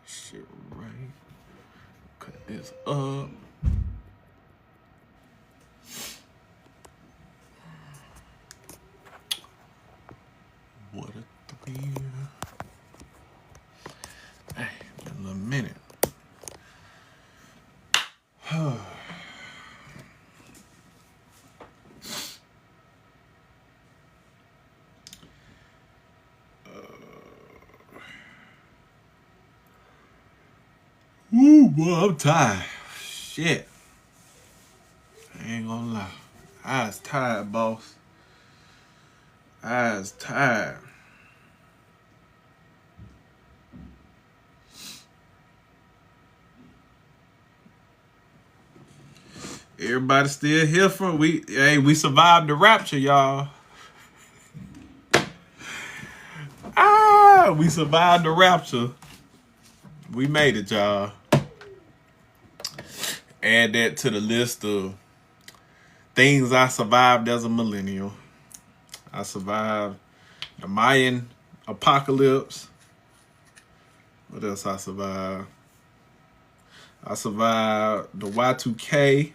Shit right. Cut this up. What a three. Hey, been a little minute. Woo, boy, I'm tired. Shit. I ain't gonna lie. I was tired, boss. I was tired. Everybody still here from we survived the rapture, y'all. We survived the rapture. We made it, y'all. Add that to the list of things I survived as a millennial. I survived the Mayan apocalypse. What else I survived? I survived the Y2K.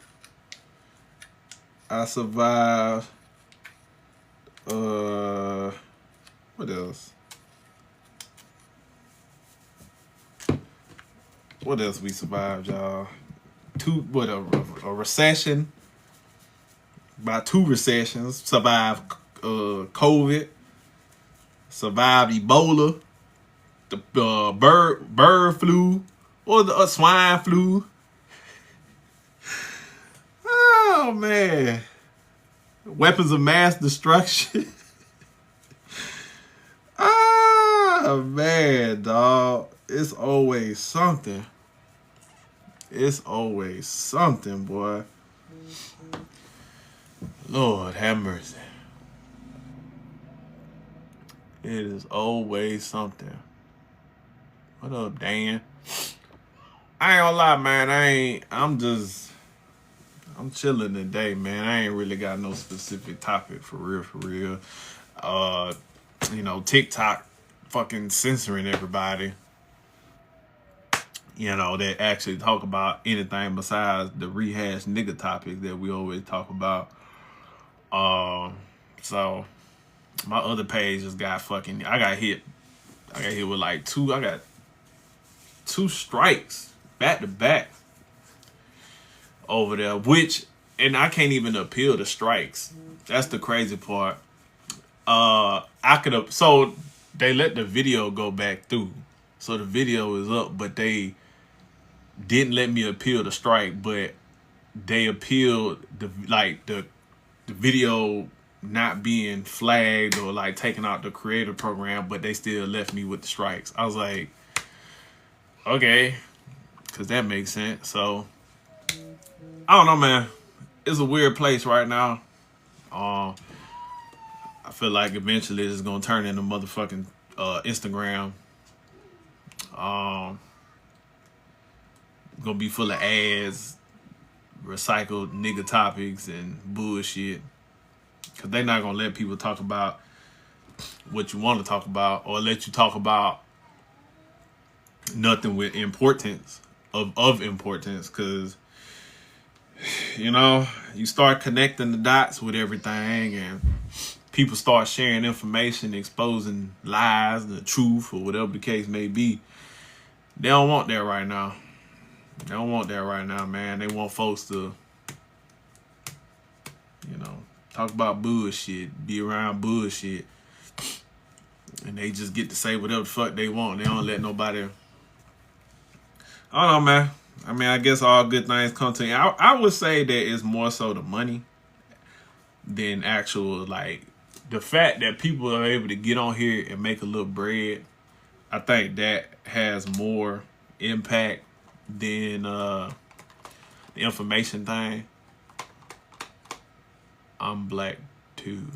I survived what else? What else we survived, y'all? A recession. About 2 recessions. Survived COVID. Survived Ebola. The bird flu. Or the swine flu. Oh, man. Weapons of mass destruction. Oh, man, dog. It's always something. It's always something, boy. Lord have mercy. It is always something. What up, Dan? I ain't gonna lie, man. I'm chilling today, man. I ain't really got no specific topic for real. TikTok fucking censoring everybody. That actually talk about anything besides the rehashed nigga topic that we always talk about. So my other page just got fucking, I got hit with like I got 2 strikes back to back over there, and I can't even appeal the strikes. That's the crazy part. So they let the video go back through. So the video is up, but they didn't let me appeal the strike, but they appealed the video not being flagged or like taking out the creator program, but they still left me with the strikes. I was like, okay, because that makes sense. So I don't know, man. It's a weird place right now. I feel like eventually it's gonna turn into motherfucking Instagram. Gonna be full of ads, recycled nigga topics and bullshit. Cause they're not gonna let people talk about what you want to talk about, or let you talk about nothing with importance of importance. Cause you start connecting the dots with everything, and people start sharing information, exposing lies, the truth, or whatever the case may be. They don't want that right now. They don't want that right now, man. They want folks to, talk about bullshit, be around bullshit, and they just get to say whatever the fuck they want. They don't let nobody. I don't know, man. I mean, I guess all good things come to you. I would say that it's more so the money than actual, like, the fact that people are able to get on here and make a little bread. I think that has more impact than the information thing. I'm black too.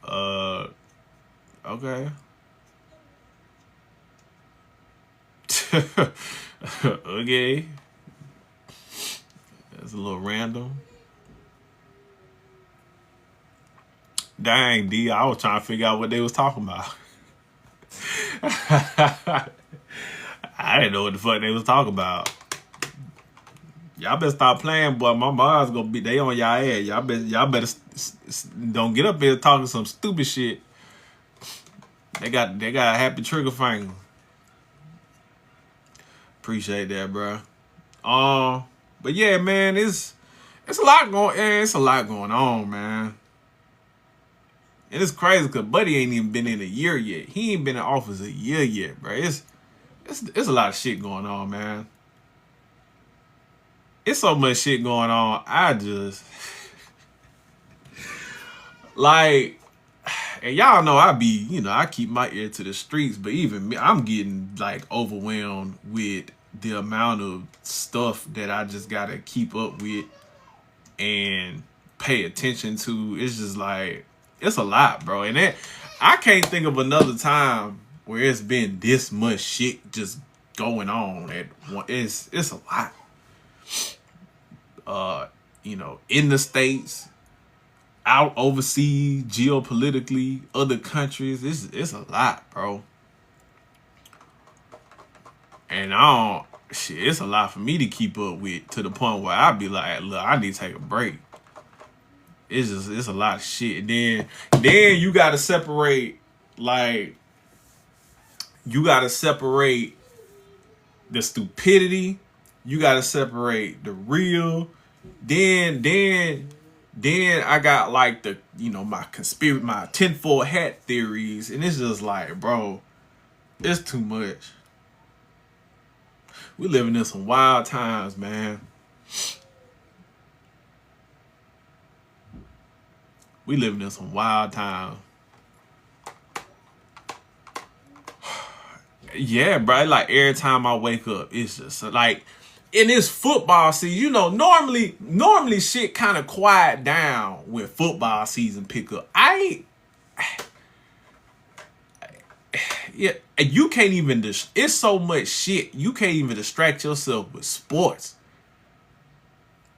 Okay. Okay. That's a little random. Dang, D, I was trying to figure out what they was talking about. I didn't know what the fuck they was talking about. Y'all better stop playing, boy. My mom's gonna be they on y'all ass. Y'all better don't get up here talking some stupid shit. They got a happy trigger finger. Appreciate that, bro. But yeah, man, it's a lot going on, man. And it's crazy because Buddy ain't even been in a year yet. He ain't been in office a year yet, bro. It's a lot of shit going on, man. It's so much shit going on. I just like, and y'all know I keep my ear to the streets, but even me, I'm getting like overwhelmed with the amount of stuff that I just gotta keep up with and pay attention to. It's just like, it's a lot, bro. And I can't think of another time where it's been this much shit just going on at one. It's a lot. In the States, out overseas, geopolitically, other countries. It's a lot, bro. And it's a lot for me to keep up with, to the point where I be like, look, I need to take a break. It's a lot of shit. And then you gotta separate, like, the stupidity. You gotta separate the real. Then I got like the, my tinfoil hat theories, and it's just like, bro, it's too much. We living in some wild times, man. We living in some wild times. Yeah, bro. Like every time I wake up, it's just like, in this football season, normally shit kind of quiet down when football season pick up. Yeah, you can't even, it's so much shit. You can't even distract yourself with sports.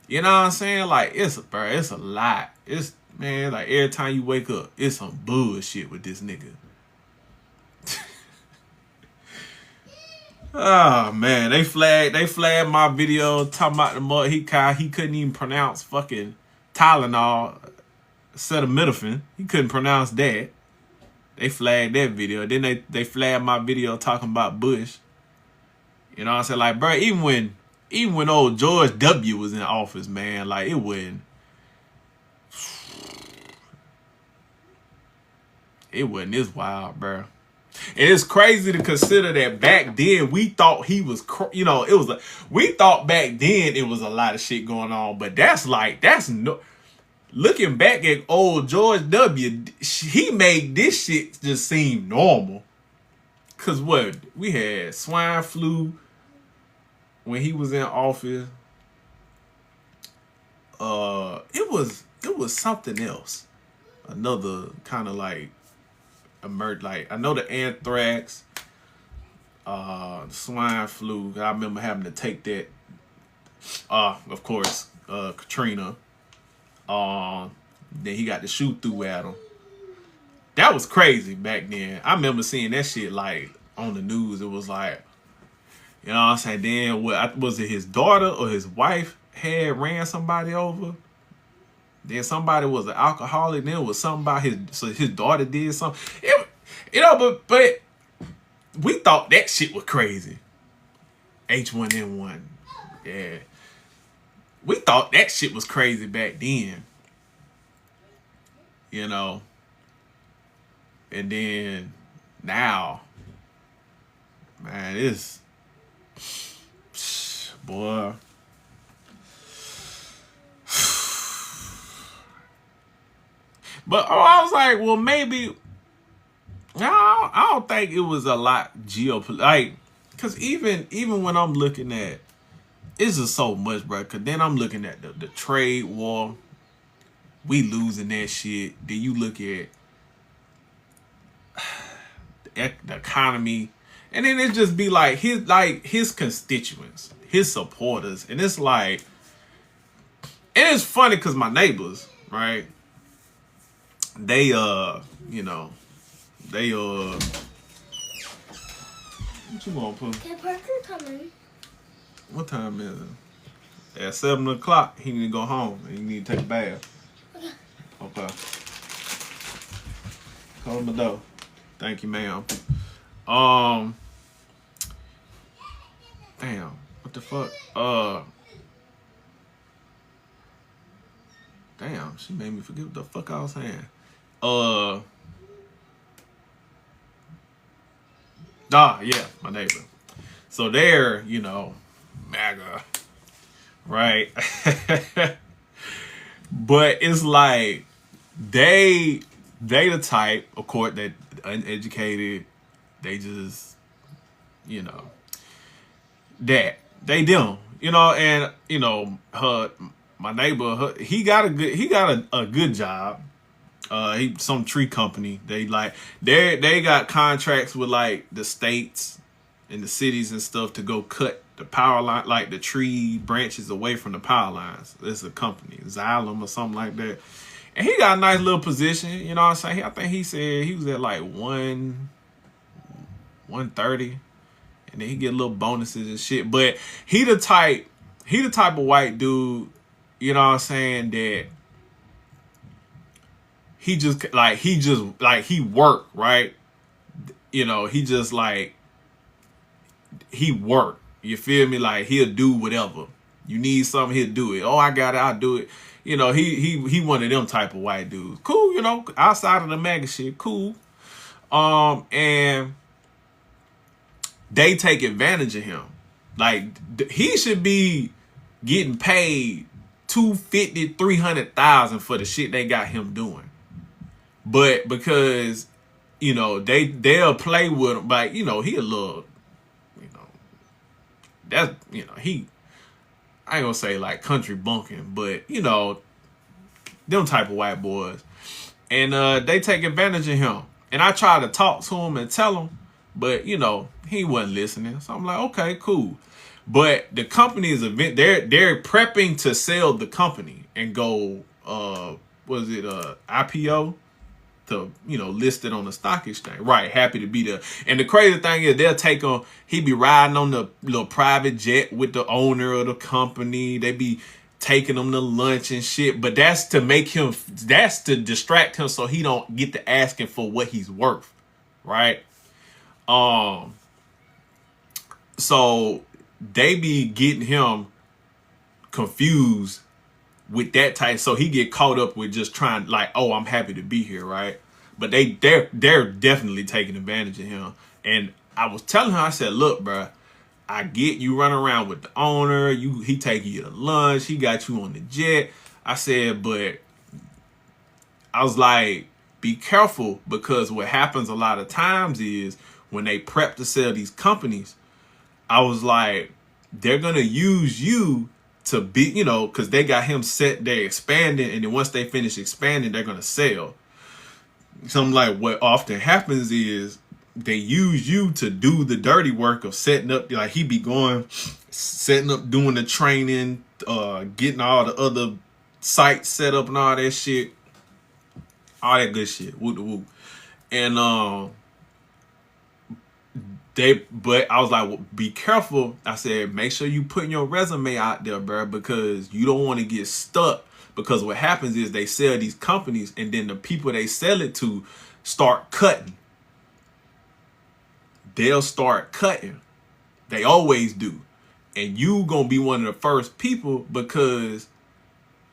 You know what I'm saying? Like, it's a lot. Man, like every time you wake up, it's some bullshit with this nigga. Oh man, they flagged my video talking about the mud he couldn't even pronounce fucking Tylenol, acetaminophen. He couldn't pronounce that. They flagged that video. Then they flagged my video talking about Bush. You know what I'm saying? Like, bro, even when old George W. was in office, man, like, it wasn't this wild, bro. And it's crazy to consider that back then we thought he was, we thought back then it was a lot of shit going on, but looking back at old George W., he made this shit just seem normal. Cause we had swine flu when he was in office. It was something else. Another kind of like emerged, like, I know the anthrax, swine flu. I remember having to take that. Of course, Katrina. Then he got the shoe through at him. That was crazy back then. I remember seeing that shit like on the news. It was like, you know what I'm saying? Then was it his daughter or his wife had ran somebody over? Then somebody was an alcoholic. Then it was somebody his daughter did something. But we thought that shit was crazy. H1N1. Yeah. We thought that shit was crazy back then. And then now, man, it's, boy. But I was like, well, maybe, I don't think it was a lot geopolitical. Like, because even when I'm looking at, it's just so much, bro. Because then I'm looking at the trade war. We losing that shit. Then you look at the economy. And then it just be like his constituents, his supporters. And it's like, and it's funny because my neighbors, right? They What you want, Pooh? Okay, Parker coming. What time is it? At 7 o'clock, he need to go home. And he need to take a bath. Okay. Close the door. Thank you, ma'am. Damn. What the fuck? Damn, she made me forget what the fuck I was saying. Yeah, my neighbor. So they're, you know, MAGA, right? But it's like they the type, of course, that uneducated. They just, you know, that they them, you know, and you know my neighbor, he got a good job. He some tree company. They got contracts with like the states and the cities and stuff to go cut the power line, like the tree branches away from the power lines. It's a company, Xylem or something like that. And he got a nice little position, you know what I'm saying? I think he said he was at like 130, and then he get little bonuses and shit. But he the type of white dude, you know what I'm saying, that he work, right? You know, he work. You feel me? Like he'll do whatever. You need something, he'll do it. Oh, I got it, I'll do it. You know, he one of them type of white dudes. Cool, you know, outside of the MAGA shit, cool. And they take advantage of him. Like he should be getting paid $250,000, $300,000 for the shit they got him doing. But because, you know, they'll play with him, like, you know, he a little, you know, that's, you know, I ain't gonna say like country bunking, but you know, them type of white boys. And they take advantage of him. And I try to talk to him and tell him, but you know, he wasn't listening. So I'm like, okay, cool. But the company is they're prepping to sell the company and go IPO to, you know, list it on the stock exchange. Right, happy to be there. And the crazy thing is they'll take him, he be riding on the little private jet with the owner of the company. They be taking him to lunch and shit. But that's to distract him so he don't get to asking for what he's worth. Right? So they be getting him confused with that type, so he get caught up with just trying, like, oh, I'm happy to be here, right? But they're definitely taking advantage of him. And I was telling her, I said, look, bro, I get you running around with the owner, he taking you to lunch, he got you on the jet. I said, but I was like, be careful, because what happens a lot of times is when they prep to sell these companies, I was like, they're gonna use you to be, you know, because they got him set, they're expanding, and then once they finish expanding, they're gonna sell. So I'm like, what often happens is they use you to do the dirty work of setting up, like he be going, setting up, doing the training, getting all the other sites set up and all that shit. All that good shit. Whoop the whoop. And but I was like, well, be careful. I said, make sure you putting your resume out there, bro, because you don't want to get stuck. Because what happens is they sell these companies, and then the people they sell it to start cutting. They'll start cutting. They always do. And you gonna be one of the first people, because,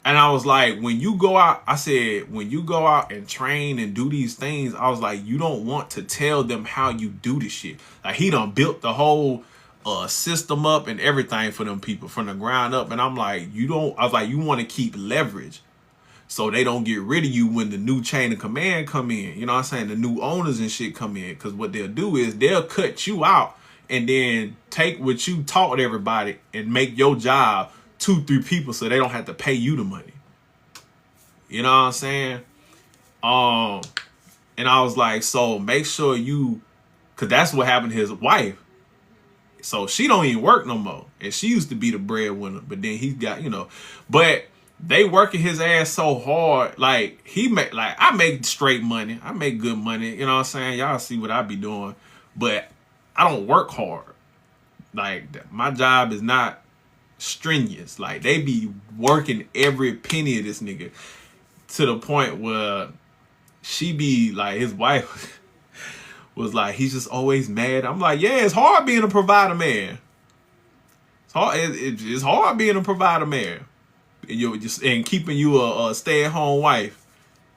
and I was like, when you go out, I said, when you go out and train and do these things, I was like, you don't want to tell them how you do this shit. Like, he done built the whole system up and everything for them people from the ground up. And I'm like, you want to keep leverage so they don't get rid of you when the new chain of command come in. You know what I'm saying? The new owners and shit come in. Because what they'll do is they'll cut you out and then take what you taught everybody and make your job 2-3 people so they don't have to pay you the money. You know what I'm saying? And I was like, so make sure you, because that's what happened to his wife. So she don't even work no more. And she used to be the breadwinner, but then he got, you know, but they working his ass so hard. Like I make straight money. I make good money. You know what I'm saying? Y'all see what I be doing. But I don't work hard. Like, my job is not strenuous. Like, they be working every penny of this nigga to the point where she be like, his wife was like, he's just always mad. I'm like, yeah, it's hard being a provider man. It's hard. It's hard being a provider man. And keeping you a stay-at-home wife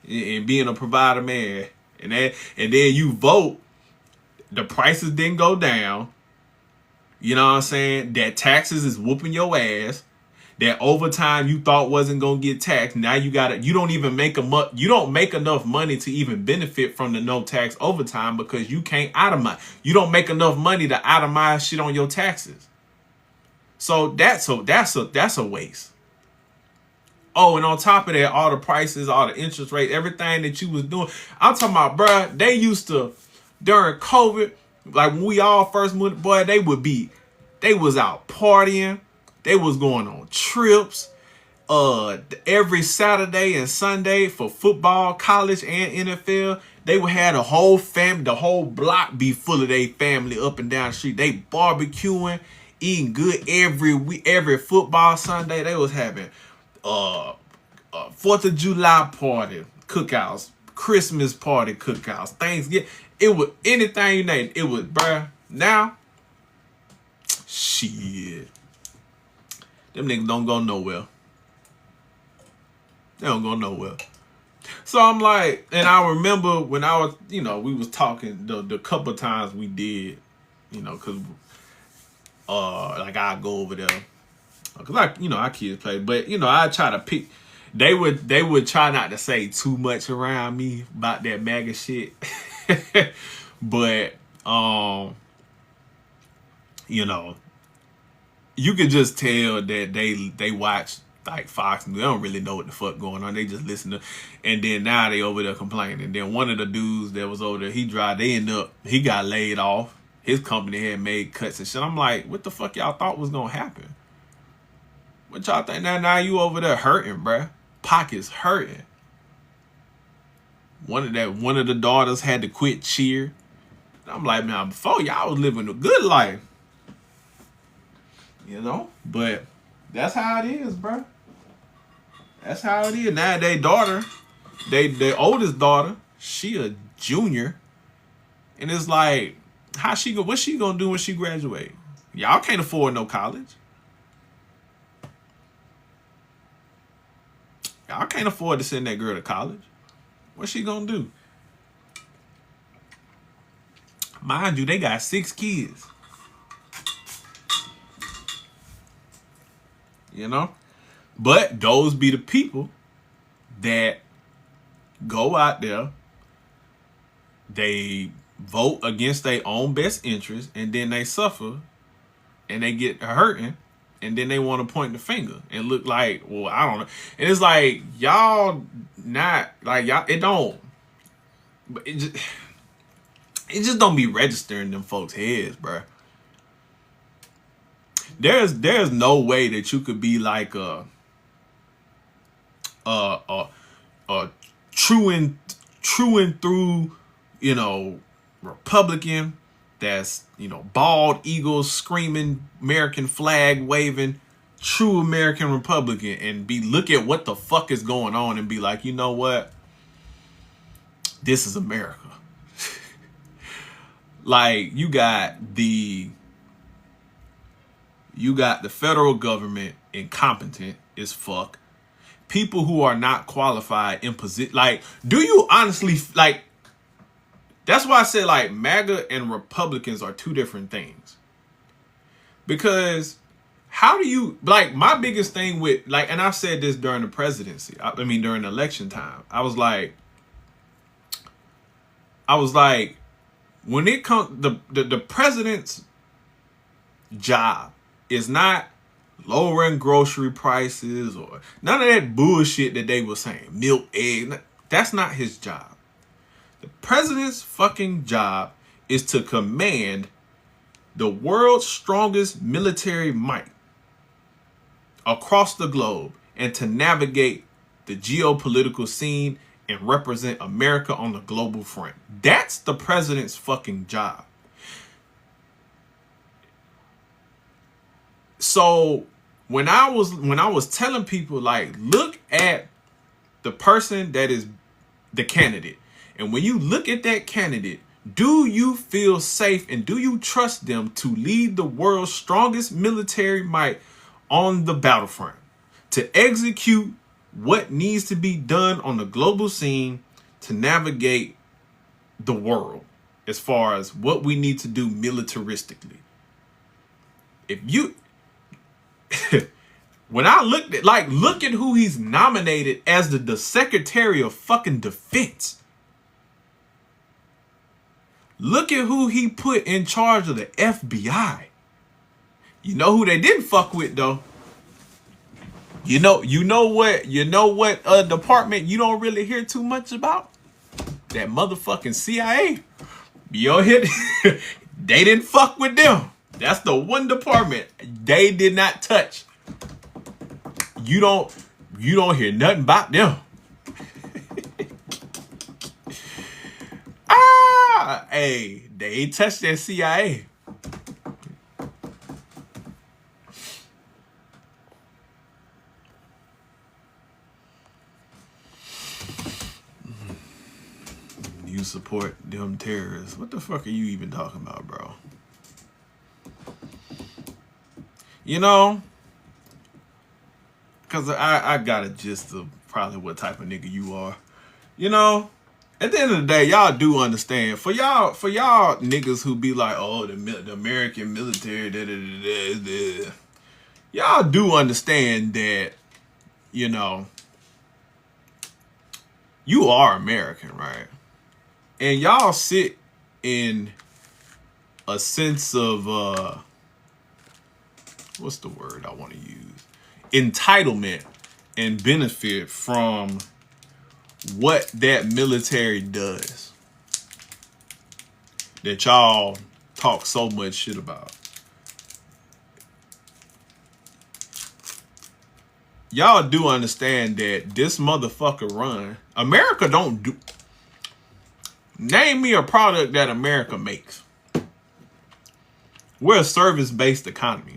and being a provider man. And then you vote. The prices didn't go down. You know what I'm saying? That taxes is whooping your ass. That overtime you thought wasn't gonna get taxed. Now you don't make enough money to even benefit from the no tax overtime because you can't itemize. You don't make enough money to itemize shit on your taxes. So that's a waste. Oh, and on top of that, all the prices, all the interest rates, everything that you was doing. I'm talking about, bruh, they used to, during COVID, like when we all first moved, boy, they was out partying. They was going on trips every Saturday and Sunday for football, college, and NFL. They would have the whole family, the whole block be full of their family up and down the street. They barbecuing, eating good every week, every football Sunday. They was having 4th of July party, cookouts, Christmas party cookouts, Thanksgiving. It was anything you name. It was, bruh. Now, shit. Them niggas don't go nowhere. They don't go nowhere. So I'm like, and I remember when I was, we was talking the couple times we did, cause like I go over there, cause our kids play, but I try to pick. They would try not to say too much around me about that MAGA shit, but you could just tell that they watch like Fox News. They don't really know what the fuck going on. They just listen to, and then now they over there complaining. And then one of the dudes that was over there, he got laid off. His company had made cuts and shit. I'm like, what the fuck y'all thought was gonna happen? What y'all think? Now you over there hurting, bruh. Pockets hurting. One of the daughters had to quit cheer. I'm like, man, before y'all was living a good life. But that's how it is, bro. That's how it is. Now their daughter, their oldest daughter, she a junior, and it's like, what's she gonna do when she graduate? Y'all can't afford no college. Y'all can't afford to send that girl to college. What's she gonna do? Mind you, they got 6 kids. But those be the people that go out there, they vote against their own best interest, and then they suffer and they get hurting, and then they want to point the finger and look like, well, I don't know. And it's like, y'all not like y'all, it just don't be registering them folks' heads, bruh. There's no way that you could be like a true and through, Republican that's, bald eagles screaming, American flag waving, true American Republican, and look at what the fuck is going on and be like, you know what? This is America. Like, you got the federal government incompetent as fuck. People who are not qualified in position. Like, do you honestly, like, that's why I said, like, MAGA and Republicans are two different things. Because how do you, like, my biggest thing with, like, and I've said this during the presidency, during the election time, I was like, when it comes, the president's job is not lowering grocery prices or none of that bullshit that they were saying. Milk, egg, that's not his job. The president's fucking job is to command the world's strongest military might across the globe and to navigate the geopolitical scene and represent America on the global front. That's the president's fucking job. So when I was telling people, like, look at the person that is the candidate, and when you look at that candidate, do you feel safe and do you trust them to lead the world's strongest military might on the battlefront, to execute what needs to be done on the global scene to navigate the world as far as what we need to do militaristically? If you when I looked at, like, look at who he's nominated as the Secretary of fucking Defense. Look at who he put in charge of the FBI. You know who they didn't fuck with though? You know what department you don't really hear too much about? That motherfucking CIA. You don't hear they didn't fuck with them. That's the one department they did not touch. You don't hear nothing about them. Hey, they ain't touched that CIA. You support them terrorists. What the fuck are you even talking about, bro? You know, because I got a gist of probably what type of nigga you are. You know, at the end of the day, y'all do understand. For y'all niggas who be like, oh, the American military, y'all do understand that, you know, you are American, right? And y'all sit in a sense of, what's the word I want to use? Entitlement and benefit from what that military does that y'all talk so much shit about. Y'all do understand that this motherfucker run. America don't do. Name me a product that America makes. We're a service-based economy.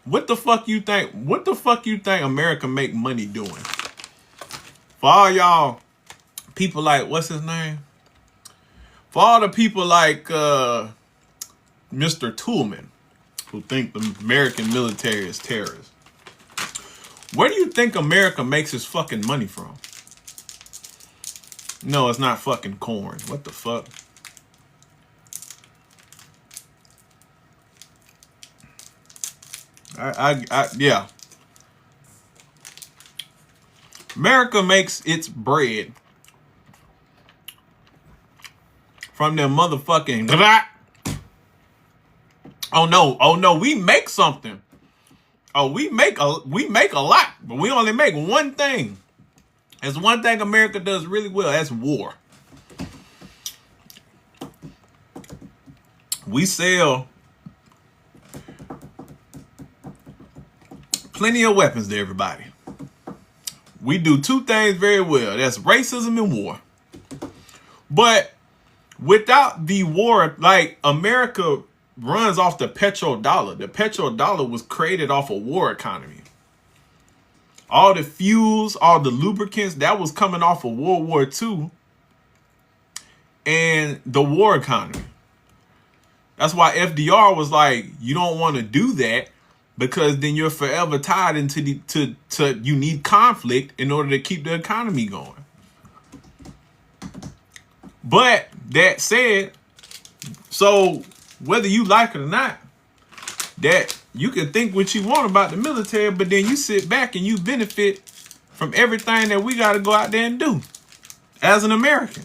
What the fuck you think? What the fuck you think America make money doing? For all y'all people like, what's his name? For all the people like Mr. Toolman, who think the American military is terrorists. Where do you think America makes its fucking money from? No, it's not fucking corn. What the fuck? Yeah. America makes its bread from them motherfucking. Oh no, we make something. Oh, we make a lot, but we only make one thing. There's one thing America does really well. That's war. We sell plenty of weapons to everybody. We do two things very well. That's racism and war. But without the war, like, America runs off the petrodollar. The petrodollar was created off a war economy. All the fuels, all the lubricants, that was coming off of World War II and the war economy. That's why FDR was like, you don't want to do that because then you're forever tied into you need conflict in order to keep the economy going. But that said, so whether you like it or not, that you can think what you want about the military, but then you sit back and you benefit from everything that we got to go out there and do as an American.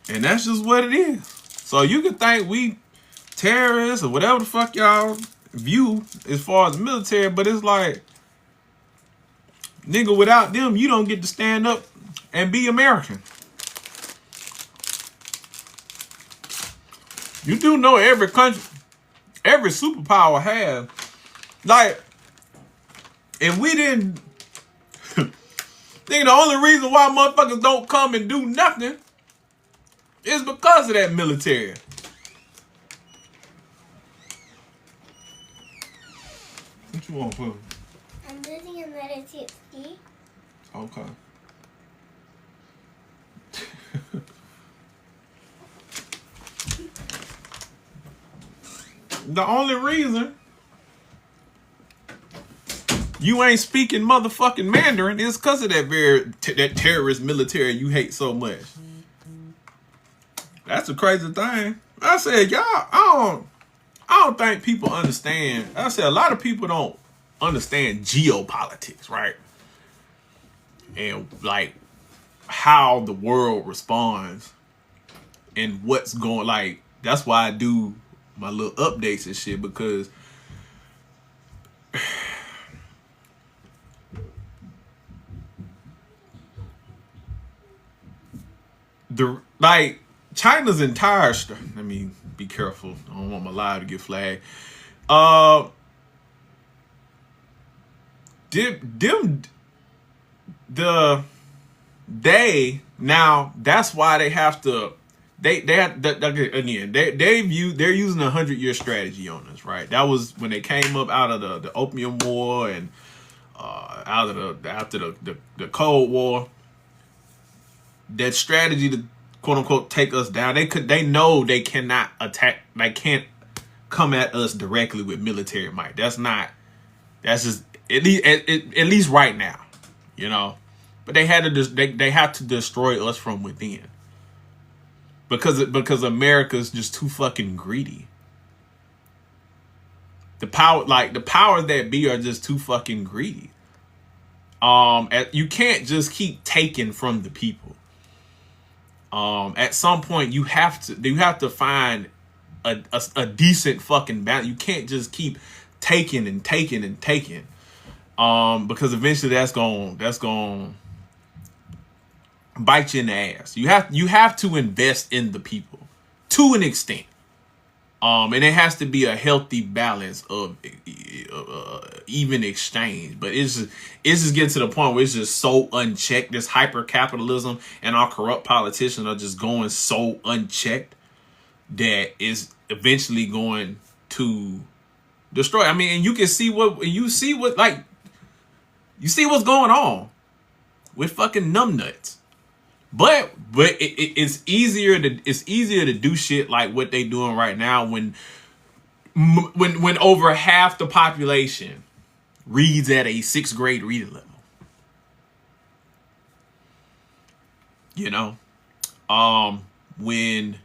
And that's just what it is. So you can think we terrorists or whatever the fuck y'all view as far as the military, but it's like, nigga, without them, you don't get to stand up and be American. You do know every country, every superpower has, like, if we didn't, nigga, the only reason why motherfuckers don't come and do nothing It's because of that military. What you want, Pooh? I'm losing another tipsy. Okay. The only reason you ain't speaking motherfucking Mandarin is because of that terrorist military you hate so much. That's a crazy thing. I said, y'all, I don't think people understand. I said a lot of people don't understand geopolitics, right? And like how the world responds and what's going, like, that's why I do my little updates and shit, because like China's entire let me be careful. I don't want my live to get flagged. Now that's why they have to. They're using a 100-year strategy on us, right? That was when they came up out of the Opium War and after the Cold War. That strategy to quote unquote take us down. They know they cannot attack. They can't come at us directly with military might. That's just at least right now, you know. But they had to they have to destroy us from within. Because America's just too fucking greedy. The powers that be are just too fucking greedy. You can't just keep taking from the people. At some point you have to find a decent fucking balance. You can't just keep taking and taking and taking. Because eventually that's going bite you in the ass. You have to invest in the people to an extent. And it has to be a healthy balance of even exchange. But it's just getting to the point where it's just so unchecked. This hyper capitalism and our corrupt politicians are just going so unchecked that is eventually going to destroy. I mean, and you see what's going on with fucking numbnuts. But it's easier to do shit like what they doing right now when over half the population reads at a 6th grade reading level. You know, when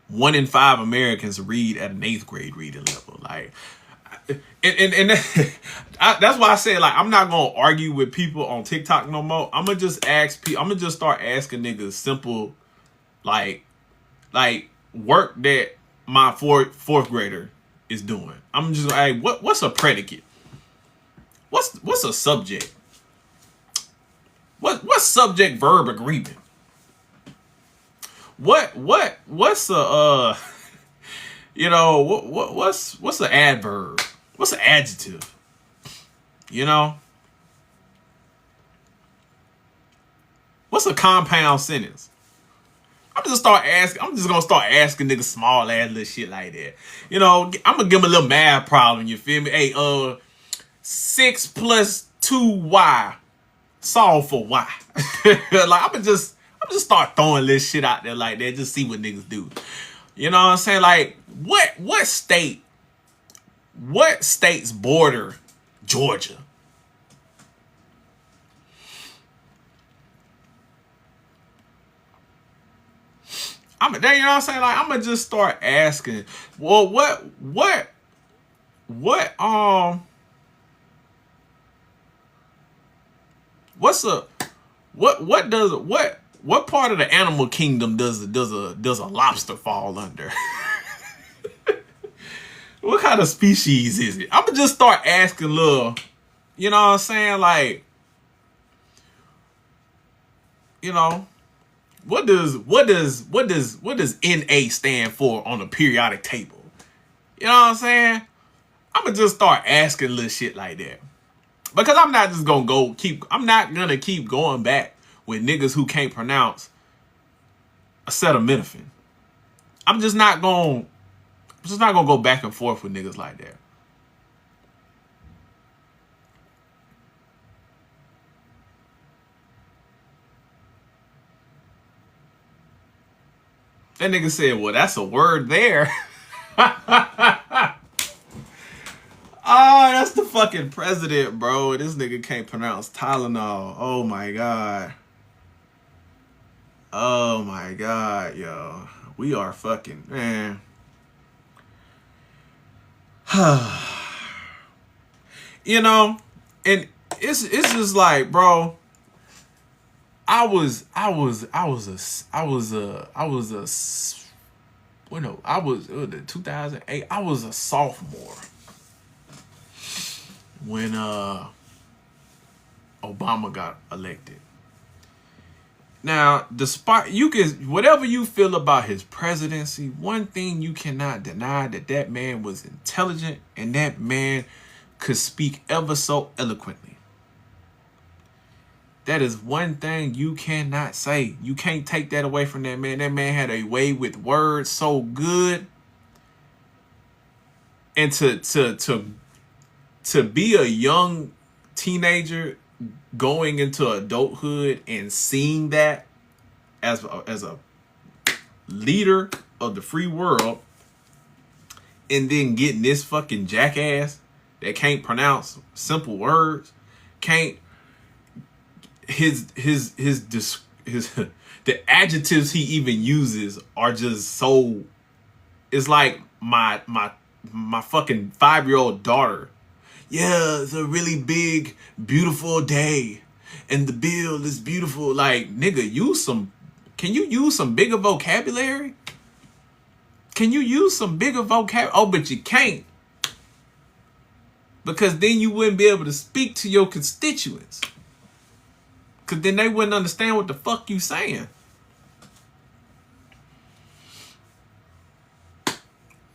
1 in 5 Americans read at an 8th grade reading level, like. And that's why I said, like, I'm not gonna argue with people on TikTok no more. I'm gonna just start asking niggas simple, like work that my fourth grader is doing. I'm just like, hey, what's a predicate? What's a subject? What's subject verb agreement? What's a you know, what's an adverb? What's an adjective? You know? What's a compound sentence? I'm just gonna start asking niggas small ass little shit like that. You know, I'm gonna give them a little math problem, you feel me? Hey, 6 plus 2y. Solve for y. Like I'm just start throwing this shit out there like that, just see what niggas do. You know what I'm saying? Like, what states border Georgia? You know what I'm saying? Like, I'm gonna just start asking. Well, what part of the animal kingdom does a lobster fall under? What kind of species is it? I'm gonna just start asking little, you know what I'm saying? Like, you know, what does Na stand for on a periodic table? You know what I'm saying? I'm gonna just start asking little shit like that. Because I'm not gonna keep going back with niggas who can't pronounce acetaminophen. I'm just not gonna go back and forth with niggas like that. That nigga said, well, that's a word there. Oh, that's the fucking president, bro. This nigga can't pronounce Tylenol. Oh my God. Oh my God, yo. We are fucking, man. You know, and it's just like, bro, I was well, no, I was 2008. I was a sophomore when Obama got elected. Now, despite whatever you feel about his presidency, one thing you cannot deny that man was intelligent and that man could speak ever so eloquently. That is one thing you cannot say. You can't take that away from that man. That man had a way with words so good. And to be a young teenager going into adulthood and seeing that as a leader of the free world, and then getting this fucking jackass that can't pronounce simple words, can't the adjectives he even uses are just so. It's like my fucking 5-year-old daughter. Yeah, it's a really big, beautiful day, and the bill is beautiful. Like, nigga, can you use some bigger vocabulary? Can you use some bigger vocabulary? Oh, but you can't. Because then you wouldn't be able to speak to your constituents. Because then they wouldn't understand what the fuck you saying.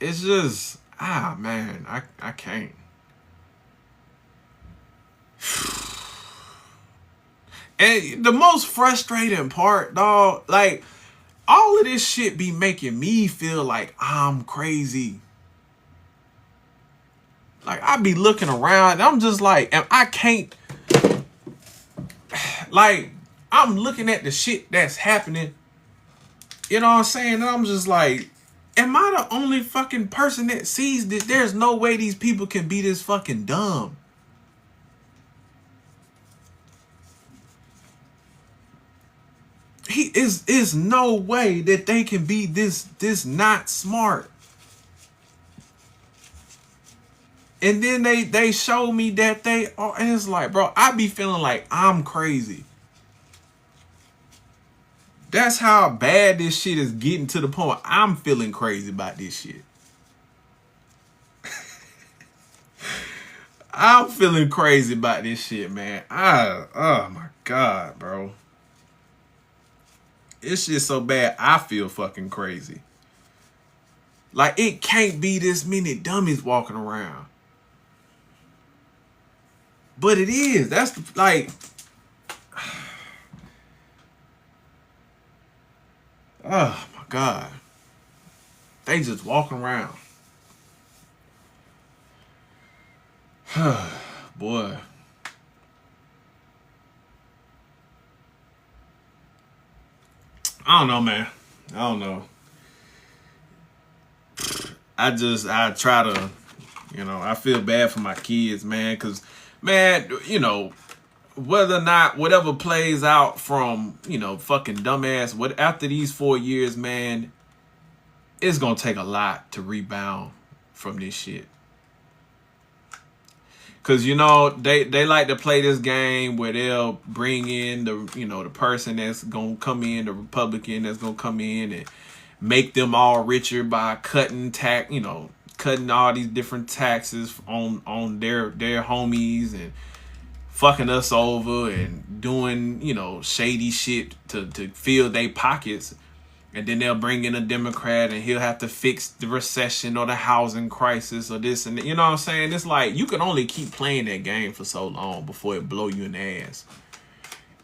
It's just, man, I can't. And the most frustrating part, dog, like, all of this shit be making me feel like I'm crazy. Like, I be looking around and I'm just like, and I can't, like, I'm looking at the shit that's happening. You know what I'm saying? And I'm just like, am I the only fucking person that sees this? There's no way these people can be this fucking dumb. Is no way that they can be this not smart. And then they show me that they are, and it's like, bro, I be feeling like I'm crazy. That's how bad this shit is getting, to the point I'm feeling crazy about this shit. I'm feeling crazy about this shit, man. Oh my God, bro. It's just so bad, I feel fucking crazy. Like, it can't be this many dummies walking around. But it is. That's like, oh my God. They just walking around. Boy. I don't know, man. I don't know. I try to, I feel bad for my kids, man, because, man, whether or not whatever plays out from, fucking dumbass, after these 4 years, man, it's going to take a lot to rebound from this shit. Because, they like to play this game where they'll bring in the person that's going to come in, the Republican that's going to come in and make them all richer by cutting cutting all these different taxes on their homies and fucking us over and doing, shady shit to fill their pockets. And then they'll bring in a Democrat and he'll have to fix the recession or the housing crisis or this and that. You know what I'm saying? It's like, you can only keep playing that game for so long before it blow you in the ass.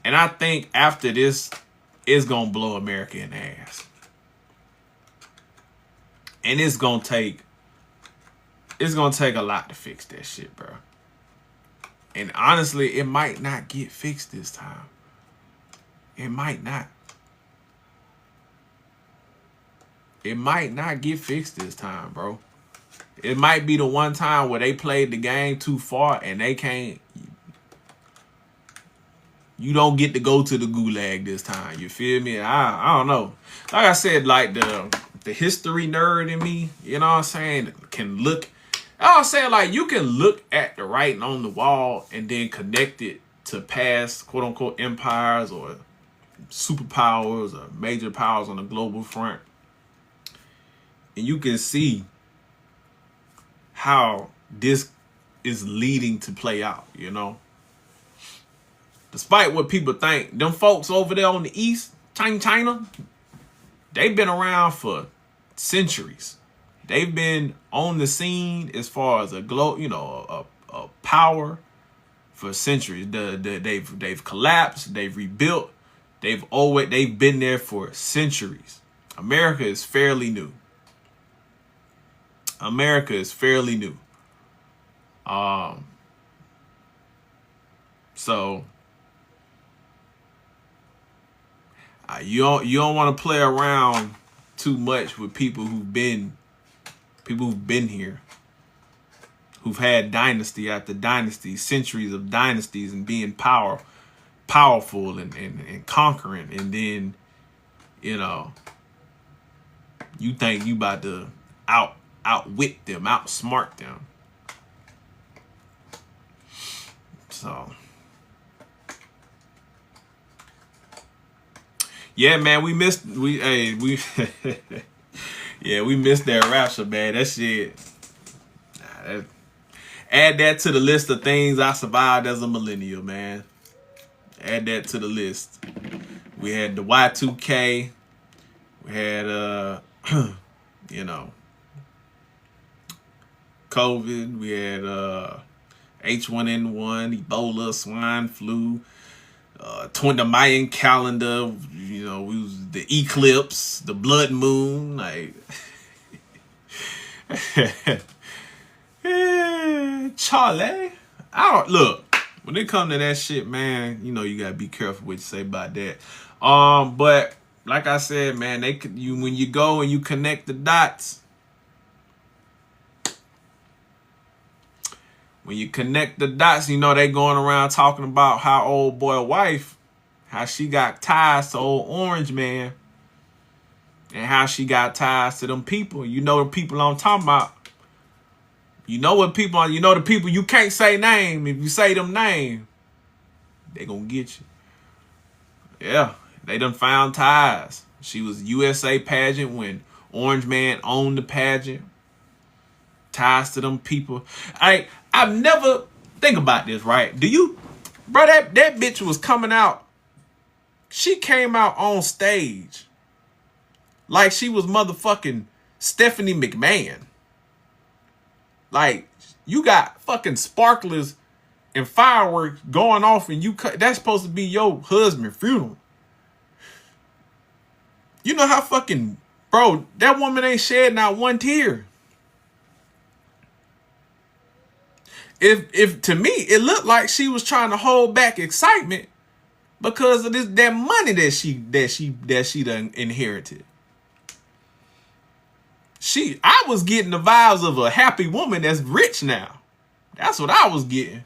And I think after this, it's going to blow America in the ass. And it's gonna take a lot to fix that shit, bro. And honestly, it might not get fixed this time. It might not. It might not get fixed this time, bro. It might be the one time where they played the game too far and they can't. You don't get to go to the gulag this time. You feel me? I don't know. Like I said, like the history nerd in me, you know what I'm saying, can look. I'm saying, like, you can look at the writing on the wall and then connect it to past quote unquote empires or superpowers or major powers on the global front. And you can see how this is leading to play out, you know. Despite what people think, them folks over there on the East, China, they've been around for centuries. They've been on the scene as far as a power for centuries. They've collapsed, they've rebuilt, they've been there for centuries. America is fairly new. So you don't want to play around too much with people who've been here, who've had dynasty after dynasty, centuries of dynasties, and being powerful and conquering, and then, you know, you think you about to outwit them, outsmart them. So yeah, man, we missed yeah, we missed that rapture, man. That shit. Add that to the list of things I survived as a millennial, man. Add that to the list. We had the Y2K. We had you know, COVID. We had H1N1, Ebola, swine flu. The Mayan calendar, you know, we was the eclipse, the blood moon, like Charlie. Look, when it come to that shit, man, you know, you gotta be careful what you say about that. But like I said, man, when you go and you connect the dots. When you connect the dots, you know, they going around talking about how old boy wife, how she got ties to old Orange Man, and how she got ties to them people. You know the people I'm talking about. You know what people, you know the people you can't say name. If you say them name, they gonna get you. Yeah, they done found ties. She was USA pageant when Orange Man owned the pageant. Ties to them people. I've never think about this, right? Bro, that bitch was coming out. She came out on stage like she was motherfucking Stephanie McMahon. Like, you got fucking sparklers and fireworks going off, and that's supposed to be your husband's funeral. You know how fucking, bro, that woman ain't shed not one tear. If to me, it looked like she was trying to hold back excitement because of that money that she done inherited. I was getting the vibes of a happy woman that's rich now. That's what I was getting.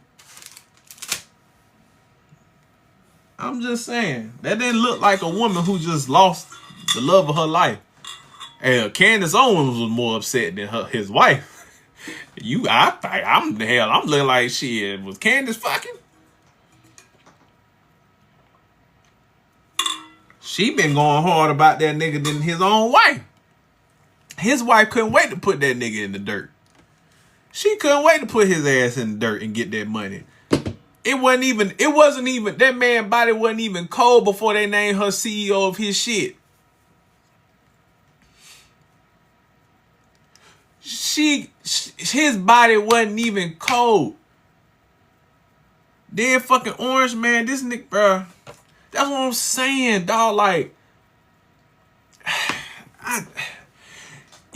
I'm just saying, that didn't look like a woman who just lost the love of her life. And Candace Owens was more upset than his wife. I'm looking like shit. Was Candace fucking? She been going hard about that nigga than his own wife. His wife couldn't wait to put that nigga in the dirt. She couldn't wait to put his ass in the dirt and get that money. It wasn't even, that man's body wasn't even cold before they named her CEO of his shit. His body wasn't even cold. Then fucking Orange Man, this nigga, bro. That's what I'm saying, dog. Like,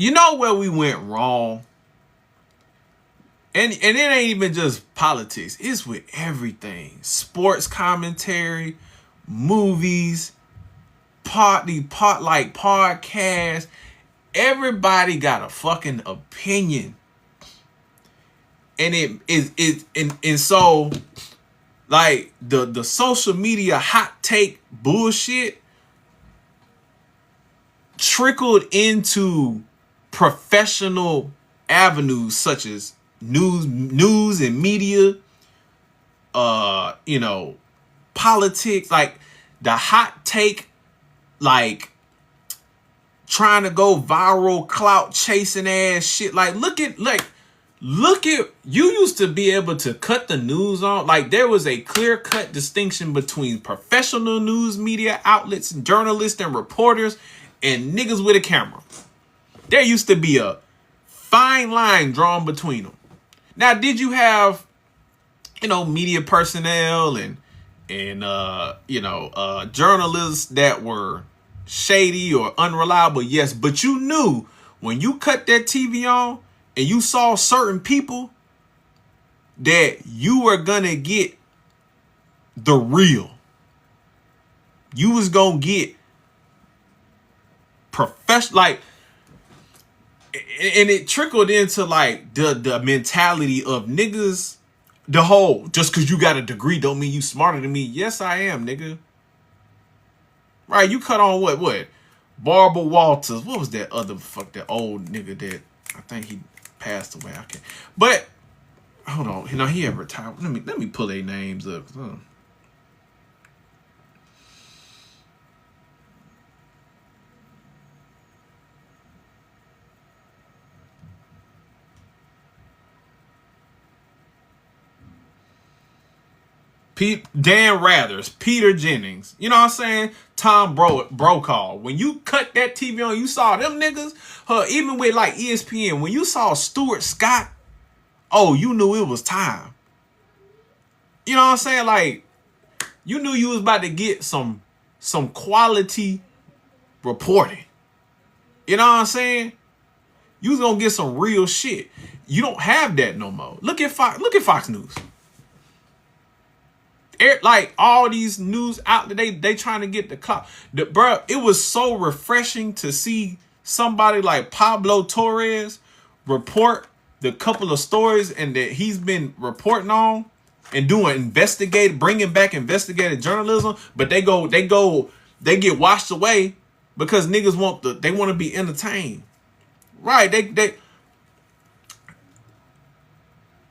You know where we went wrong? And it ain't even just politics. It's with everything. Sports commentary, movies, podcasts. Everybody got a fucking opinion. And so like the social media hot take bullshit trickled into professional avenues such as news and media, politics, like the hot take, like trying to go viral, clout chasing ass shit. Like, look at, you used to be able to cut the news on. Like, there was a clear cut distinction between professional news media outlets and journalists and reporters and niggas with a camera. There used to be a fine line drawn between them. Now, did you have, media personnel and journalists that were shady or unreliable? Yes, but you knew when you cut that TV on and you saw certain people that you were gonna get the real. You was gonna get professional, like, and it trickled into like the mentality of niggas. The whole, just because you got a degree don't mean you smarter than me. Yes, I am, nigga. Right, you cut on what? Barbara Walters. What was that that old nigga that I think he passed away? I can't. But hold on, he had retired. Let me pull their names up. Dan Rathers, Peter Jennings, you know what I'm saying? Tom Brokaw. When you cut that TV on, you saw them niggas. Even with like ESPN, when you saw Stuart Scott, oh, you knew it was time. You know what I'm saying? Like, you knew you was about to get some quality reporting. You know what I'm saying? You was gonna get some real shit. You don't have that no more. Look at Fox News. Like all these news outlets, they trying to get the clout. Bro, it was so refreshing to see somebody like Pablo Torres report the couple of stories and that he's been reporting on and bringing back investigative journalism. But they get washed away because niggas want to be entertained, right?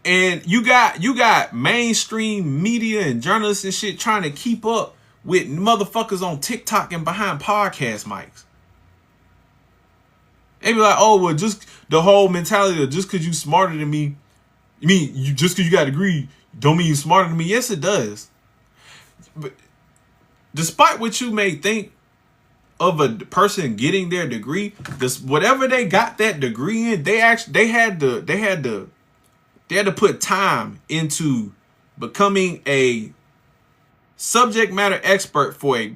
And you got mainstream media and journalists and shit trying to keep up with motherfuckers on TikTok and behind podcast mics. They be like, oh, well, just the whole mentality of just because you smarter than me, just because you got a degree, don't mean you smarter than me. Yes, it does. But despite what you may think of a person getting their degree, whatever they got that degree in, they had to put time into becoming a subject matter expert for a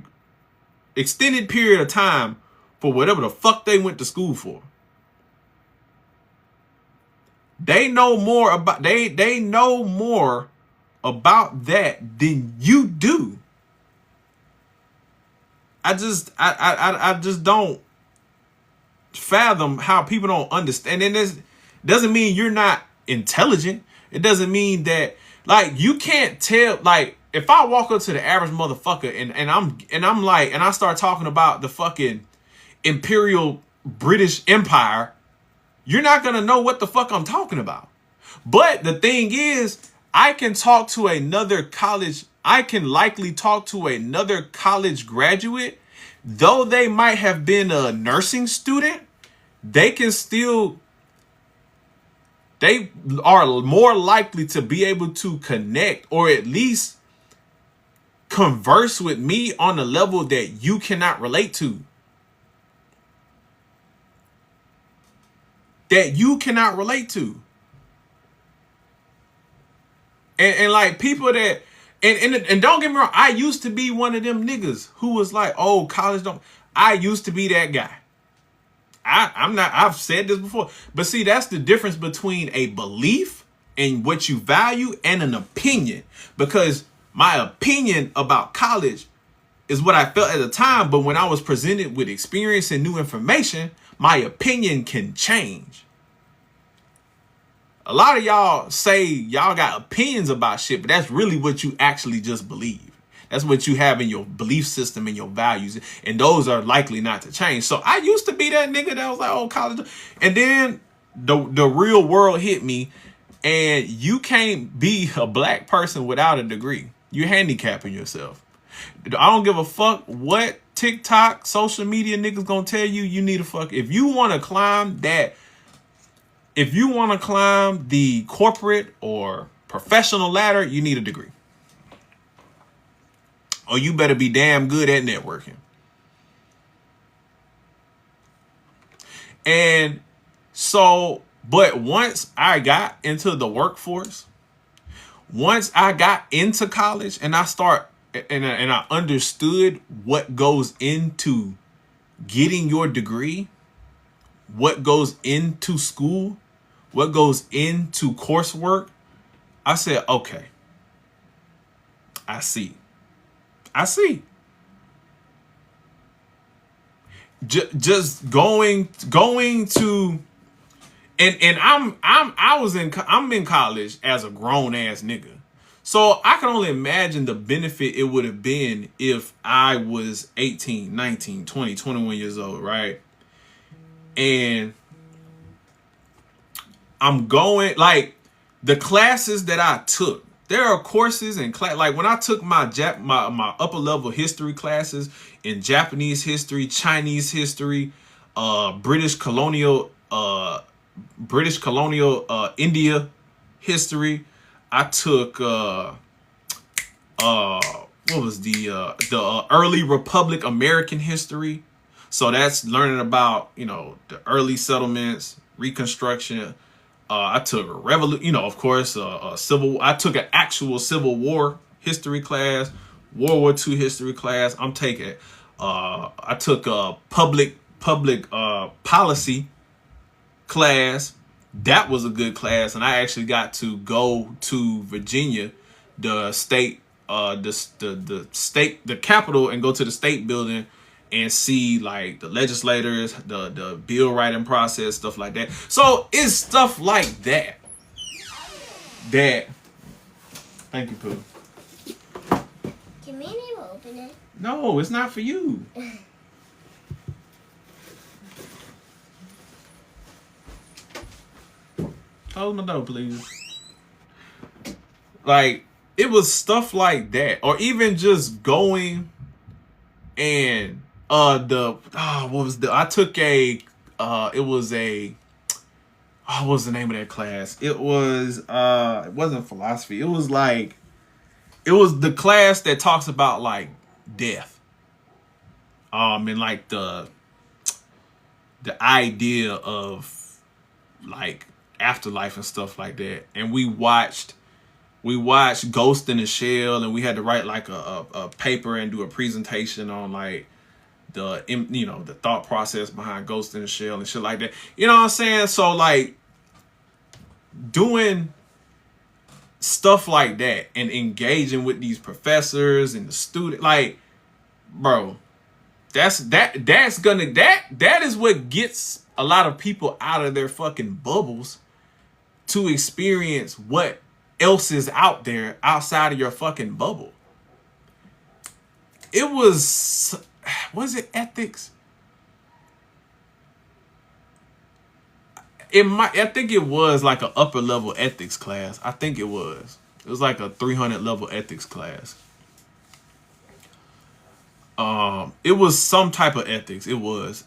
extended period of time for whatever the fuck they went to school for. They know more about that than you do. I just don't fathom how people don't understand. And this doesn't mean you're not intelligent. It doesn't mean that, like, you can't tell. Like, if I walk up to the average motherfucker and I start talking about the fucking Imperial British Empire, you're not gonna know what the fuck I'm talking about. But the thing is, I can likely talk to another college graduate, though they might have been a nursing student. They are more likely to be able to connect or at least converse with me on a level that you cannot relate to. And like people that, and don't get me wrong, I used to be one of them niggas who was like, oh, college don't. I used to be that guy. I've said this before, but see, that's the difference between a belief and what you value and an opinion. Because my opinion about college is what I felt at the time, but when I was presented with experience and new information, my opinion can change. A lot of y'all say y'all got opinions about shit, but that's really what you actually just believe. That's what you have in your belief system and your values, and those are likely not to change. So I used to be that nigga that was like, oh, college. And then the real world hit me, and you can't be a black person without a degree. You're handicapping yourself. I don't give a fuck what TikTok, social media niggas gonna tell you. You need a fuck. If you want to climb that, if you want to climb the corporate or professional ladder, you need a degree. Or you better be damn good at networking. And so, but once I got into the workforce, once I got into college and I understood what goes into getting your degree, what goes into school, what goes into coursework, I said, okay, I see. Just going to, and I'm in college as a grown ass nigga. So I can only imagine the benefit it would have been if I was 18, 19, 20, 21 years old, right? And I'm going, like, the classes that I took, there are courses and class, like when I took my upper level history classes in Japanese history, Chinese history, British colonial India history. I took what was the early Republic American history. So that's learning about, you know, the early settlements, Reconstruction. I took a revolution, of course, I took an actual Civil War history class, World War II history class. I took a public policy class. That was a good class, and I actually got to go to Virginia, the state, the capital, and go to the state building and see like the legislators, the bill writing process, stuff like that. So it's stuff like that. Thank you, Pooh. Can me and you open it? No, it's not for you. Close my door, please. Like, it was stuff like that, or even just going and what was I took what was the name of that class? It wasn't philosophy. It was the class that talks about like death. And like the idea of like afterlife and stuff like that. And we watched Ghost in the Shell, and we had to write like a paper and do a presentation on like the thought process behind Ghost in the Shell and shit like that. You know what I'm saying? So like doing stuff like that and engaging with these professors and the student, like, bro, that is what gets a lot of people out of their fucking bubbles to experience what else is out there outside of your fucking bubble. It was it ethics? I think it was like an upper level ethics class. I think it was. It was like a 300 level ethics class. It was some type of ethics. It was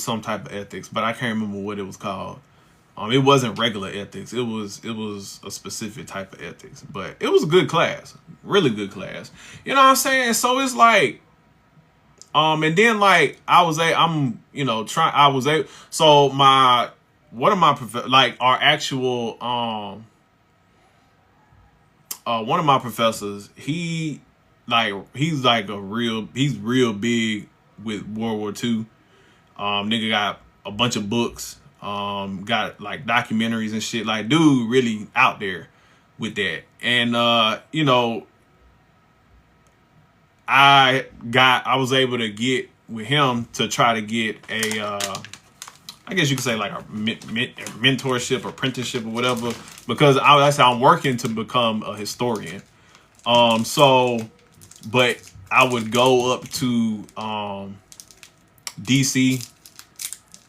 some type of ethics, but I can't remember what it was called. It wasn't regular ethics. It was a specific type of ethics, but it was a good class, really good class. You know what I'm saying? So it's like, and then like so one of my like our actual one of my professors, he's real big with World War II. Nigga got a bunch of books, got like documentaries and shit. Like, dude really out there with that. And you know, I was able to get with him to try to get a I guess you could say like a mentorship, apprenticeship, or whatever, because that's how I'm working to become a historian. So, but I would go up to DC,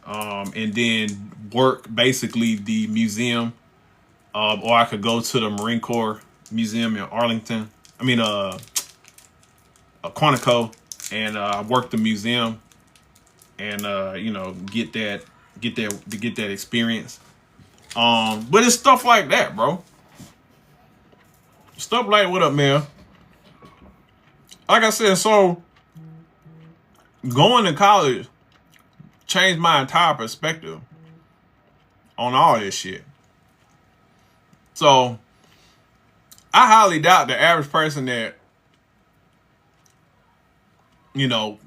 and then work basically the museum, or I could go to the Marine Corps Museum in Arlington. I mean, Quantico, and work the museum, and you know, get that experience. But it's stuff like that, bro. Stuff like, what up, man? Like I said, so going to college changed my entire perspective on all this shit. So I highly doubt the average person that, you know,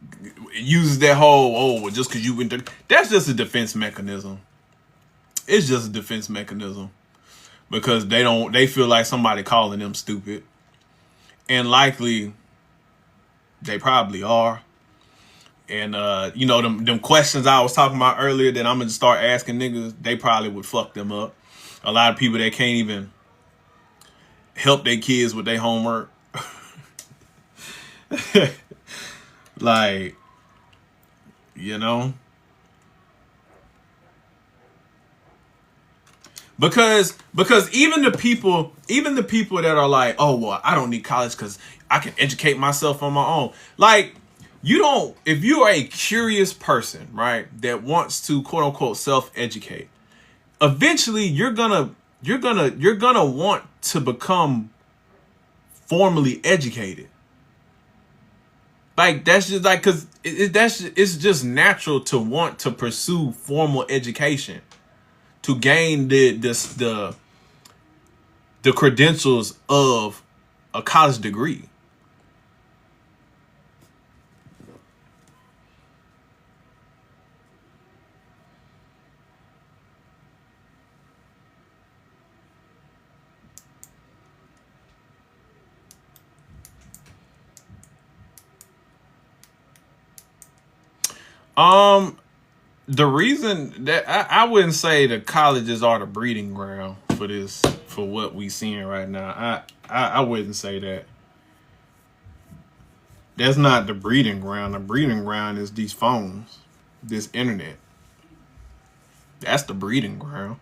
uses that whole, oh, just because you went to, that's just a defense mechanism. It's just a defense mechanism because they feel like somebody calling them stupid, and likely they probably are. And you know, them questions I was talking about earlier that I'm gonna start asking niggas, they probably would fuck them up. A lot of people that can't even help their kids with their homework. Like, you know, because even the people that are like, oh well, I don't need college because I can educate myself on my own. Like, you don't, if you are a curious person, right, that wants to quote unquote self-educate, eventually you're gonna want to become formally educated. Like, that's just like, cause it's just natural to want to pursue formal education, to gain the credentials of a college degree. The reason that I wouldn't say the colleges are the breeding ground for what we seeing right now. I wouldn't say that. That's not the breeding ground. The breeding ground is these phones, this internet. That's the breeding ground.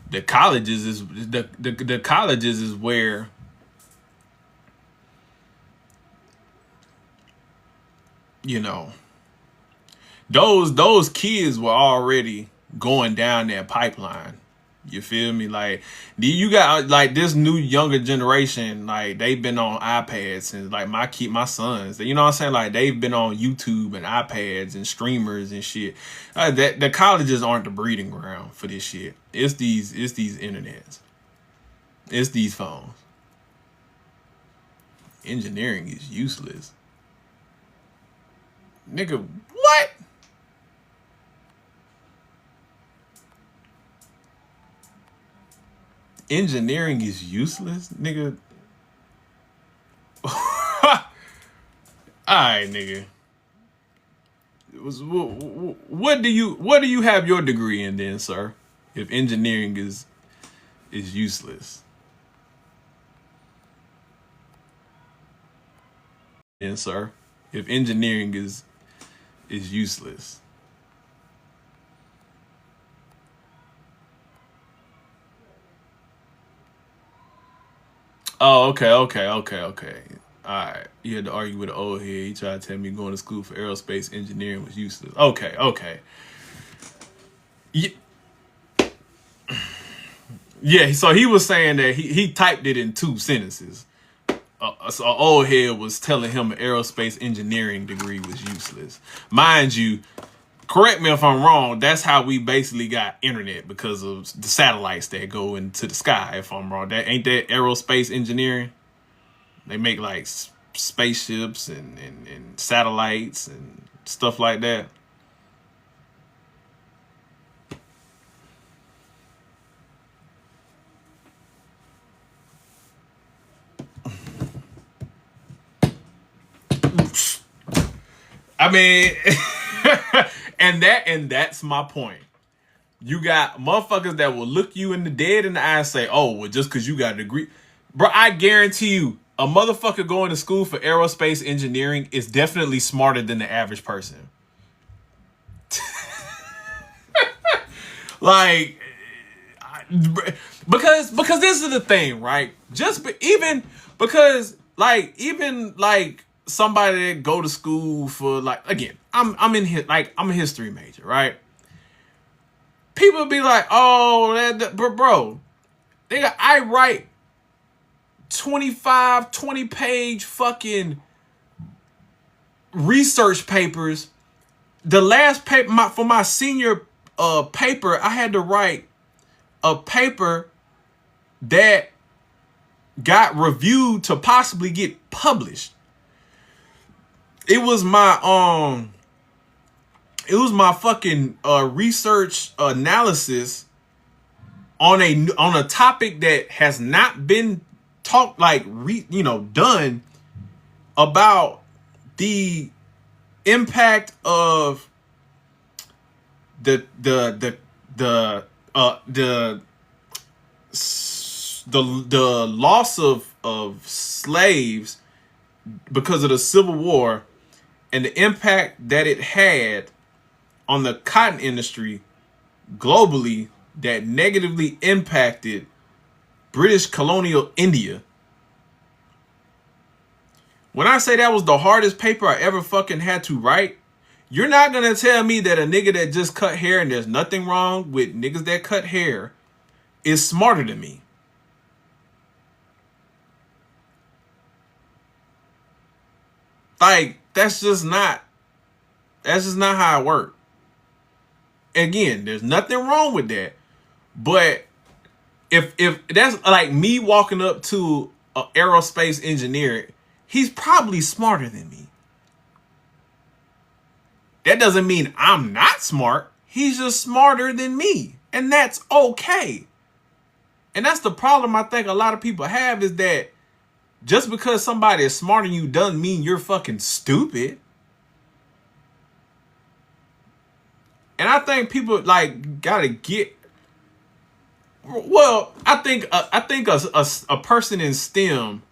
The colleges is the colleges is where, you know, those kids were already going down that pipeline. You feel me? Like, you got like this new younger generation, like they've been on iPads and like my sons, you know what I'm saying? Like, they've been on YouTube and iPads and streamers and shit. That the colleges aren't the breeding ground for this shit. It's these internets. It's these phones. Engineering is useless. Nigga, what? Engineering is useless, nigga. Alright, nigga. What do you have your degree in then, sir? If engineering is useless. Then, sir, if engineering is useless. Oh, okay. All right. You had to argue with an old head. He tried to tell me going to school for aerospace engineering was useless. Okay. Yeah, so he was saying that he typed it in 2 sentences. So an old head was telling him an aerospace engineering degree was useless. Mind you, correct me if I'm wrong, that's how we basically got internet, because of the satellites that go into the sky. If I'm wrong, that ain't that aerospace engineering. They make like spaceships and satellites and stuff like that. I mean, and that's my point. You got motherfuckers that will look you in the dead in the eye and say, "Oh, well, just because you got a degree, bro." I guarantee you, a motherfucker going to school for aerospace engineering is definitely smarter than the average person. Like, because this is the thing, right? Even somebody that go to school for, like, again, I'm a history major, right? People be like, oh, bro, I write 20-page fucking research papers. The last paper for my senior paper, I had to write a paper that got reviewed to possibly get published. It was my fucking research analysis on a topic that has not been done about the impact of the loss of slaves because of the Civil War and the impact that it had on the cotton industry globally that negatively impacted British colonial India. When I say that was the hardest paper I ever fucking had to write, you're not going to tell me that a nigga that just cut hair, and there's nothing wrong with niggas that cut hair, is smarter than me. Like, that's just not how it works. Again, there's nothing wrong with that. But if that's like me walking up to an aerospace engineer, he's probably smarter than me. That doesn't mean I'm not smart. He's just smarter than me. And that's okay. And that's the problem I think a lot of people have, is that just because somebody is smarter than you doesn't mean you're fucking stupid. And I think people like gotta get. Well, I think a person in STEM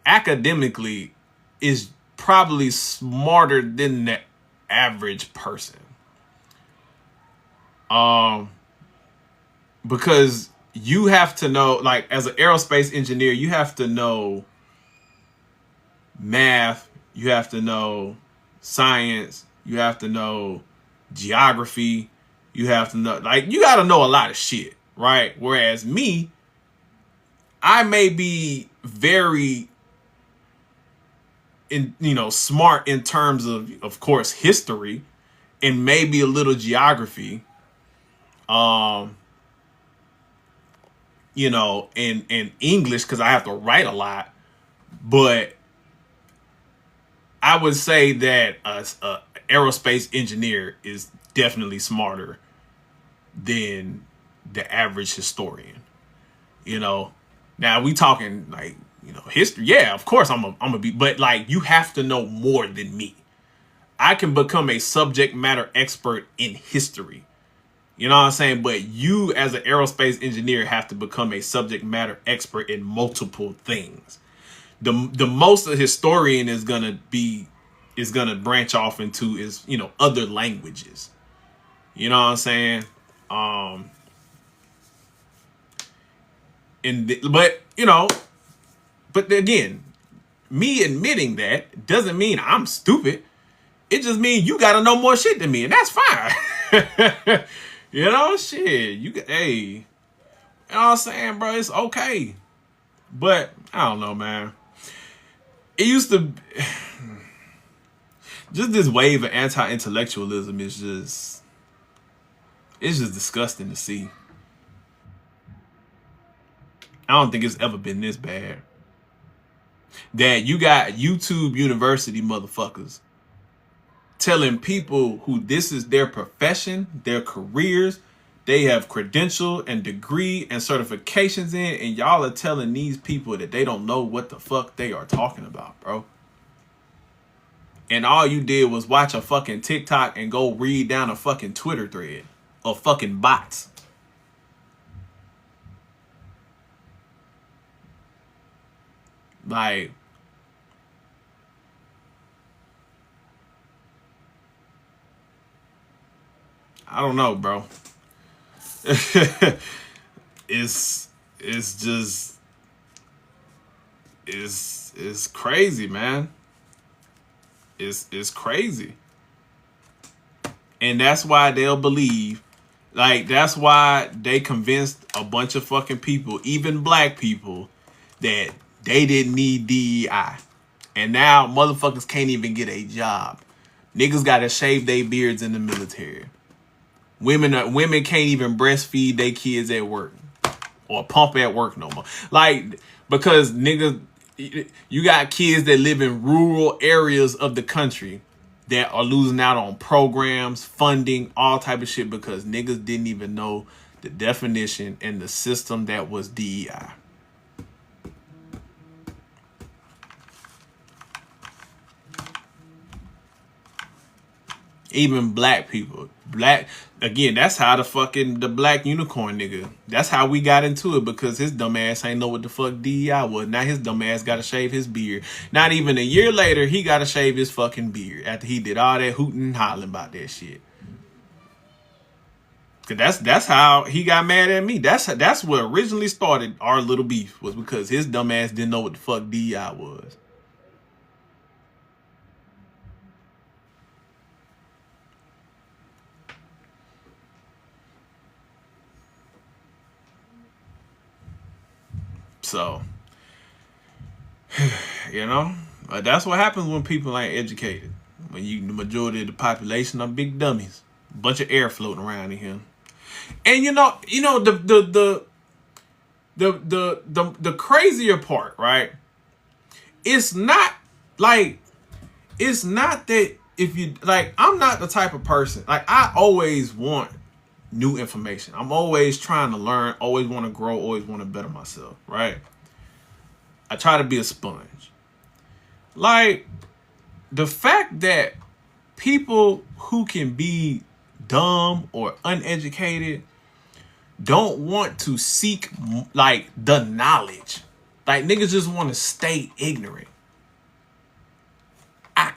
academically is probably smarter than the average person. Because you have to know, like, as an aerospace engineer, you have to know math, you have to know science, you have to know geography, you have to know, like, you got to know a lot of shit, right? Whereas me, I may be very smart in terms of course, history and maybe a little geography, and English, because I have to write a lot. But I would say that a aerospace engineer is definitely smarter than the average historian. Now we talking like, history. Yeah, of course I'm a be, but like, you have to know more than me. I can become a subject matter expert in history. You know what I'm saying? But you, as an aerospace engineer, have to become a subject matter expert in multiple things. The most a historian is gonna branch off into is, other languages. You know what I'm saying? But again, me admitting that doesn't mean I'm stupid. It just means you gotta know more shit than me, and that's fine. Shit. Hey, you know what I'm saying, bro? It's okay. But I don't know, man. It used to just this wave of anti-intellectualism is just disgusting to see. I don't think it's ever been this bad. That you got YouTube University motherfuckers telling people who this is their profession, their careers, they have credential and degree and certifications in, and y'all are telling these people that they don't know what the fuck they are talking about, bro. and all you did was watch a fucking TikTok and go read down a fucking Twitter thread of fucking bots. Like, I don't know, bro. it's just it's crazy, man. It's crazy. And that's why they'll believe, like, that's why they convinced a bunch of fucking people, even black people, that they didn't need DEI. And now motherfuckers can't even get a job. Niggas gotta shave their beards in the military. Women can't even breastfeed their kids at work or pump at work no more. Like, because niggas, you got kids that live in rural areas of the country that are losing out on programs, funding, all type of shit because niggas didn't even know the definition and the system that was DEI. Even black people. Again, that's how the black unicorn nigga, that's how we got into it, because his dumb ass ain't know what the fuck DEI was. Now his dumb ass gotta shave his beard. Not even a year later, he gotta shave his fucking beard after he did all that hooting and hollering about that shit. Cause that's how he got mad at me. That's what originally started our little beef, was because his dumb ass didn't know what the fuck DEI was. So, you know, that's what happens when people ain't educated. When the majority of the population are big dummies, bunch of air floating around in here. And you know the crazier part, right? It's not that if you like, I'm not the type of person, like, I always want new information. I'm always trying to learn, always want to grow, always want to better myself, right? I try to be a sponge. Like, the fact that people who can be dumb or uneducated don't want to seek, like, the knowledge. Like, niggas just want to stay ignorant. I'm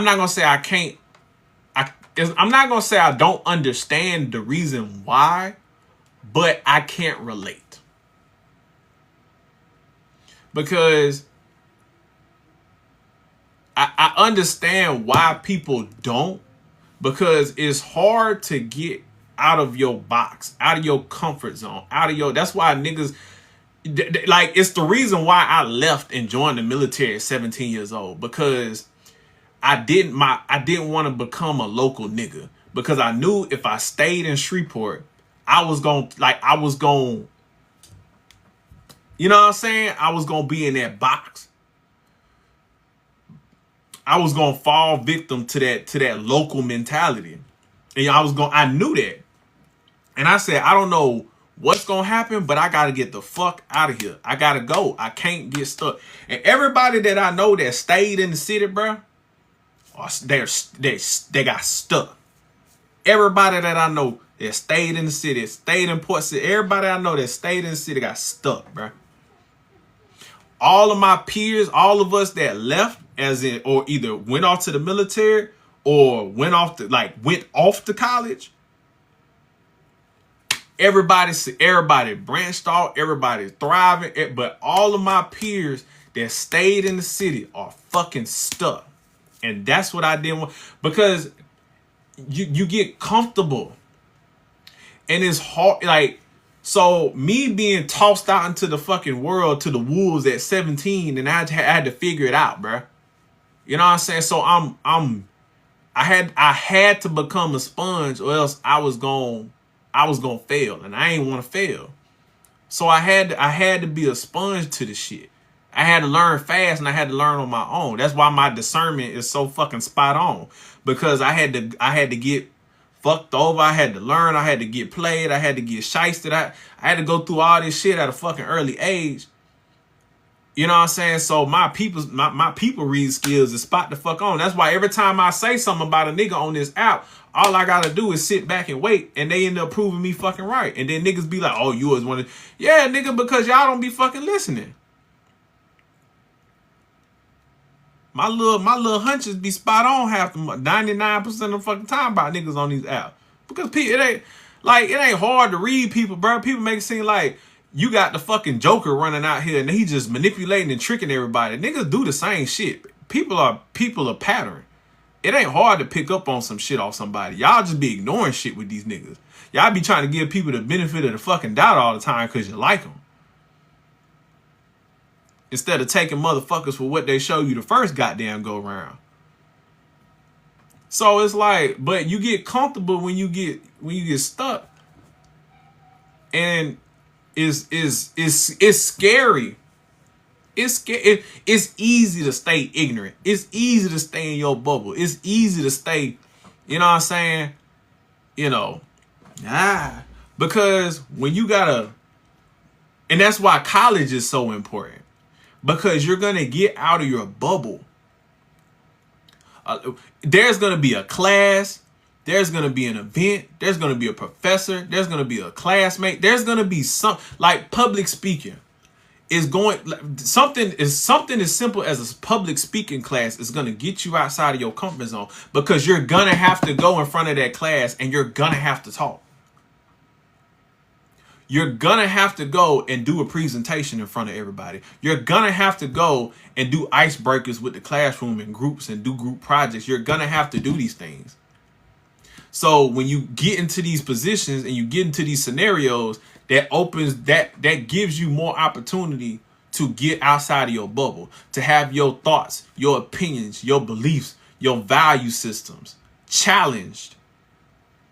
not going to say I can't. I'm not going to say I don't understand the reason why, but I can't relate. Because I understand why people don't, because it's hard to get out of your box, out of your comfort zone, that's why niggas, like, it's the reason why I left and joined the military at 17 years old, because I didn't want to become a local nigga, because I knew if I stayed in Shreveport, I was going, you know what I'm saying? I was going to be in that box. I was going to fall victim to that local mentality. And I knew that. And I said, I don't know what's going to happen, but I got to get the fuck out of here. I got to go. I can't get stuck. And everybody that I know that stayed in the city, bro, they got stuck. Everybody that I know that stayed in the city, stayed in Port City, everybody I know that stayed in the city got stuck, bro. All of my peers, all of us that left, or either went off to the military or went off to college. Everybody branched off, everybody's thriving, but all of my peers that stayed in the city are fucking stuck. And that's what I didn't want, because you get comfortable. And it's hard, like, so me being tossed out into the fucking world, to the wolves at 17, and I had to figure it out, bro. You know what I'm saying? So I had to become a sponge, or else I was gonna fail, and I ain't want to fail. So I had to be a sponge to the shit. I had to learn fast, and I had to learn on my own. That's why my discernment is so fucking spot on, because I had to get fucked over. I had to learn. I had to get played. I had to get shysted. I had to go through all this shit at a fucking early age. You know what I'm saying? So my people read skills is spot the fuck on. That's why every time I say something about a nigga on this app, all I gotta do is sit back and wait, and they end up proving me fucking right. And then niggas be like, oh, you always want to, yeah, nigga, because y'all don't be fucking listening. My little hunches be spot on 99% of the fucking time about niggas on these apps. Because people, it ain't hard to read people, bro. People make it seem like you got the fucking Joker running out here and he just manipulating and tricking everybody. Niggas do the same shit. People are pattern. It ain't hard to pick up on some shit off somebody. Y'all just be ignoring shit with these niggas. Y'all be trying to give people the benefit of the fucking doubt all the time because you like them. Instead of taking motherfuckers for what they show you the first goddamn go round. So it's like, but you get comfortable when you get stuck. And it's scary. It's easy to stay ignorant. It's easy to stay in your bubble. It's easy to stay, you know what I'm saying? You know, because when you gotta, and that's why college is so important. Because you're going to get out of your bubble. There's going to be a class. There's going to be an event. There's going to be a professor. There's going to be a classmate. There's going to be some, like public speaking. Something as simple as a public speaking class is going to get you outside of your comfort zone. Because you're going to have to go in front of that class and you're going to have to talk. You're going to have to go and do a presentation in front of everybody. You're going to have to go and do icebreakers with the classroom in groups and do group projects. You're going to have to do these things. So when you get into these positions and you get into these scenarios, that gives you more opportunity to get outside of your bubble, to have your thoughts, your opinions, your beliefs, your value systems challenged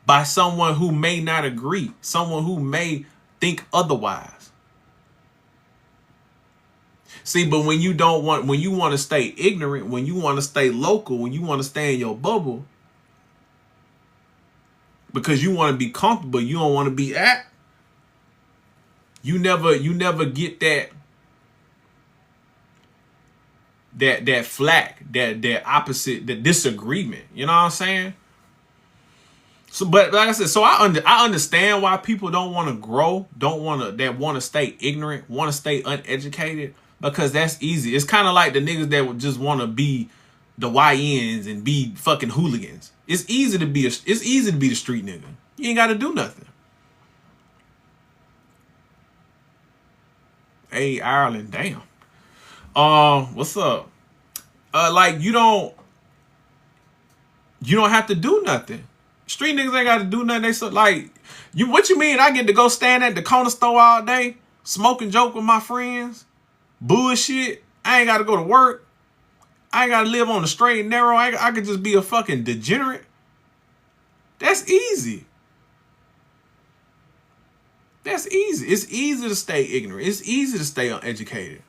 by someone who may not agree, someone who may think otherwise. See, but when you want to stay ignorant, when you want to stay local, when you want to stay in your bubble, because you want to be comfortable, you don't want to be you never get that flack, that opposite, the disagreement. You know what I'm saying? So, but like I said, so I understand why people don't want to grow, that want to stay ignorant, want to stay uneducated, because that's easy. It's kind of like the niggas that would just want to be the YNs and be fucking hooligans. It's easy to be the street nigga. You ain't got to do nothing. Hey, Ireland, damn. What's up? Like you don't have to do nothing. Street niggas ain't got to do nothing. They so like you. What you mean? I get to go stand at the corner store all day, smoke and joke with my friends, bullshit. I ain't got to go to work. I ain't got to live on the straight and narrow. I could just be a fucking degenerate. That's easy. That's easy. It's easy to stay ignorant. It's easy to stay uneducated.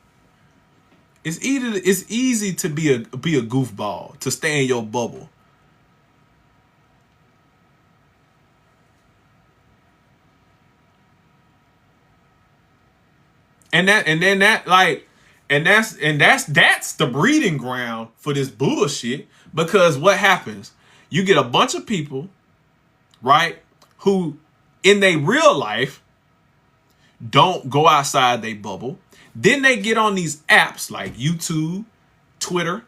It's easy to be a goofball, to stay in your bubble. That's the breeding ground for this bullshit. Because what happens? You get a bunch of people, right, who in their real life don't go outside their bubble. Then they get on these apps like YouTube, Twitter,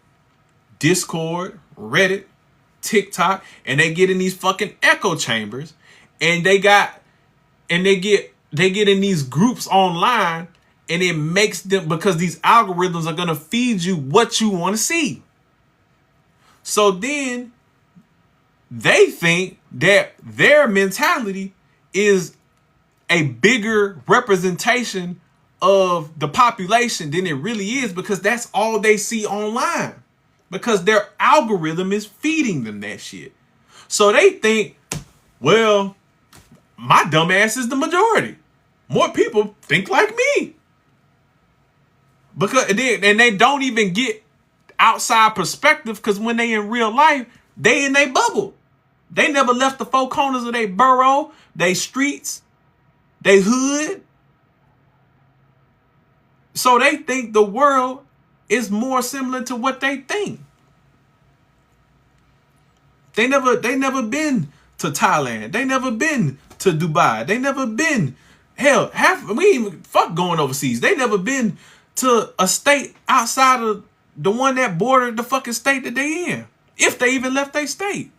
Discord, Reddit, TikTok, and they get in these fucking echo chambers, and they get in these groups online. And it makes them, because these algorithms are going to feed you what you want to see. So then they think that their mentality is a bigger representation of the population than it really is, because that's all they see online. Because their algorithm is feeding them that shit. So they think, well, my dumb ass is the majority. More people think like me. Because they don't even get outside perspective, because when they in real life, they in their bubble. They never left the four corners of their borough, they streets, they hood. So they think the world is more similar to what they think. They never been to Thailand. They never been to Dubai. They never been, hell, we even fuck going overseas. They never been to a state outside of the one that bordered the fucking state that they in. If they even left their state.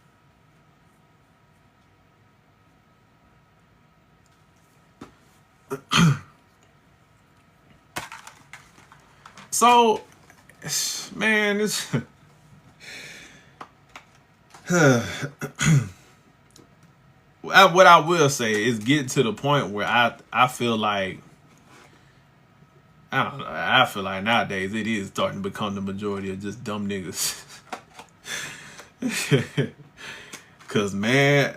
So, man, it's what I will say is getting to the point where I feel like I don't know. I feel like nowadays it is starting to become the majority of just dumb niggas. Cause man,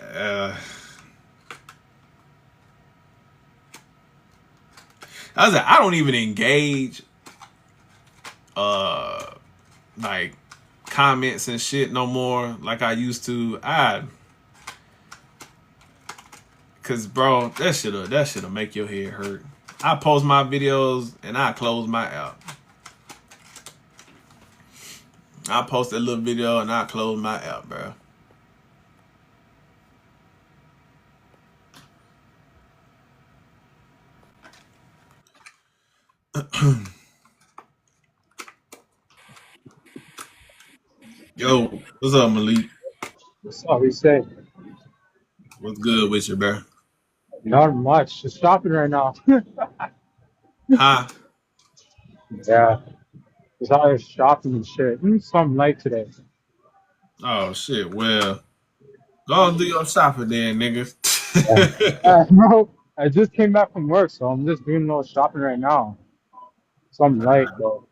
I don't even engage like comments and shit no more like I used to. Cause bro, that shit'll make your head hurt. I post my videos and I close my app. I post a little video and I close my app, bro. Yo, what's up, Malik? What's up? We say What's good with you, bro? not much. Just shopping right now. Huh? Yeah, just out here shopping and shit. Something light today. Oh shit. Well, go and do your shopping then, nigga. Yeah. Bro, I just came back from work, so I'm just doing a little shopping right now. Something light, bro.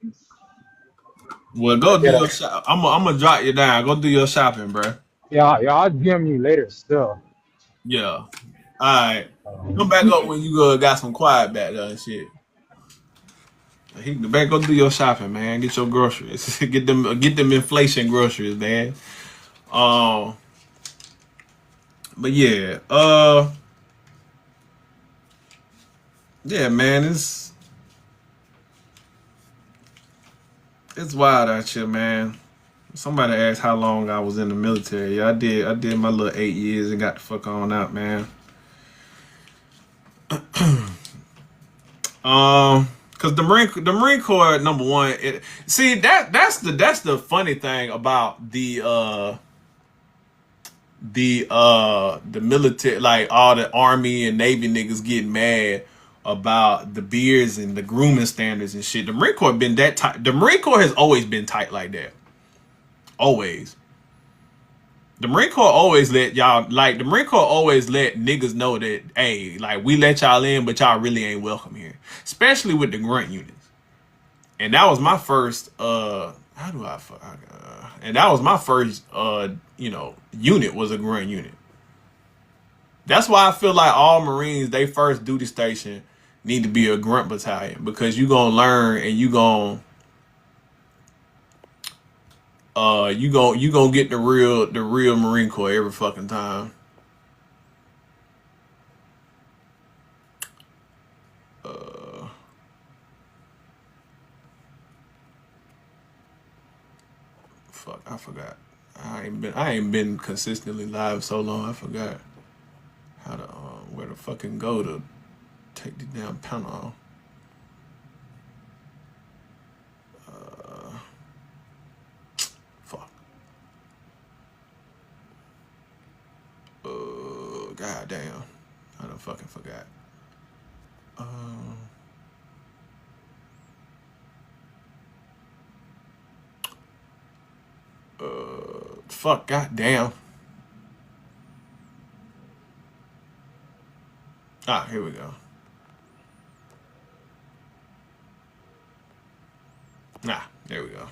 Well, I go do get your it. shop. I'm gonna drop you down. Go do your shopping, bro. Yeah, yeah. I'll DM you later. Still. Yeah. All right. Come Um, back up when you got some quiet back there and shit. He back go do your shopping, man. Get your groceries. Get them inflation groceries, man. Um, but yeah, yeah, man, it's wild out here, man. Somebody asked how long I was in the military. Yeah, I did my little 8 years and got the fuck on out, man. Cause the Marine Corps, number one, see that's the funny thing about the military, like all the Army and Navy niggas getting mad about the beards and the grooming standards and shit. The Marine Corps been that tight. The Marine Corps has always been tight like that. Always. The Marine Corps always let y'all, like, the Marine Corps always let niggas know that, hey, like, we let y'all in, but y'all really ain't welcome here. Especially with the grunt units. And that was my first, and that was my first, unit was a grunt unit. That's why I feel like all Marines, they first duty station need to be a grunt battalion. Because you gonna learn and you gonna get the real Marine Corps every fucking time. Fuck, I forgot. I ain't been consistently live so long. I forgot how to where to fucking go to take the damn panel off. Fuck. God damn. I done fucking forgot. Fuck, god damn. Ah, here we go. Nah, there we go.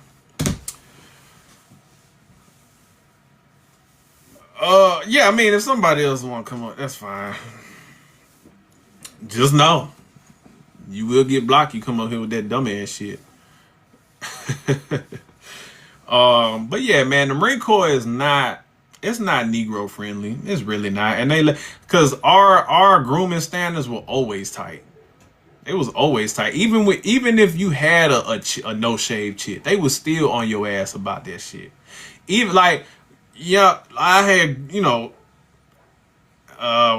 Yeah, I mean, if somebody else want to come up, that's fine. Just know, you will get blocked. You come up here with that dumbass shit. But yeah, man, the Marine Corps is not. It's not Negro friendly. It's really not, and because our grooming standards were always tight. They was always tight. Even if you had a no shave chick, they was still on your ass about that shit. Even like, yeah, I had,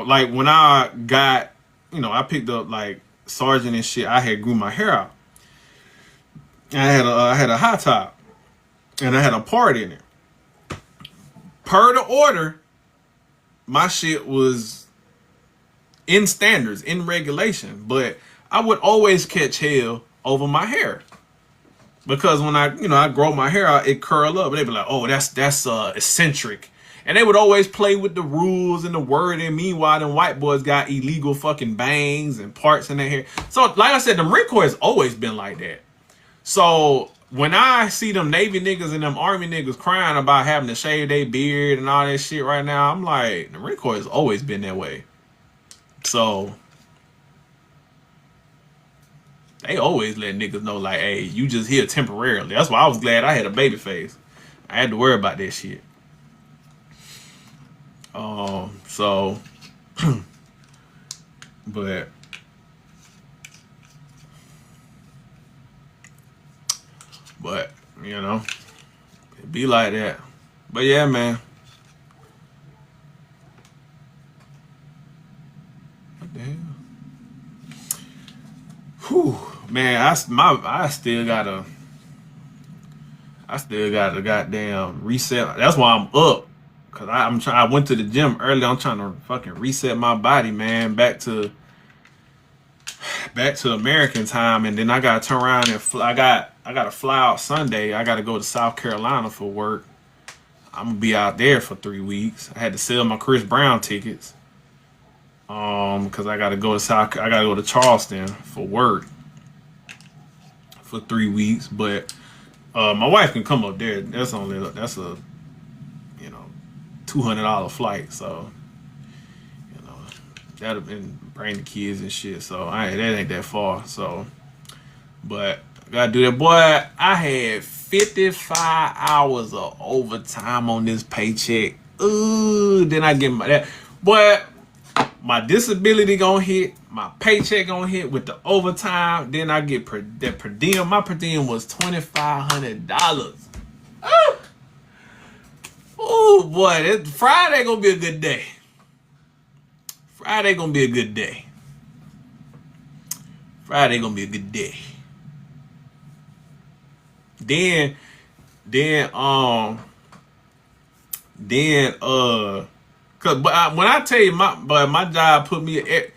like when I got, I picked up like sergeant and shit. I had grew my hair out. I had a high top, and I had a part in it. Per the order, my shit was in standards, in regulation, but I would always catch hell over my hair because when I grow my hair out, it curl up, and they'd be like, "Oh, that's eccentric," and they would always play with the rules and the wording. Meanwhile, them white boys got illegal fucking bangs and parts in their hair. So, like I said, the Marine Corps has always been like that. So when I see them Navy niggas and them Army niggas crying about having to shave their beard and all that shit right now, I'm like, the Marine Corps has always been that way. So they always let niggas know, like, hey, you just here temporarily. That's why I was glad I had a baby face. I had to worry about that shit. So, but it be like that. But yeah, man. What the hell? Whew, man, I still gotta goddamn reset. That's why I'm up, cause I went to the gym early. I'm trying to fucking reset my body, man, back to American time, and then I gotta turn around and I gotta fly out Sunday. I gotta go to South Carolina for work. I'm gonna be out there for 3 weeks. I had to sell my Chris Brown tickets. Because I gotta go to Charleston for work for 3 weeks. But my wife can come up there. That's a $200 flight. So that'll been bring the kids and shit. So that ain't that far. So, but I gotta do that. Boy, I had 55 hours of overtime on this paycheck. Ooh, then I get that. Boy, my disability gonna hit, my paycheck gonna hit with the overtime. Then I get that per diem. My per diem was $2,500. Oh boy, Friday gonna be a good day. Friday gonna be a good day. Friday gonna be a good day. Then, cause when I tell you my job put me at,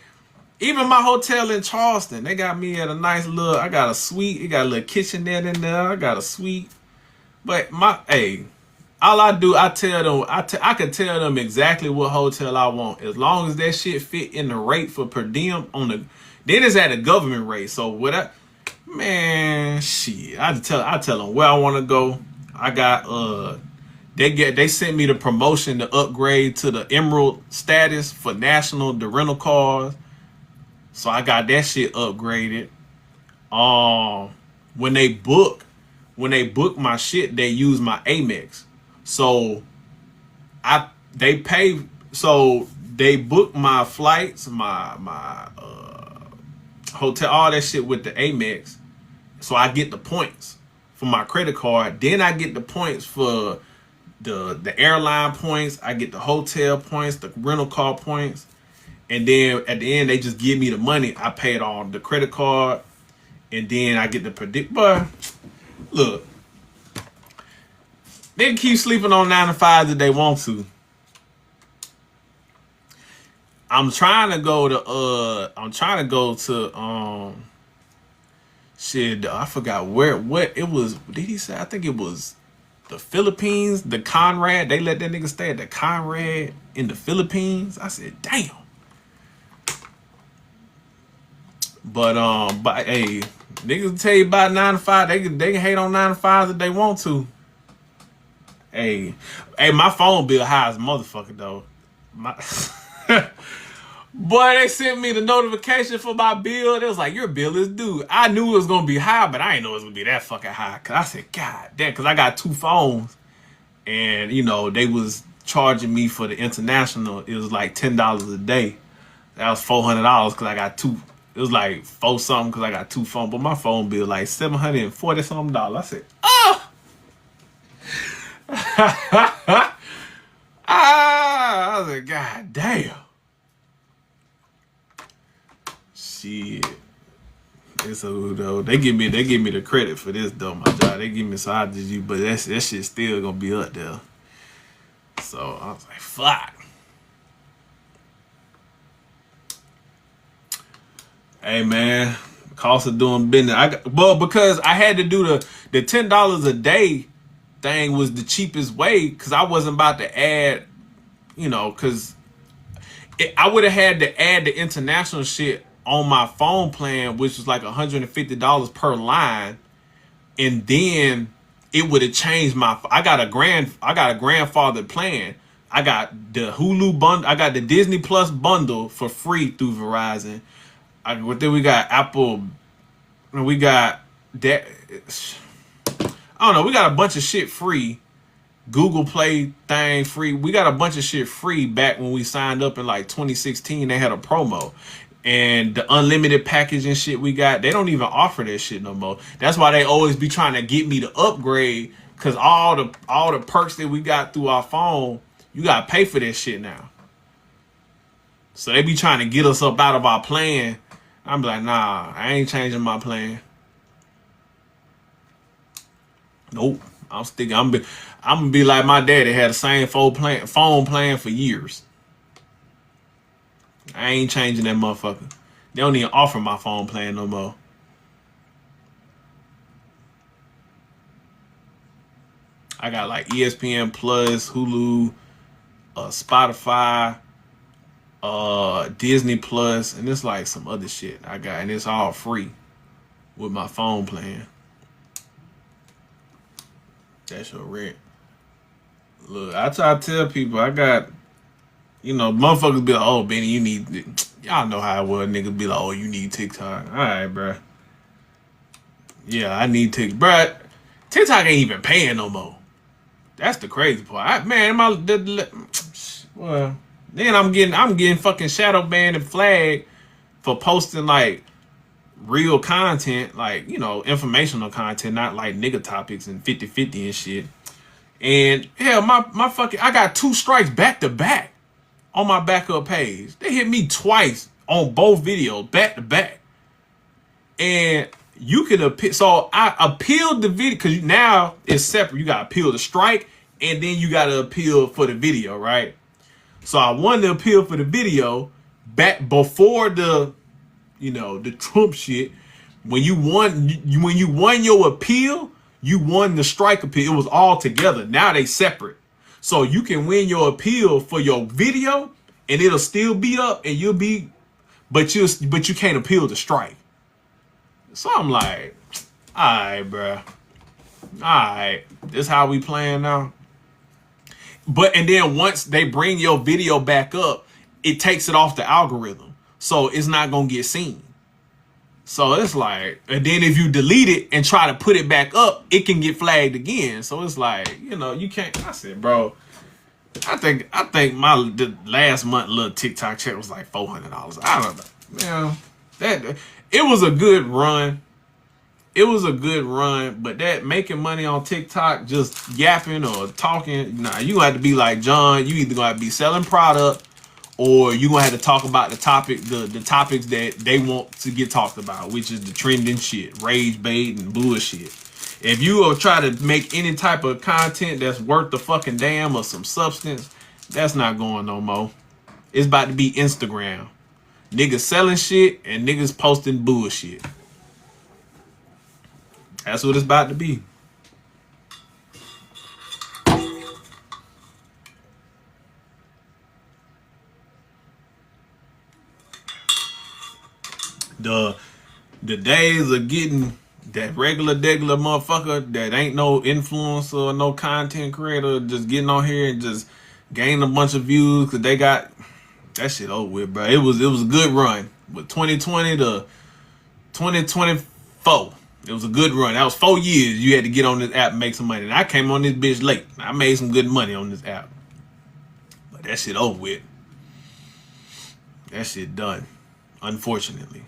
even my hotel in Charleston, they got me at a nice little. I got a suite. It got a little kitchenette in there. I got a suite. But all I do, I tell them, I can tell them exactly what hotel I want, as long as that shit fit in the rate for per diem then it's at a government rate. So shit, I tell them where I want to go. I got they sent me the promotion to upgrade to the Emerald status for national, the rental cars. So I got that shit upgraded. When they book my shit, they use my Amex. So they book my flights, my hotel, all that shit with the Amex. So I get the points for my credit card. Then I get the points for the airline points. I get the hotel points, the rental car points. And then at the end, they just give me the money. I pay it on the credit card. And then I get the predict. But look, they can keep sleeping on 9 to 5 if they want to. I'm trying to go to shit, I forgot what it was. Did he say? I think it was the Philippines, the Conrad. They let that nigga stay at the Conrad in the Philippines. I said, damn. But hey, niggas tell you about 9 to 5. They can hate on 9 to 5 if they want to. Hey, my phone bill high as a motherfucker though. Boy, they sent me the notification for my bill. It was like, your bill is due. I knew it was gonna be high, but I didn't know it was gonna be that fucking high. Cause I said, God damn, cause I got 2 phones, and they was charging me for the international. It was like $10 a day. That was $400 because I got 2 It was like 4 something because I got 2 phones, but my phone bill like $740 something. I said, oh, I was like, God damn. Shit. It's though. They give me the credit for this though, my job. They give me so I just you, but that shit still gonna be up there. So I was like, fuck. Hey man, cost of doing business. Because I had to do the $10 a day thing was the cheapest way because I wasn't about to add, because I would have had to add the international shit on my phone plan, which was like $150 per line, and then it would have changed I got a grandfather plan. I got the Hulu bundle. I got the Disney Plus bundle for free through Verizon. Then we got Apple. We got that. I don't know. We got a bunch of shit free. Google Play thing free. We got a bunch of shit free back when we signed up in like 2016. They had a promo. And the unlimited package and shit we got, they don't even offer that shit no more. That's why they always be trying to get me to upgrade, because all the perks that we got through our phone, you gotta pay for that shit now. So they be trying to get us up out of our plan. I'm like, nah, I ain't changing my plan. Nope. I'm gonna be like my daddy, had the same phone plan for years. I ain't changing that motherfucker. They don't even offer my phone plan no more. I got like ESPN Plus, Hulu, Spotify, Disney Plus, and it's like some other shit I got, and it's all free with my phone plan. That's your rent. Look, I try to tell people I got, motherfuckers be like, oh, Benny, you need, y'all know how it was. Niggas be like, oh, you need TikTok. All right, bro. Yeah, I need TikTok. Bro, TikTok ain't even paying no more. That's the crazy part. Well, then I'm getting fucking shadow banned and flagged for posting like real content, like, informational content, not like nigga topics and 50-50 and shit. And hell, my fucking, I got 2 strikes back to back on my backup page. They hit me twice on both videos back to back. And you can appeal. So I appealed the video, because now it's separate. You got to appeal the strike, and then you got to appeal for the video, right? So I wanted to appeal for the video back before the Trump shit. When you won your appeal, you won the strike appeal. It was all together. Now they separate. So you can win your appeal for your video, and it'll still be up, and but you can't appeal the strike. So I'm like, all right, bro. All right, this how we playing now. And then once they bring your video back up, it takes it off the algorithm, so it's not gonna get seen. So it's like, and then if you delete it and try to put it back up, it can get flagged again. So it's like, you can't. I said, bro, I think the last month little TikTok check was like $400. I don't know. That it was a good run. It was a good run, but that making money on TikTok, just yapping or talking, nah, you gonna have to be like John. You either gonna have to be selling product, or you gonna have to talk about the topics that they want to get talked about, which is the trending shit, rage bait and bullshit. If you will try to make any type of content that's worth the fucking damn or some substance, that's not going no more. It's about to be Instagram. Niggas selling shit and niggas posting bullshit. That's what it's about to be. The days of getting that regular motherfucker that ain't no influencer or no content creator just getting on here and just gaining a bunch of views because they got that shit over with, bro. It was a good run. With 2020 to 2024. It was a good run. That was 4 years you had to get on this app and make some money. And I came on this bitch late. I made some good money on this app. But that shit over with. That shit done. Unfortunately.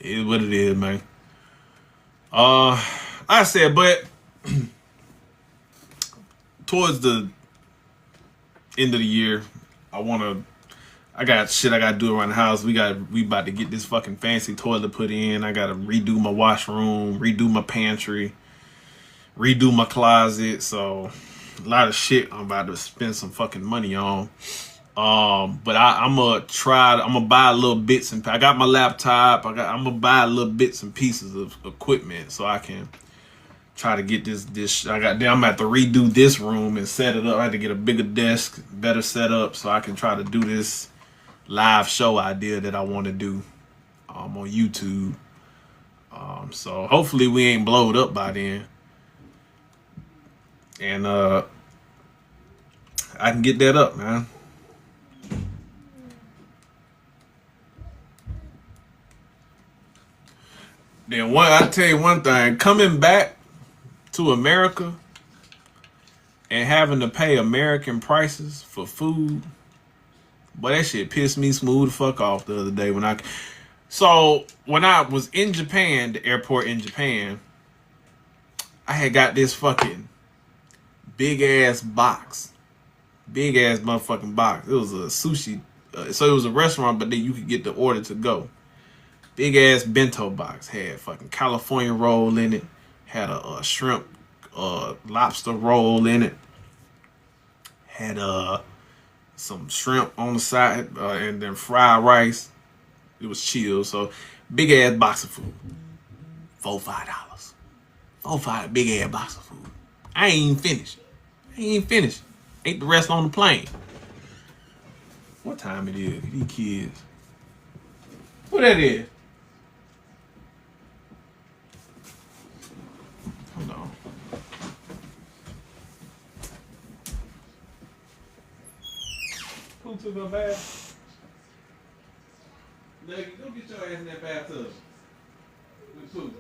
It is what it is, man. I said, but towards the end of the year, I got shit I gotta do around the house. We about to get this fucking fancy toilet put in. I gotta redo my washroom, redo my pantry, redo my closet. So a lot of shit I'm about to spend some fucking money on. But I'm gonna buy a little bits and I got my laptop. I'm gonna buy a little bits and pieces of equipment so I can try to get this. I'm gonna have to redo this room and set it up. I had to get a bigger desk, better setup, so I can try to do this live show idea that I want to do on YouTube. So hopefully we ain't blowed up by then, and I can get that up, man. Then I tell you one thing, coming back to America and having to pay American prices for food, boy, that shit pissed me smooth the fuck off the other day when I was in Japan, the airport in Japan, I had got this fucking big ass motherfucking box. It was a sushi, so it was a restaurant, but then you could get the order to go. Big ass bento box, had fucking California roll in it, had a shrimp, lobster roll in it, had some shrimp on the side, and then fried rice. It was chilled, so big ass box of food, $4-5, $4-5 big ass box of food. I ain't even finished. Ate the rest on the plane. What time it is? These kids. What that is? Hold on. Who took a bath? Lady, go get your ass in that bathtub. With Pooh.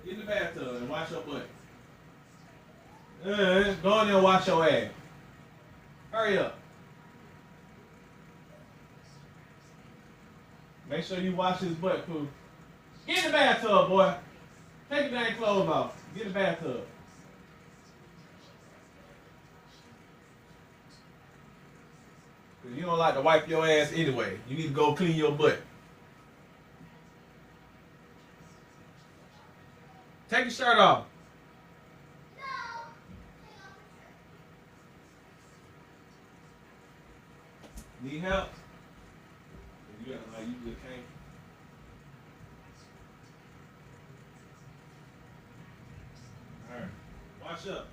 Get in the bathtub and wash your butt. Go in there and wash your ass. Hurry up. Make sure you wash his butt, Pooh. Get in the bathtub, boy. Take your dang clothes off. Get in the bathtub. Cause you don't like to wipe your ass anyway. You need to go clean your butt. Take your shirt off. Need help? You got like you just can't. Alright. Watch up.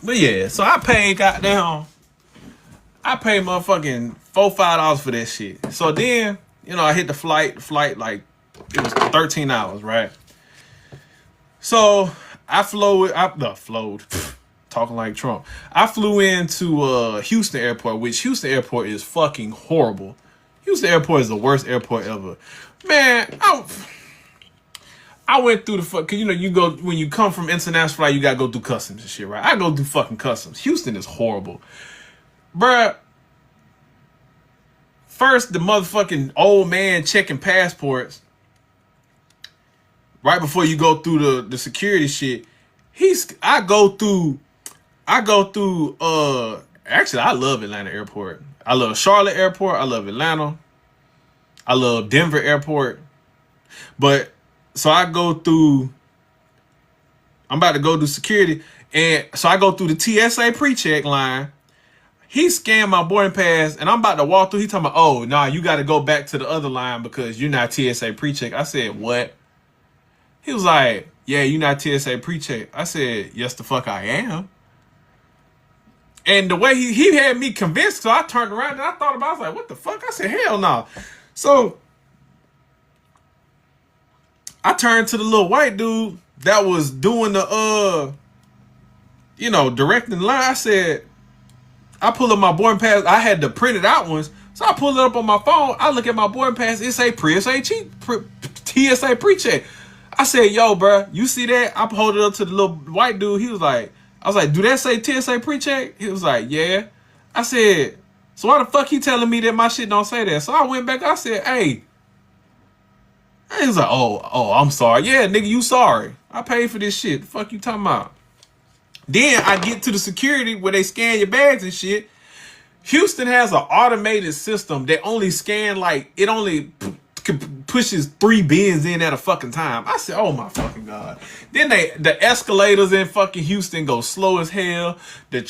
But yeah, so I paid motherfucking $4-5 for that shit. So then, I hit the flight like it was 13 hours, right? So I talking like Trump. I flew into Houston Airport, which Houston Airport is fucking horrible. Houston Airport is the worst airport ever. Man, I went through cause you go, when you come from international flight, you gotta go through customs and shit, right? I go through fucking customs. Houston is horrible. Bruh. First, the motherfucking old man checking passports. Right before you go through the security shit. I go through, actually, I love Atlanta Airport. I love Charlotte Airport. I love Atlanta. I love Denver Airport. But, so I'm about to go through security. And so I go through the TSA pre-check line. He scanned my boarding pass and I'm about to walk through. He talking about, oh, nah, you got to go back to the other line because you're not TSA pre-check. I said, what? He was like, yeah, you're not TSA pre-check. I said, yes, the fuck I am. And the way he had me convinced, so I turned around and I thought about it. I was like, what the fuck? I said, hell no. So I turned to the little white dude that was doing the, directing the line. I said, I pull up my boarding pass. I had the printed out ones. So I pull it up on my phone. I look at my boarding pass. It say TSA pre-check. I said, yo, bro, you see that? I hold it up to the little white dude. I was like, do that say TSA pre-check? He was like, yeah. I said, So why the fuck he telling me that my shit don't say that? So I went back. I said, hey. And he's like, oh, I'm sorry. Yeah, nigga, you sorry. I paid for this shit. The fuck you talking about? Then I get to the security where they scan your bags and shit. Houston has an automated system that only scan like it only pushes 3 bins in at a fucking time. I said, oh my fucking God. Then the escalators in fucking Houston go slow as hell. The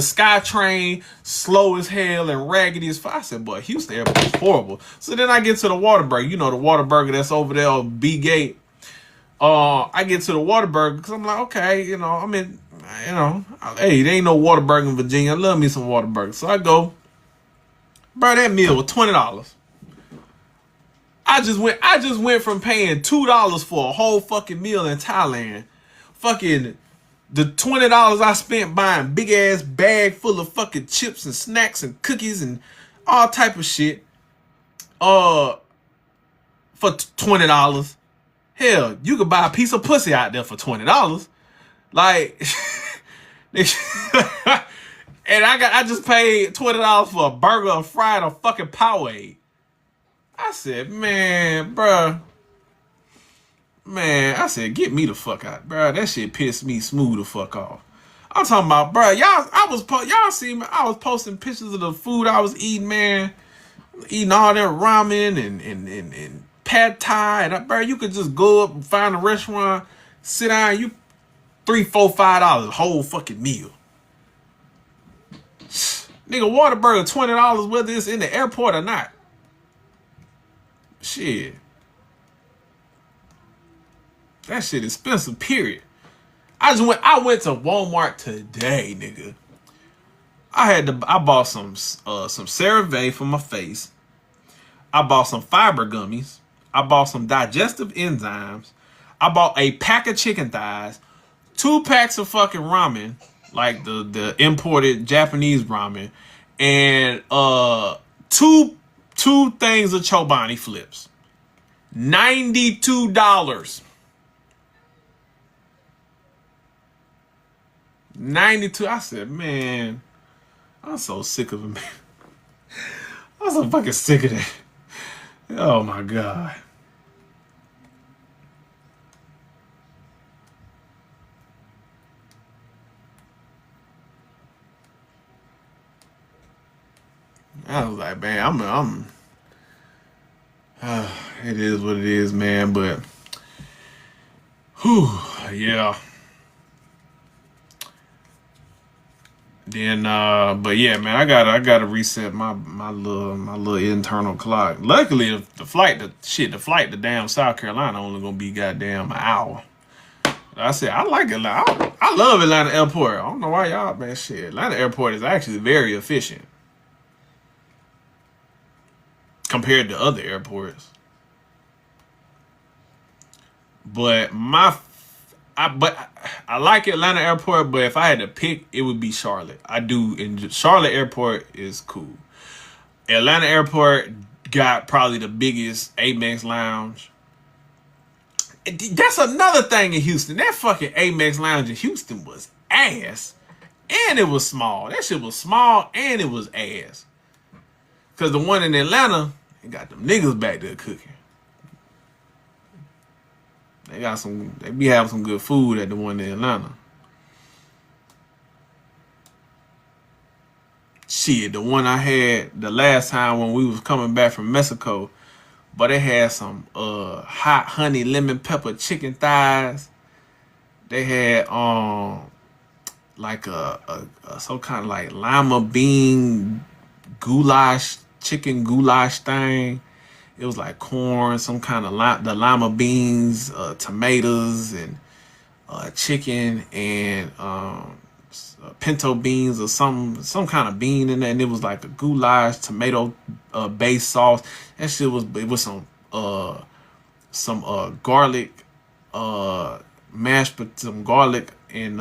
sky train, slow as hell and raggedy as fuck. I said, boy, Houston airport is horrible. So then I get to the Whataburger. You know, the Whataburger that's over there on B Gate. I get to the Whataburger because I'm like, okay, you know, I mean, you know, hey, there ain't no Whataburger in Virginia. I love me some Whataburger. So I go, bro, that meal was $20. I just went from paying $2 for a whole fucking meal in Thailand. Fucking the $20 I spent buying big ass bag full of fucking chips and snacks and cookies and all type of shit. For $20. Hell, you could buy a piece of pussy out there for $20. Like and I just paid $20 for a burger, a fried, a fucking Powerade. I said, man, bruh. Man, I said, get me the fuck out, bruh. That shit pissed me smooth the fuck off. I'm talking about, bruh, y'all see me. I was posting pictures of the food I was eating, man. Eating all that ramen and pad thai. And, bruh, you could just go up and find a restaurant, sit down, you $3, $4, $5 a whole fucking meal. Nigga, Whataburger $20 whether it's in the airport or not. Shit. That shit expensive, period. I went to Walmart today, nigga. I bought some CeraVe for my face. I bought some fiber gummies. I bought some digestive enzymes. I bought a pack of chicken thighs, 2 packs of fucking ramen, like the imported Japanese ramen, and two things of Chobani flips. $92. 92. I said, man, I'm so sick of it. I'm so fucking sick of that. Oh my God. I was like, man, it is what it is, man. But, whew, yeah. Then, but yeah, man, I gotta reset my little internal clock. Luckily, the flight to damn South Carolina only gonna be goddamn an hour. I said I like Atlanta. I love Atlanta Airport. I don't know why y'all, man. Shit, Atlanta Airport is actually very efficient compared to other airports. But I like Atlanta Airport, but if I had to pick, it would be Charlotte. I do, and Charlotte Airport is cool. Atlanta Airport got probably the biggest Amex lounge. That's another thing in Houston. That fucking Amex lounge in Houston was ass, and it was small. That shit was small and it was ass. Cause the one in Atlanta, it got them niggas back there cooking. They be having some good food at the one in Atlanta. Shit, the one I had the last time when we was coming back from Mexico, but they had some hot honey lemon pepper chicken thighs. They had like a some kind of like lima bean goulash, chicken goulash thing. It was like corn, some kind of the lima beans, tomatoes, and chicken, and pinto beans or some kind of bean in there. And it was like a goulash, tomato based sauce. That shit was some garlic, mashed with some garlic and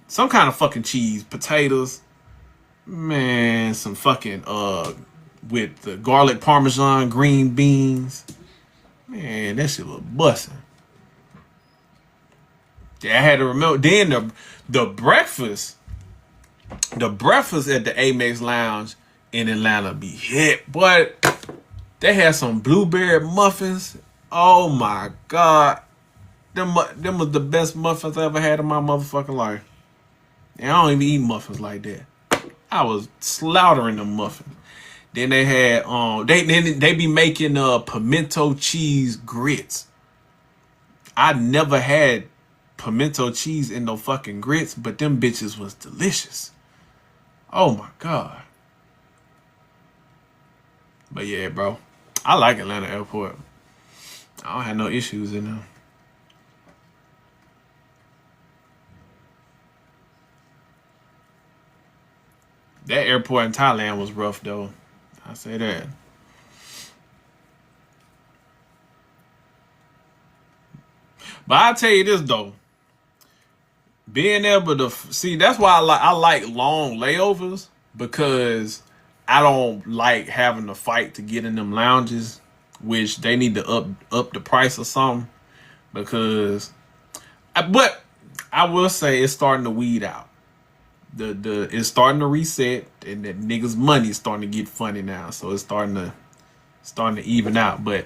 some kind of fucking cheese, potatoes. Man, some fucking with the garlic parmesan, green beans. Man, that shit was busting. Yeah, I had to remember. Then the breakfast at the Amex Lounge in Atlanta be hit. But they had some blueberry muffins. Oh my God. Them was the best muffins I ever had in my motherfucking life. And I don't even eat muffins like that. I was slaughtering them muffins. Then they had they be making pimento cheese grits. I never had pimento cheese in no fucking grits, but them bitches was delicious. Oh my God. But yeah, bro. I like Atlanta Airport. I don't have no issues in there. That airport in Thailand was rough though. I say that. But I'll tell you this though. Being able to see, that's why I like long layovers, because I don't like having to fight to get in them lounges, which they need to up the price or something. Because, but I will say it's starting to weed out. It's starting to reset, and that niggas' money is starting to get funny now, so it's starting to even out. But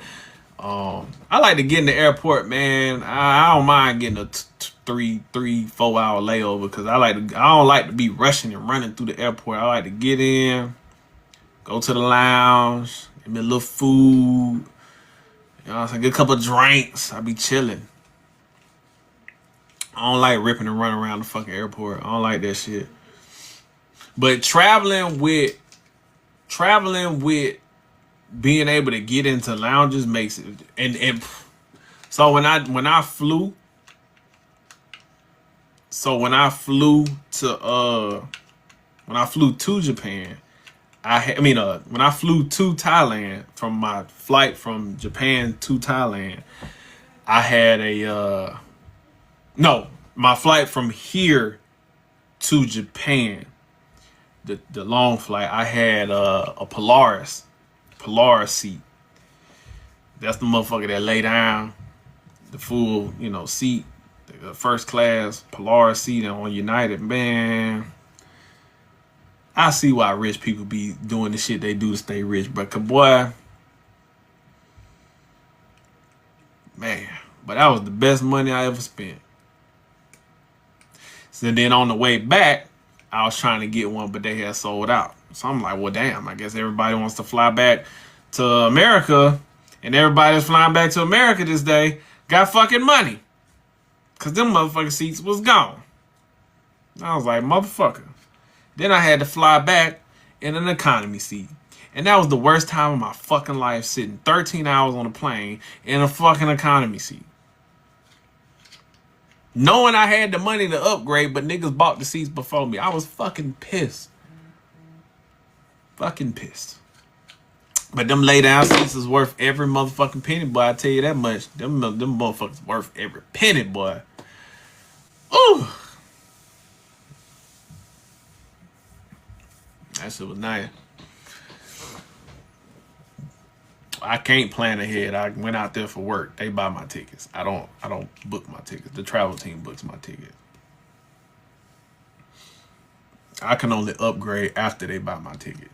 I like to get in the airport, man. I don't mind getting a 3-4 hour layover, because I don't like to be rushing and running through the airport. I like to get in, go to the lounge, give me a little food, you know, get a couple of drinks. I be chilling. I don't like ripping and running around the fucking airport. I don't like that shit. But traveling with being able to get into lounges makes it, and so when I flew to Japan, when I flew to Thailand, from my flight from Japan to Thailand, I had my flight from here to Japan, the long flight, I had a Polaris seat. That's the motherfucker that lay down, the full, seat, the first class Polaris seat on United. Man, I see why rich people be doing the shit they do to stay rich, but boy, man, but that was the best money I ever spent. So then on the way back, I was trying to get one, but they had sold out. So I'm like, well, damn, I guess everybody wants to fly back to America, and everybody that's flying back to America this day got fucking money, because them motherfucking seats was gone. I was like, motherfucker. Then I had to fly back in an economy seat. And that was the worst time of my fucking life, sitting 13 hours on a plane in a fucking economy seat. Knowing I had the money to upgrade, but niggas bought the seats before me. I was fucking pissed. Fucking pissed. But them lay down seats is worth every motherfucking penny, boy. I tell you that much. Them motherfuckers worth every penny, boy. Ooh. That shit was nice. I can't plan ahead. I went out there for work. They buy my tickets. I don't book my tickets. The travel team books my ticket. I can only upgrade after they buy my ticket.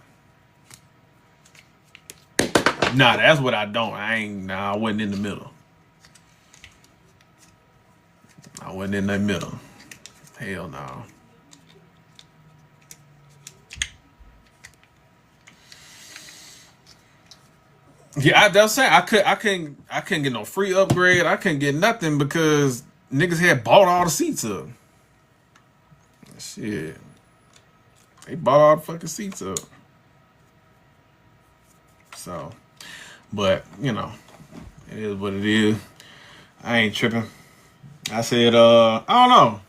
Nah, that's what I don't. I wasn't in the middle. I wasn't in the middle. Hell no. Yeah, that's saying I couldn't get no free upgrade. I couldn't get nothing because niggas had bought all the seats up. Shit. They bought all the fucking seats up. So, but, it is what it is. I ain't tripping. I said, I don't know.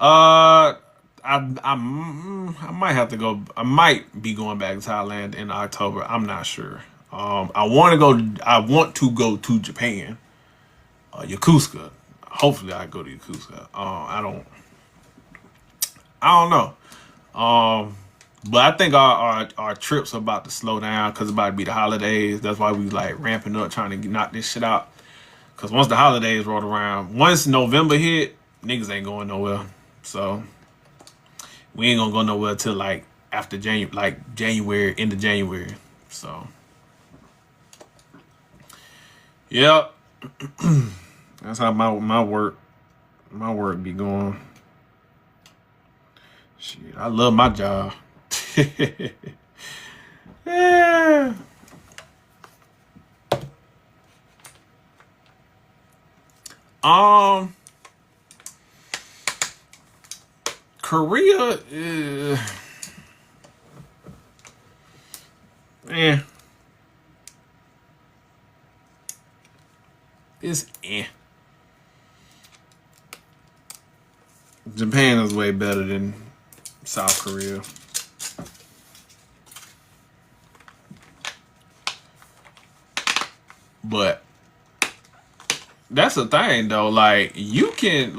I might have to go. I might be going back to Thailand in October. I'm not sure. I want to go to Japan, Yokosuka. Hopefully, I go to Yokosuka. I don't know. But I think our trips are about to slow down because it's about to be the holidays. That's why we like ramping up, trying to knock this shit out. Because once the holidays roll around, once November hit, niggas ain't going nowhere. So we ain't gonna go nowhere till like after January, end of January. So yep. That's how my work be going. Shit, I love my job. Yeah. Korea, it's Japan is way better than South Korea. But that's the thing though, like you can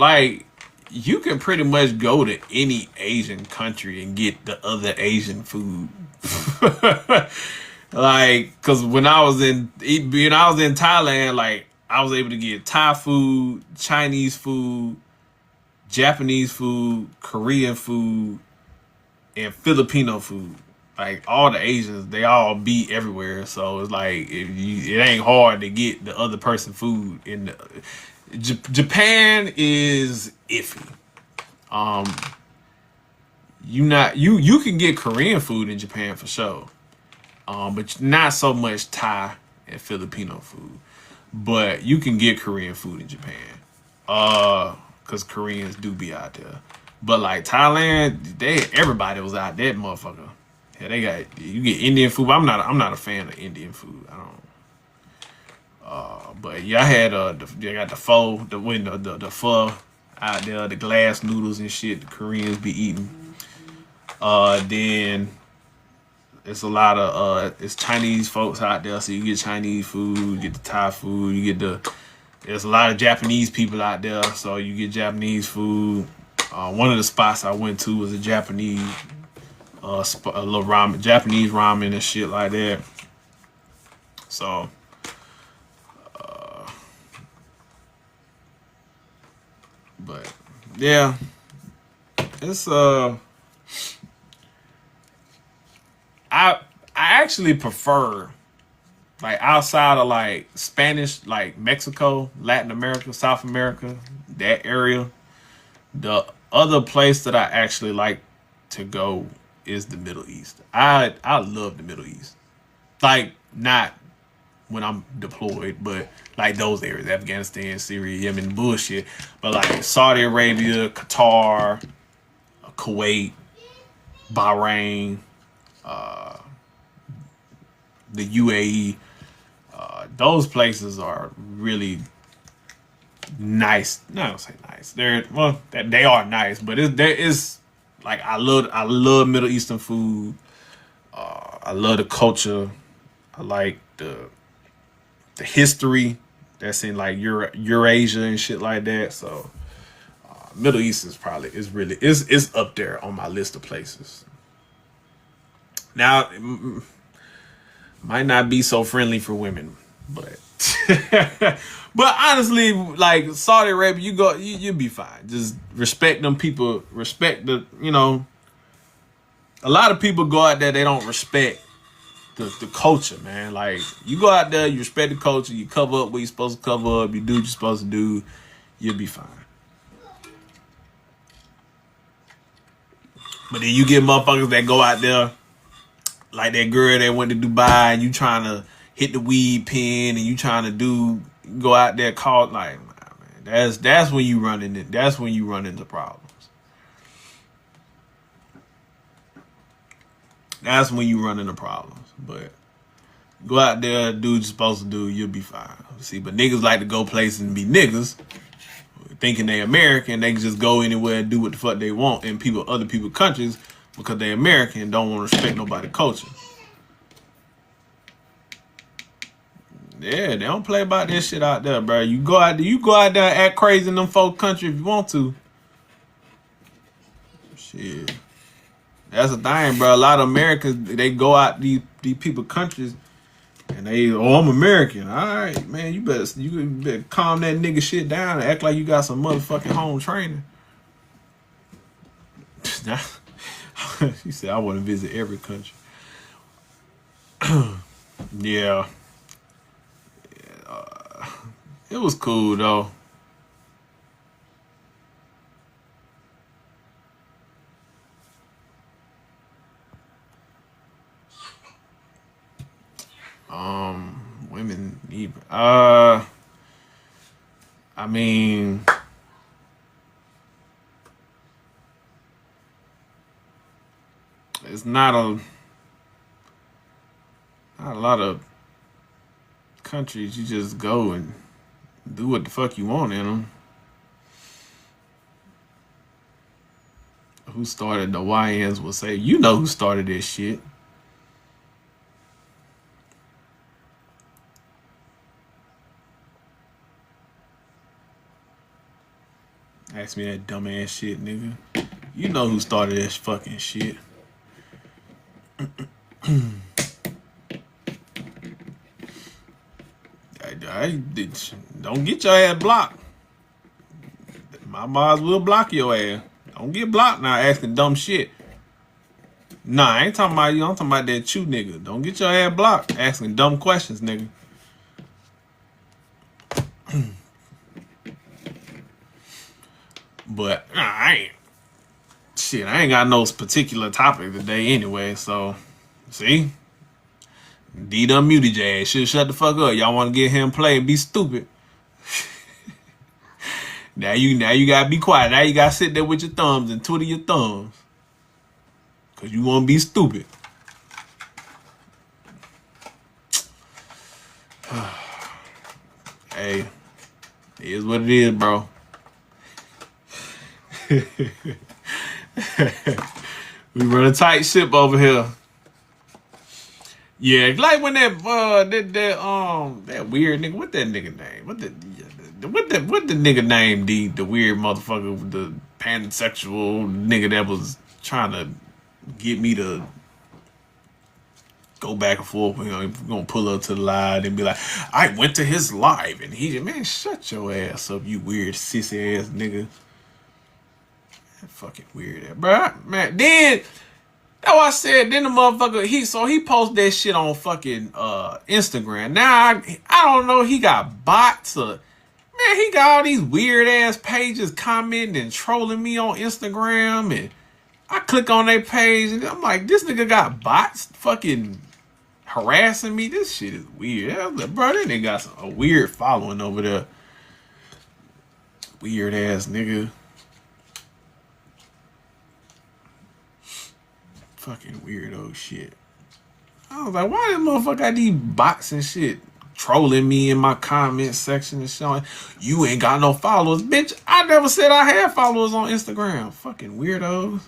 pretty much go to any Asian country and get the other Asian food. Like, cause when I was in Thailand, like I was able to get Thai food, Chinese food, Japanese food, Korean food, and Filipino food. Like all the Asians, they all be everywhere. So it's like it ain't hard to get the other person food. In Japan is iffy. You can get Korean food in Japan for sure, but not so much Thai and Filipino food. But you can get Korean food in Japan, cause Koreans do be out there. But like Thailand, everybody was out there, motherfucker. Yeah, you get Indian food. But I'm not a fan of Indian food. I don't. But yeah, I had they got the pho, the pho out there, the glass noodles and shit. The Koreans be eating. Then it's a lot of it's Chinese folks out there, so you get Chinese food, you get the Thai food, there's a lot of Japanese people out there, so you get Japanese food. One of the spots I went to was a Japanese a little ramen, Japanese ramen and shit like that. So but yeah, it's I actually prefer, like, outside of like Spanish, like Mexico, Latin America, South America, that area, the other place that I actually like to go is the Middle East. I love the Middle East. Like, not when I'm deployed, but like those areas, Afghanistan, Syria, Yemen, bullshit. But like Saudi Arabia, Qatar, Kuwait, Bahrain, the UAE, those places are really nice. No, I don't say nice. They are nice, but there is like I love Middle Eastern food. I love the culture. I like the history that's in like Eurasia and shit like that. So Middle East is up there on my list of places. Now, it might not be so friendly for women, but but honestly, like Saudi Arabia, you'll be fine. Just respect them people. Respect a lot of people go out there, they don't respect the culture, man. Like, you go out there, you respect the culture, you cover up what you're supposed to cover up, you do what you're supposed to do, you'll be fine. But then you get motherfuckers that go out there, like that girl that went to Dubai, and you trying to hit the weed pen, and you trying to go out there, call, like, man, that's when you run into problems. That's when you run into problems. But go out there, do what you're supposed to do, you'll be fine. See, but niggas like to go places and be niggas, thinking they American. They can just go anywhere and do what the fuck they want in other people's countries because they American and don't want to respect nobody's culture. Yeah, they don't play about this shit out there, bro. You go out there and act crazy in them folk country if you want to. Shit. That's the thing, bro. A lot of Americans, they go out these people countries And they, oh, I'm American. All right, man, you better calm that nigga shit down and act like you got some motherfucking home training. She said, I want to visit every country. Yeah. It was cool, though. Women need, I mean, it's not a lot of countries you just go and do what the fuck you want in them. Who started the YNs will say, you know who started this shit. Ask me that dumbass shit, nigga. You know who started this fucking shit. Don't get your ass blocked. My boss will block your ass. Don't get blocked now asking dumb shit. Nah, I ain't talking about you. I'm talking about that chew nigga. Don't get your ass blocked asking dumb questions, nigga. But I ain't got no particular topic today anyway, so see? D done muted your ass. Shut the fuck up. Y'all wanna get him play and be stupid. Now you gotta be quiet. Now you gotta sit there with your thumbs and twiddle your thumbs. Cause you wanna be stupid. Hey, it is what it is, bro. We run a tight ship over here. Yeah, like when that weird nigga, what that nigga name? What the nigga name? The weird motherfucker, the pansexual nigga that was trying to get me to go back and forth. You know, gonna pull up to the live and be like, I went to his live and he, man, shut your ass up, you weird sissy ass nigga. Fucking weird, bro. Man, then that's what I said. Then the motherfucker he posted that shit on fucking Instagram. Now I don't know. He got bots or man. He got all these weird ass pages commenting and trolling me on Instagram, and I click on their page and I'm like, this nigga got bots fucking harassing me. This shit is weird. Like, bro, that nigga got a weird following over there. Weird ass nigga. Fucking weirdo shit. I was like, why this motherfucker got these bots and shit trolling me in my comment section and showing you ain't got no followers, bitch? I never said I had followers on Instagram. Fucking weirdos.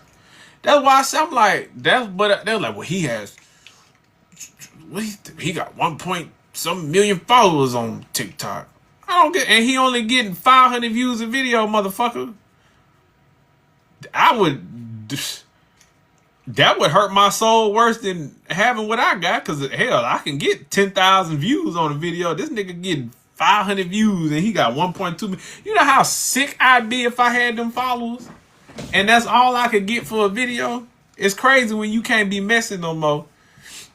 That's why I said, I'm like, they're like, well, he has, he got 1 million followers on TikTok. I don't get, and he only getting 500 views a video, motherfucker. That would hurt my soul worse than having what I got, because hell, I can get 10,000 views on a video. This nigga getting 500 views and he got 1.2 million. You know how sick I'd be if I had them followers? And that's all I could get for a video? It's crazy when you can't be messing no more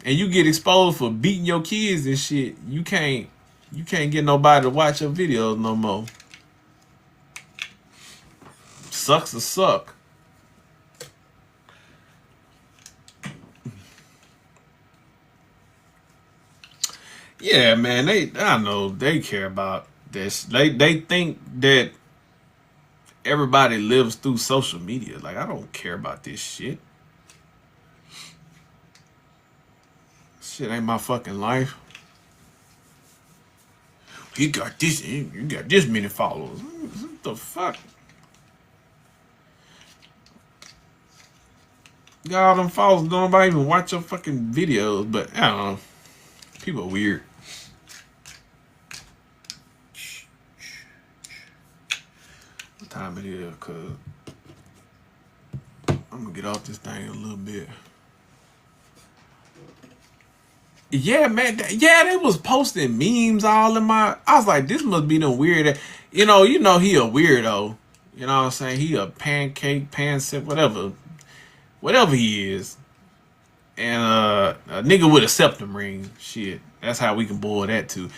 and you get exposed for beating your kids and shit. You can't get nobody to watch your videos no more. Sucks to suck. Yeah, man, I know they care about this. They think that everybody lives through social media. Like, I don't care about this shit. Shit ain't my fucking life. You got this many followers. What the fuck? You got all them followers, don't nobody even watch your fucking videos, but I don't know. People are weird. What time it is? Cause I'm gonna get off this thing a little bit. Yeah, man. Yeah, they was posting memes all in my. I was like, this must be them weird. You know, he a weirdo. You know what I'm saying? He a pancake, pansip, whatever he is. And a nigga with a septum ring. Shit, that's how we can boil that too.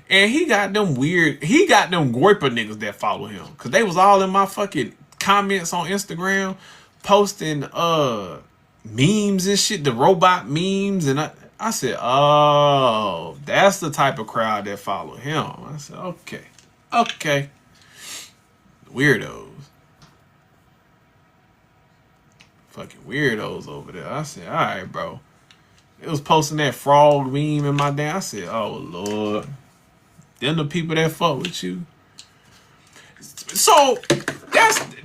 And he got them weird. He got them Goiper niggas that follow him because they was all in my fucking comments on Instagram, posting memes and shit, the robot memes, and I said, oh, that's the type of crowd that follow him. I said, okay, weirdos, fucking weirdos over there. I said, all right, bro. It was posting that frog meme in my damn. I said, oh Lord, them the people that fuck with you. So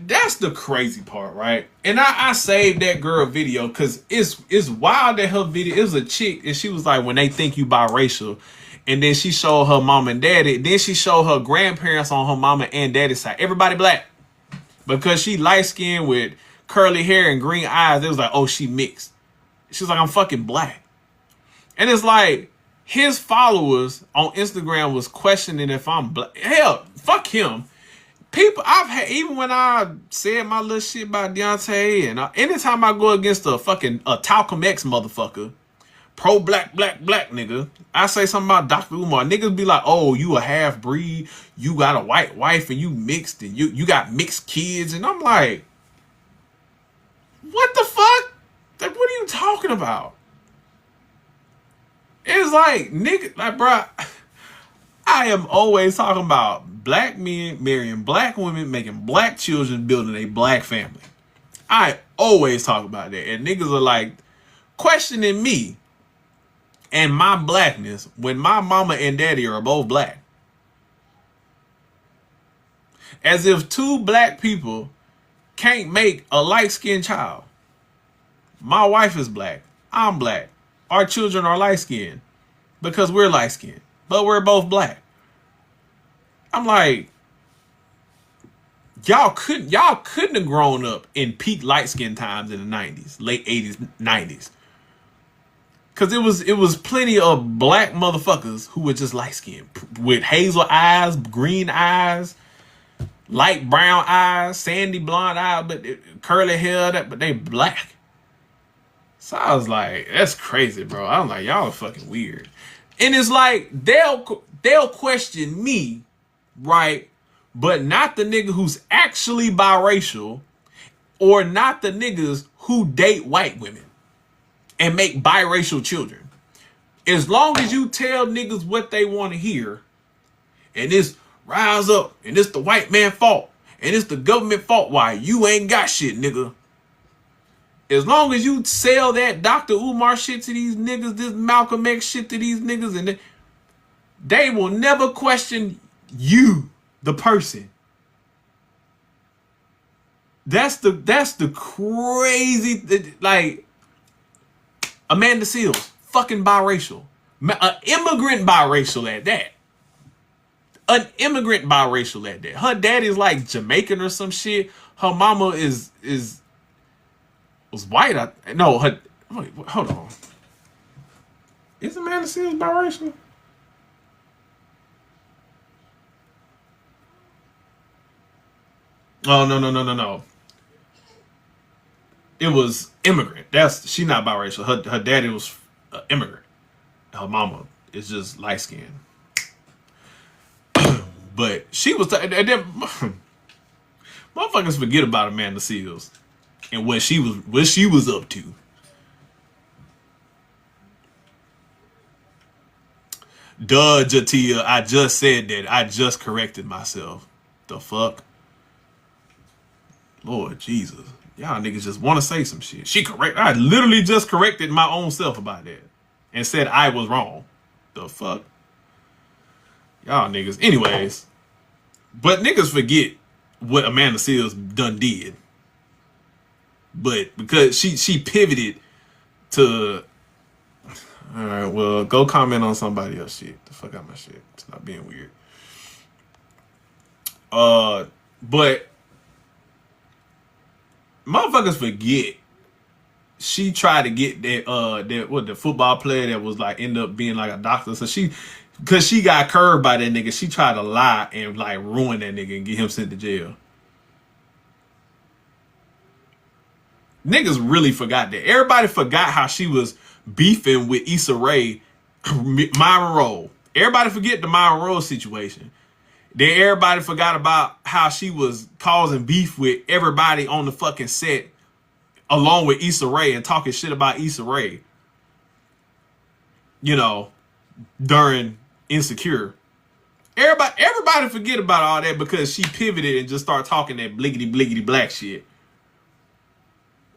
that's the crazy part, right? And I saved that girl video because it's wild that her video. It was a chick and she was like, when they think you biracial, and then she showed her mom and daddy. Then she showed her grandparents on her mama and daddy side. Everybody black because she light skinned with curly hair and green eyes. It was like, oh, she mixed. She was like, I'm fucking black, and it's like his followers on Instagram was questioning if I'm black. Hell, fuck him. People I've had, even when I said my little shit about Deontay, and anytime I go against a Talcum X motherfucker, pro black nigga, I say something about Dr. Umar. Niggas be like, oh, you a half breed, you got a white wife, and you mixed, and you got mixed kids, and I'm like, what the fuck? Like, what are you talking about? It's like, nigga, like, bro, I am always talking about black men marrying black women, making black children, building a black family. I always talk about that. And niggas are like questioning me and my blackness when my mama and daddy are both black. As if two black people can't make a light-skinned child. My wife is black. I'm black. Our children are light-skinned because we're light-skinned. But we're both black. I'm like, y'all couldn't have grown up in peak light skin times in the 90s, late 80s, 90s. Cause it was plenty of black motherfuckers who were just light skinned with hazel eyes, green eyes, light brown eyes, sandy blonde eyes, but curly hair, but they black. So I was like, that's crazy, bro. I'm like, y'all are fucking weird. And it's like they'll question me, right? But not the nigga who's actually biracial, or not the niggas who date white women and make biracial children. As long as you tell niggas what they want to hear, and it's rise up, and it's the white man fault, and it's the government fault, why you ain't got shit, nigga. As long as you sell that Dr. Umar shit to these niggas, this Malcolm X shit to these niggas, and they will never question you, the person. That's the crazy, like, Amanda Seals, fucking biracial. An immigrant biracial at that. An immigrant biracial at that. Her daddy's like Jamaican or some shit. Her mama was white. Wait, hold on. Is Amanda Seals biracial? Oh, no. It was immigrant. She not biracial. Her daddy was immigrant. Her mama is just light skinned. But she was motherfuckers forget about Amanda Seals and what she was up to. Duh, Jatia, I just said that. I just corrected myself. The fuck? Lord Jesus. Y'all niggas just want to say some shit. I literally just corrected my own self about that. And said I was wrong. The fuck? Y'all niggas. Anyways. But niggas forget what Amanda Seals done did. But because she pivoted to... Alright, well, go comment on somebody else shit. The fuck out my shit. It's not being weird. But... motherfuckers forget she tried to get the football player that was like end up being like a doctor. So cause she got curved by that nigga, she tried to lie and like ruin that nigga and get him sent to jail. Niggas really forgot that. Everybody forgot how she was beefing with Issa Rae, Myron Rowe. Everybody forget the Myron Rowe situation. Then everybody forgot about how she was causing beef with everybody on the fucking set, along with Issa Rae, and talking shit about Issa Rae. You know, during Insecure. Everybody forget about all that because she pivoted and just started talking that bliggity black shit.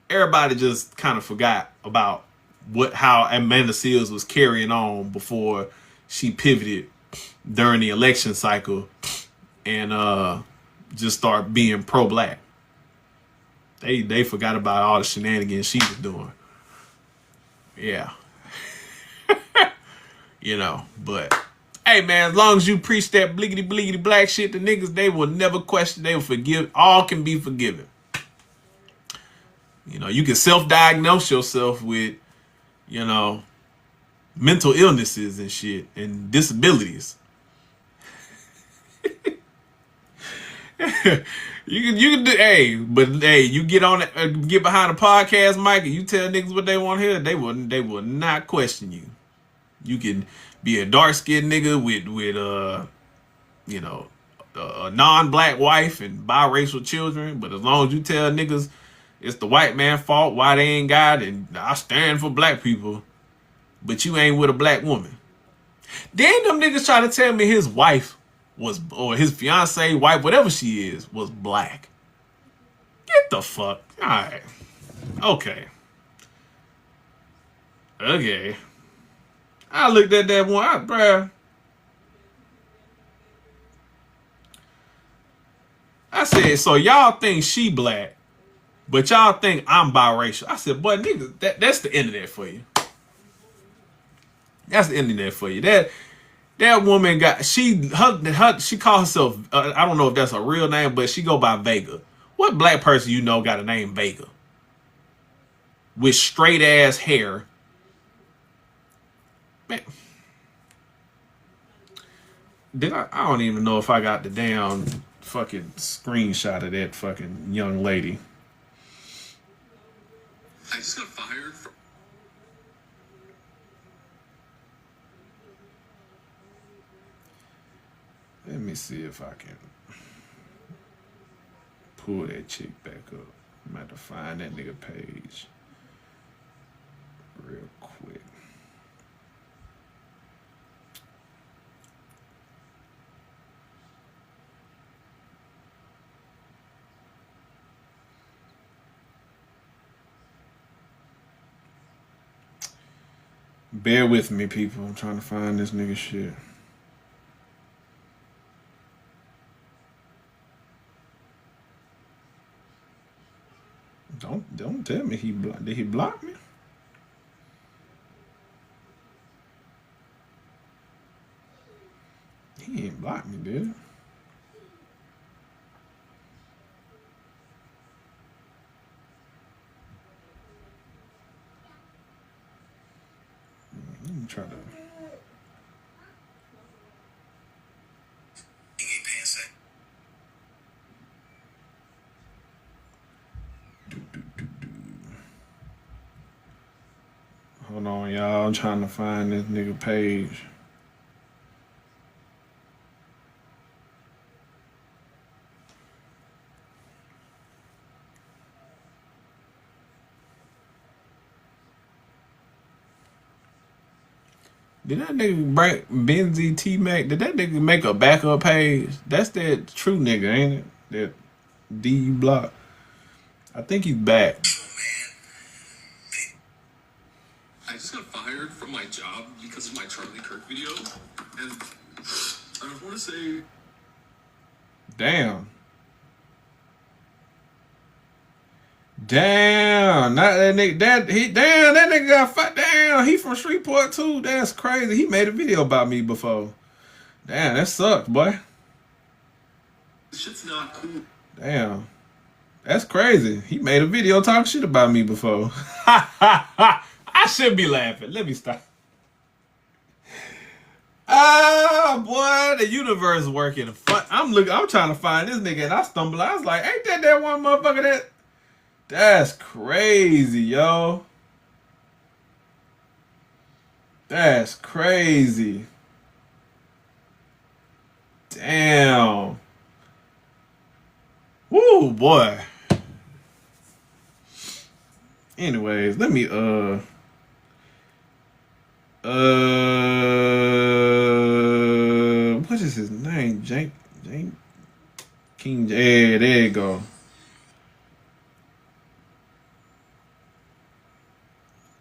Everybody just kind of forgot about how Amanda Seales was carrying on before she pivoted during the election cycle and just start being pro-black. They forgot about all the shenanigans she was doing. Yeah. You know, but hey man, as long as you preach that bliggity black shit, the niggas, they will never question, they will forgive. All can be forgiven. You know, you can self-diagnose yourself with, you know, mental illnesses and shit and disabilities. You can do, hey, but hey, you get behind a podcast mic and you tell niggas what they want to hear, they will not question you. You can be a dark-skinned nigga with you know, a non-black wife and biracial children, but as long as you tell niggas it's the white man's fault why they ain't got it, and I stand for black people, but you ain't with a black woman. Then them niggas try to tell me his wife was, or his fiance, wife, whatever she is, was black. Get the fuck. All right. Okay. I looked at that one, bruh. I said, so y'all think she black, but y'all think I'm biracial. I said, boy, nigga, that's the internet for you. That's the internet for you. That woman got, she called herself, I don't know if that's a real name, but she go by Vega. What black person you know got a name Vega? With straight ass hair. Man. I don't even know if I got the damn fucking screenshot of that fucking young lady. I just got fired from... Let me see if I can pull that chick back up. I'm about to find that nigga page real quick. Bear with me, people. I'm trying to find this nigga shit. Don't tell me did he block me? He ain't blocked me, did he? Let me try to. Hold on, y'all. I'm trying to find this nigga page. Did that nigga break Benzie T-Mac? Did that nigga make a backup page? That's that true nigga, ain't it? That D block. I think he's back. I just got fired from my job because of my Charlie Kirk video. And I want to say... Damn. Damn, not that nigga. That nigga got fired. Damn, he from Shreveport too. That's crazy. He made a video about me before. Damn, that sucked, boy. This shit's not cool. Damn. That's crazy. He made a video talking shit about me before. I should be laughing. Let me stop. Ah, boy, the universe working. I'm trying to find this nigga, and I stumble. I was like, ain't that one motherfucker that? That's crazy, yo. That's crazy. Damn. Woo, boy. Anyways, let me what is his name? Jake King. Yeah, there you go.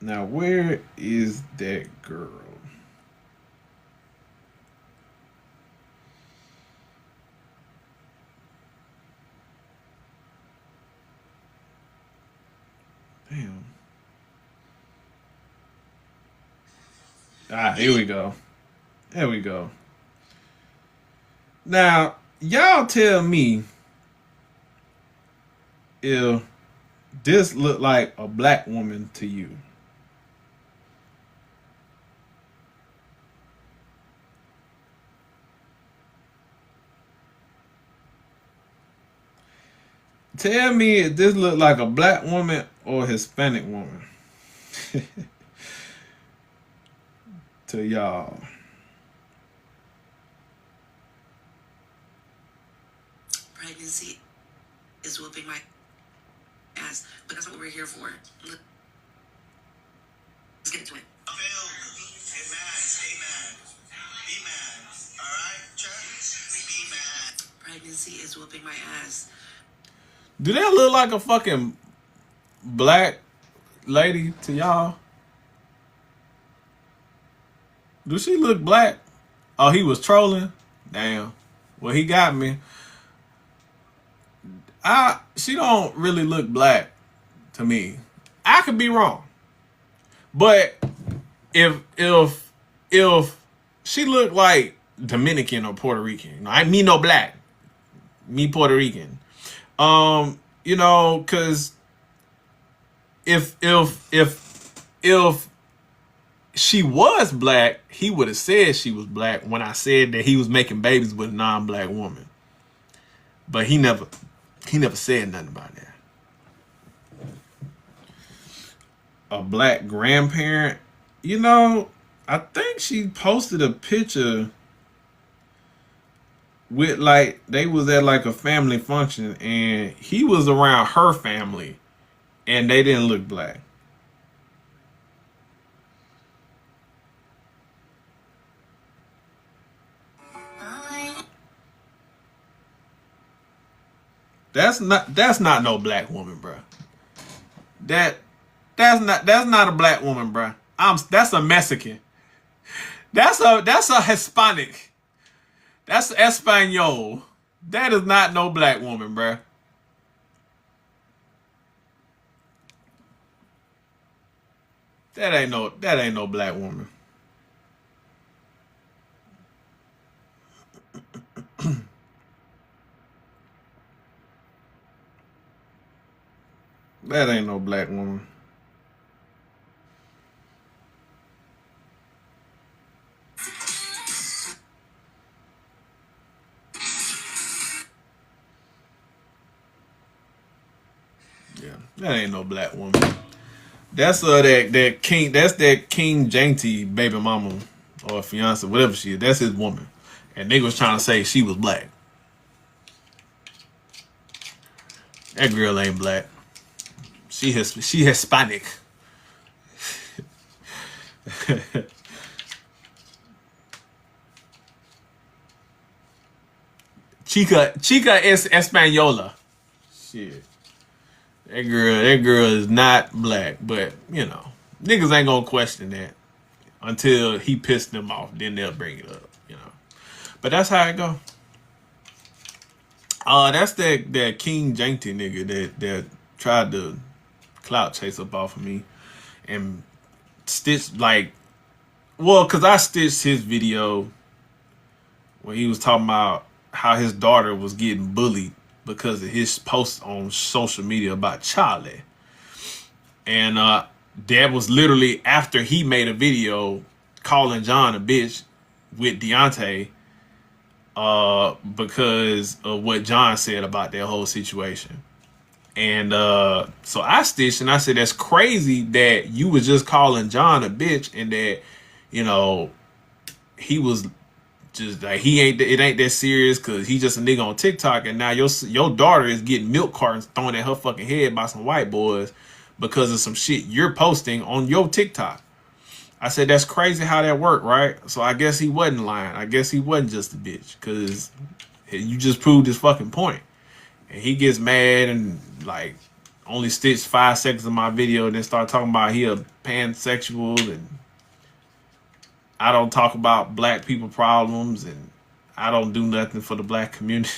Now, where is that girl? Damn. Ah, here we go. There we go. Now, y'all tell me if this looked like a black woman to you. Tell me if this looked like a black woman or a Hispanic woman. To y'all. Pregnancy is whooping my ass, but that's what we're here for. Let's get into it. Pregnancy is whooping my ass. Do that look like a fucking black lady to y'all? Do she look black? Oh, he was trolling? Damn. Well, he got me. She don't really look black to me. I could be wrong. But if she looked like Dominican or Puerto Rican, I mean no black. Me Puerto Rican. You know, cause if she was black, he would have said she was black when I said that he was making babies with a non-black woman. But he never said nothing about that. A black grandparent, you know, I think she posted a picture with like they was at like a family function and he was around her family and they didn't look black. That's not no black woman, bro. That's not a black woman, bro. That's a Mexican. That's a Hispanic. That's Espanol. That is not no black woman, bro. That ain't no black woman. That ain't no black woman. Yeah, that ain't no black woman. That's that king. That's that King Jainty baby mama or fiance, whatever she is. That's his woman, and nigga was trying to say she was black. That girl ain't black. She Hispanic. Chica es Española. Shit. That girl is not black, but you know, niggas ain't gonna question that until he pissed them off. Then they'll bring it up, you know. But that's how it go. That's that King Jainty nigga that tried to clout chase up off of me and stitched like, well, cause I stitched his video when he was talking about how his daughter was getting bullied because of his posts on social media about Charlie. And that was literally after he made a video calling John a bitch with Deontay because of what John said about that whole situation. And so I stitched and I said, that's crazy that you was just calling John a bitch and that, you know, he was just like, it ain't that serious because he just a nigga on TikTok, and now your daughter is getting milk cartons thrown at her fucking head by some white boys because of some shit you're posting on your TikTok. I said, that's crazy how that worked, right? So I guess he wasn't lying. I guess he wasn't just a bitch because you just proved his fucking point. And he gets mad and like only stitched 5 seconds of my video and then start talking about he a pansexual and I don't talk about black people problems and I don't do nothing for the black community.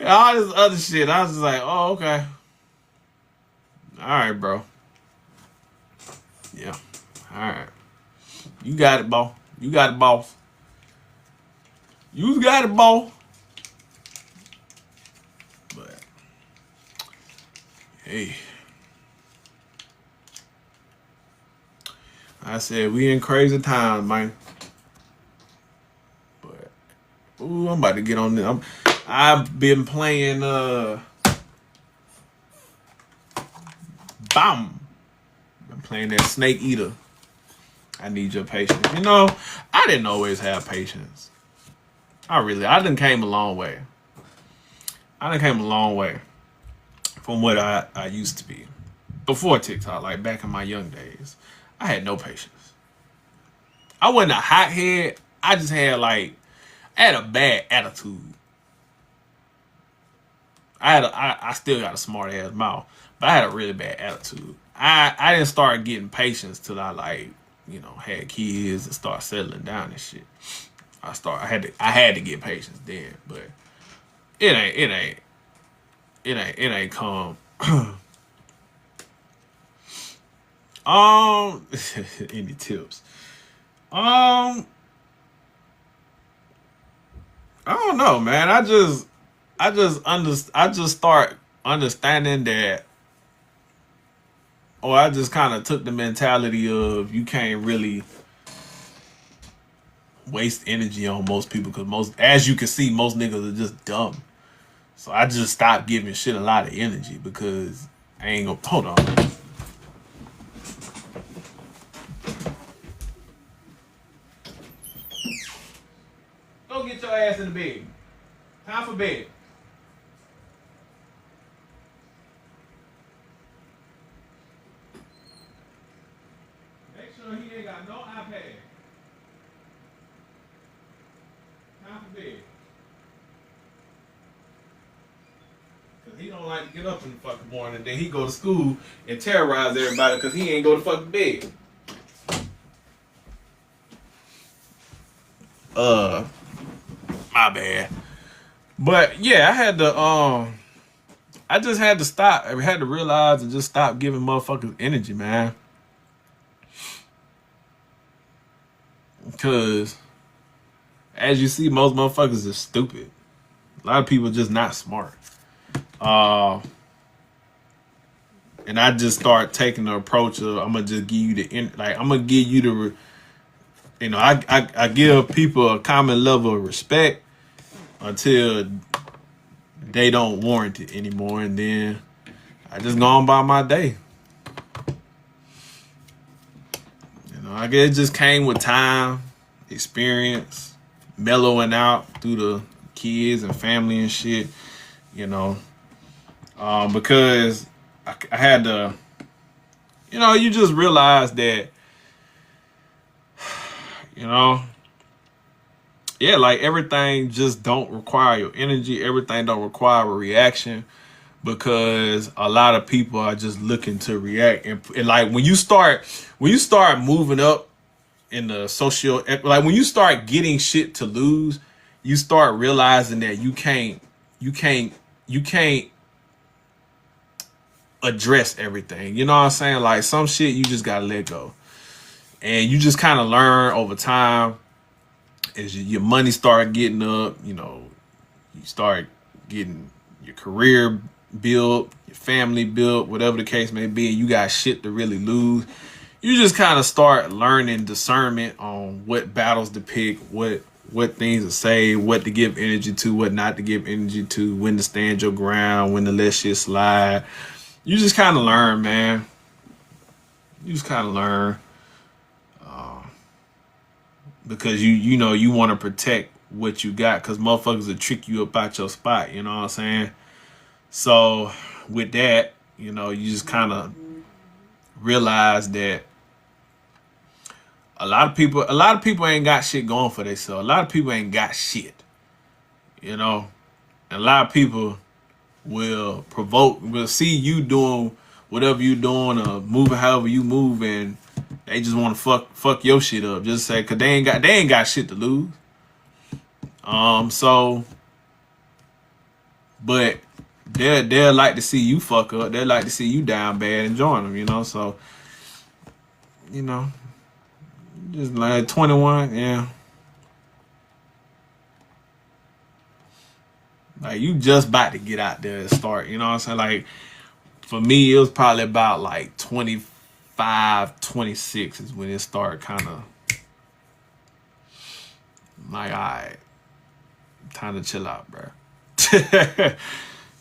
All this other shit. I was just like, oh, okay. All right, bro. Yeah. All right. You got it, boss. You got it, boss. You got it, boss. But, hey. I said, we in crazy times, man. But, ooh, I'm about to get on this. I've been playing, BAM! I'm playing that Snake Eater. I need your patience. You know, I didn't always have patience. I done came a long way. I done came a long way from what I used to be. Before TikTok, like back in my young days. I had no patience. I wasn't a hothead. I just had I had a bad attitude. I still got a smart ass mouth, but I had a really bad attitude. I didn't start getting patience till I had kids and start settling down and shit. I had to get patience then, but it ain't come. Any tips? I don't know, man. I just start understanding that, or I just kind of took the mentality of you can't really waste energy on most people because as you can see, most niggas are just dumb. So I just stopped giving shit a lot of energy because I ain't gonna hold on. Go get your ass in the bed. Time for bed. Make sure he ain't got no iPad. Time for bed. Because he don't like to get up in the fucking morning. Then he go to school and terrorize everybody because he ain't go to fucking bed. My bad. But yeah, I just had to stop. I had to realize and just stop giving motherfuckers energy, man. Because as you see, most motherfuckers are stupid. A lot of people are just not smart. And I just start taking the approach of I'm gonna just give you I'm gonna give you the I give people a common level of respect until they don't warrant it anymore, and then I just go on by my day. I guess it just came with time, experience, mellowing out through the kids and family and shit, because I had to, you just realize that, everything just don't require your energy. Everything don't require a reaction because a lot of people are just looking to react. And when you start moving up in the social, when you start getting shit to lose, you start realizing that you can't address everything. You know what I'm saying? Like some shit you just gotta let go. And you just kind of learn over time as your money start getting up, you start getting your career built, your family built, whatever the case may be, and you got shit to really lose, you just kind of start learning discernment on what battles to pick, what things to say, what to give energy to, what not to give energy to, when to stand your ground, when to let shit slide. You just kind of learn, man. You just kind of learn. Because you know you want to protect what you got, because motherfuckers will trick you up out your spot, you know what I'm saying? So with that, you know, you just kind of realize that a lot of people ain't got shit going for themselves. A lot of people ain't got shit, you know. And a lot of people will see you doing whatever you doing or moving however you move, and they just want to fuck your shit up. Just say, cause they ain't got shit to lose. So, but they'll like to see you fuck up. They'll like to see you down bad and join them, you know. So, you know, just like 21, yeah. Like, you just about to get out there and start, you know what I'm saying? Like, for me, it was probably about like 25, 26 is when it started kind of like, all right, time to chill out, bro.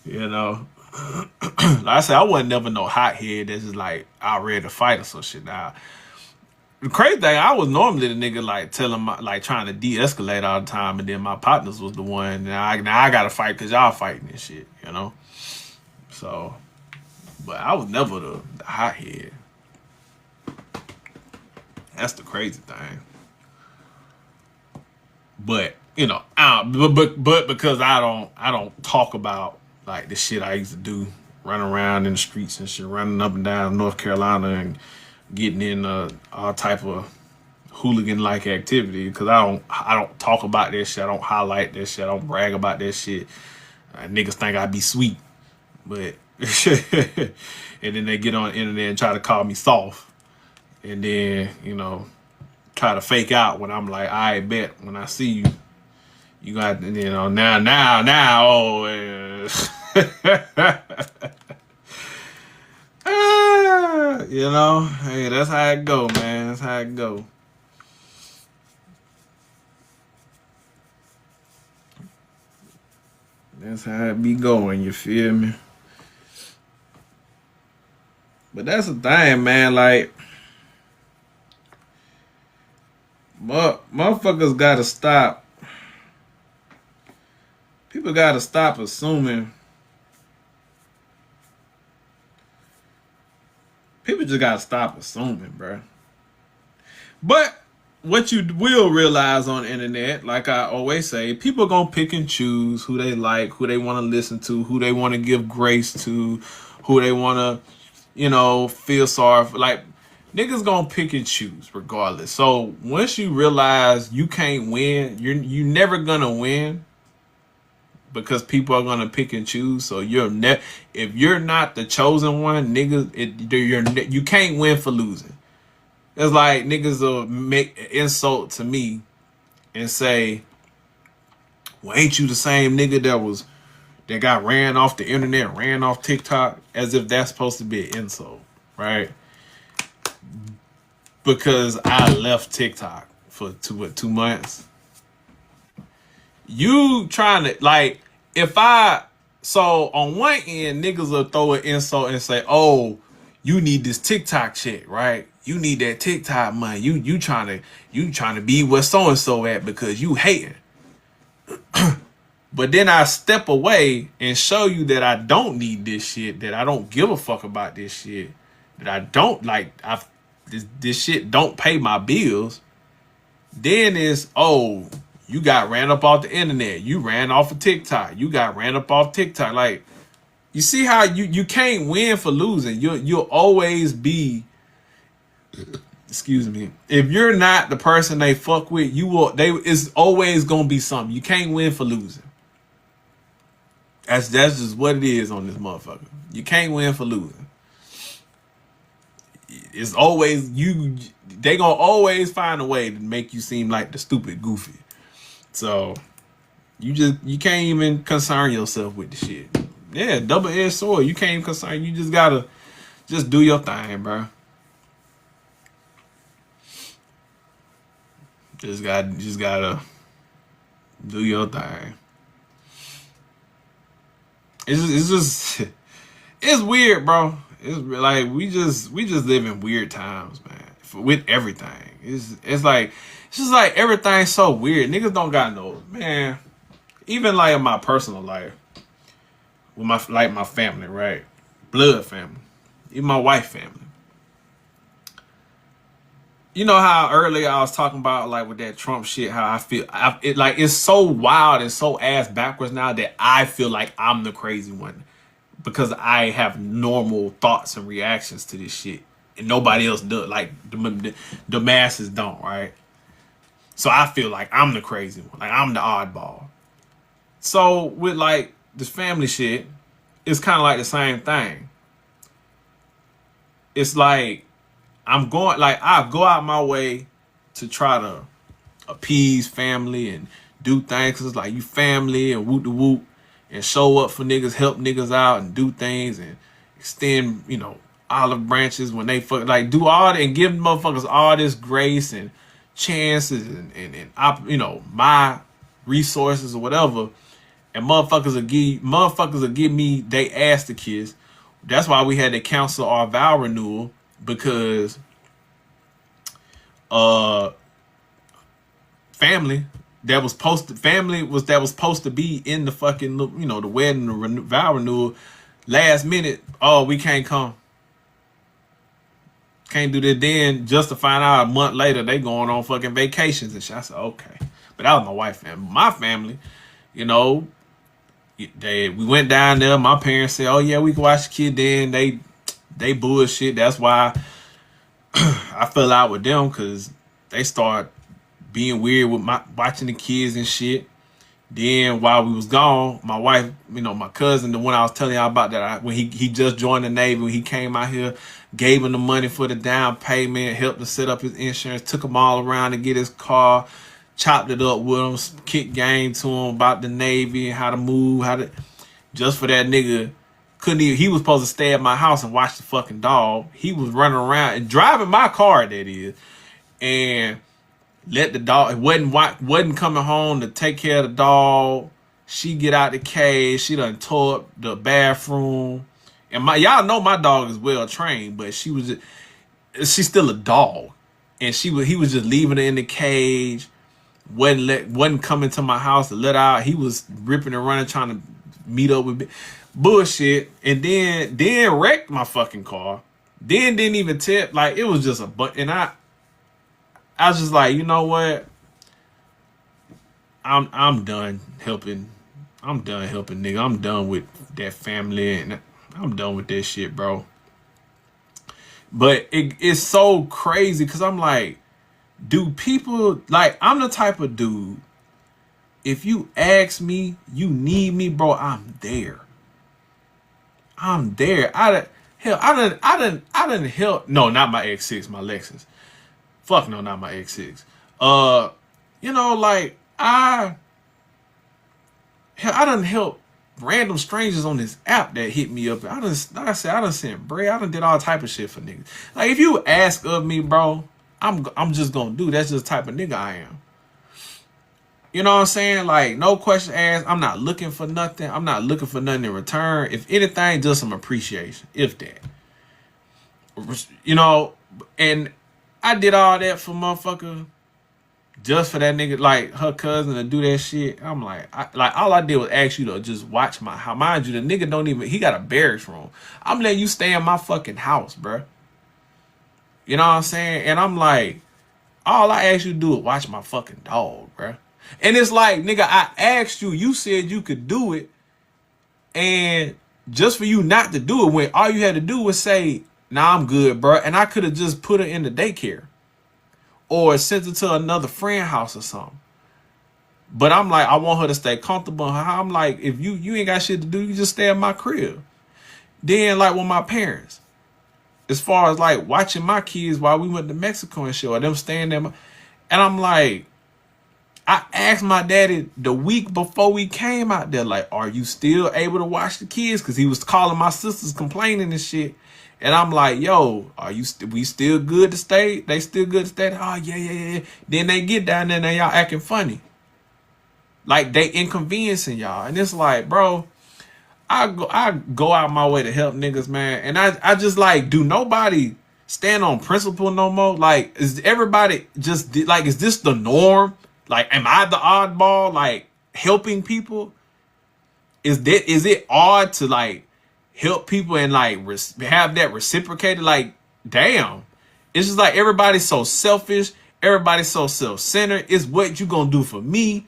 You know? Like I said, I wasn't never no hothead that's just like out ready to fight or some shit. Now, the crazy thing, I was normally the nigga like telling like trying to de-escalate all the time, and then my partners was the one. Now I gotta fight because y'all fighting and shit, you know? So, but I was never the hothead. That's the crazy thing. But you know, but because I don't talk about like the shit I used to do, running around in the streets and shit, running up and down North Carolina and getting in all type of hooligan like activity, because I don't talk about that shit. I don't highlight that shit. I don't brag about that shit. Niggas think I be sweet, but and then they get on the internet and try to call me soft, and then, you know, try to fake out when I'm like, I bet when I see you, you got, you know, now, oh, you know, hey, that's how it go, man. That's how it go. That's how it be going, you feel me? But that's the thing, man, like, motherfuckers gotta stop. People gotta stop assuming. People just gotta stop assuming, bro. But what you will realize on the internet, like I always say, people gonna pick and choose who they like, who they want to listen to, who they want to give grace to, who they want to, you know, feel sorry for. Like, niggas gonna pick and choose regardless. So once you realize you can't win, you never gonna win, because people are gonna pick and choose. So if you're not the chosen one, niggas, you can't win for losing. It's like niggas will make an insult to me and say, well, ain't you the same nigga that got ran off the internet, ran off TikTok, as if that's supposed to be an insult, right? Because I left TikTok for 2 months. You trying to, like, so on one end, niggas will throw an insult and say, oh, you need this TikTok shit, right? You need that TikTok money. You trying to be where so and so at because you hating. But then I step away and show you that I don't need this shit, that I don't give a fuck about this shit, that I don't like. This shit don't pay my bills. Then it's, oh, you got ran up off the internet. You ran off of TikTok. You got ran up off TikTok. Like, you see how you can't win for losing. You'll always be, excuse me, if you're not the person they fuck with, it's always gonna be something. You can't win for losing. That's just what it is on this motherfucker. You can't win for losing. It's always they gonna always find a way to make you seem like the stupid goofy. So You can't even concern yourself with the shit. Yeah, double-edged sword. You can't even concern. You just gotta just do your thing, bro. Just gotta do your thing. It's just it's weird, bro. It's like we just live in weird times, man. With everything, it's like it's just like everything's so weird. Niggas don't got no man. Even like in my personal life, with my family, right? Blood family, even my wife family. You know how earlier I was talking about like with that Trump shit, how I feel it's so wild and so ass backwards now that I feel like I'm the crazy one because I have normal thoughts and reactions to this shit and nobody else does. Like the masses don't, right? So I feel like I'm the crazy one, like I'm the oddball. So with like this family shit, it's kind of like the same thing. It's like I go out my way to try to appease family and do things. 'Cause it's like you family and whoop de whoop and show up for niggas, help niggas out and do things and extend, olive branches when they do all that and give motherfuckers all this grace and chances and my resources or whatever. And motherfuckers will give me they ass to kiss. That's why we had to cancel our vow renewal because family that was supposed to be in the fucking the wedding the vow renewal last minute. Oh, we can't come. Can't do that. Then just to find out a month later they going on fucking vacations and shit. I said okay, but that was my wife's family. My family, we went down there. My parents said, "Oh yeah, we can watch the kid." Then they bullshit. That's why I fell out with them because they start being weird with watching the kids and shit. Then while we was gone, my wife, my cousin, the one I was telling y'all about that when he just joined the Navy, when he came out here, gave him the money for the down payment, helped to set up his insurance, took him all around to get his car, chopped it up with him, kicked game to him about the Navy, how to move, just for that nigga. He was supposed to stay at my house and watch the fucking dog. He was running around and driving my car, that is, and let the dog, wasn't coming home to take care of the dog. She get out the cage. She done tore up the bathroom. And y'all know my dog is well trained, but she's still a dog. And he was just leaving her in the cage. Wasn't coming to my house to let her out. He was ripping and running, trying to meet up with me. Bullshit. And then wrecked my fucking car. Then didn't even tip. Like, it was just and I was just like, you know what? I'm done helping. I'm done helping, nigga. I'm done with that family and I'm done with that shit, bro. But it's so crazy because I'm like, do people, like, I'm the type of dude, if you ask me, you need me, bro, I'm there. I'm there. I done help. No, not my X6, my Lexus. Fuck no, not my X6. Like I done help random strangers on this app that hit me up. I done sent bread. I done did all type of shit for niggas. Like if you ask of me, bro, I'm just gonna do. That's just the type of nigga I am. You know what I'm saying? Like no question asked. I'm not looking for nothing. I'm not looking for nothing in return. If anything, just some appreciation. If that. And I did all that for motherfucker just for that nigga, like her cousin to do that shit. I'm like all I did was ask you to just watch my house. Mind you, the nigga he got a barracks room. I'm letting you stay in my fucking house, bruh. You know what I'm saying? And I'm like, all I asked you to do is watch my fucking dog, bruh. And it's like, nigga, I asked you, you said you could do it. And just for you not to do it, when all you had to do was say, nah, I'm good, bro. And I could have just put her in the daycare or sent her to another friend house or something. But I'm like, I want her to stay comfortable. I'm like, if you ain't got shit to do, you just stay at my crib. Then like with my parents, as far as like watching my kids while we went to Mexico and shit, or them staying there. And I'm like, I asked my daddy the week before we came out there, like, are you still able to watch the kids? Because he was calling my sisters complaining and shit. And I'm like, yo, are you we still good to stay? They still good to stay? Oh, yeah. Then they get down there and y'all acting funny. Like, they inconveniencing y'all. And it's like, bro, I go out my way to help niggas, man. And I just like, do nobody stand on principle no more? Like, is everybody just like, is this the norm? Like, am I the oddball? Like, helping people? Is it odd to like help people and like have that reciprocated? Like, damn, it's just like everybody's so selfish. Everybody's so self-centered. It's what you gonna do for me.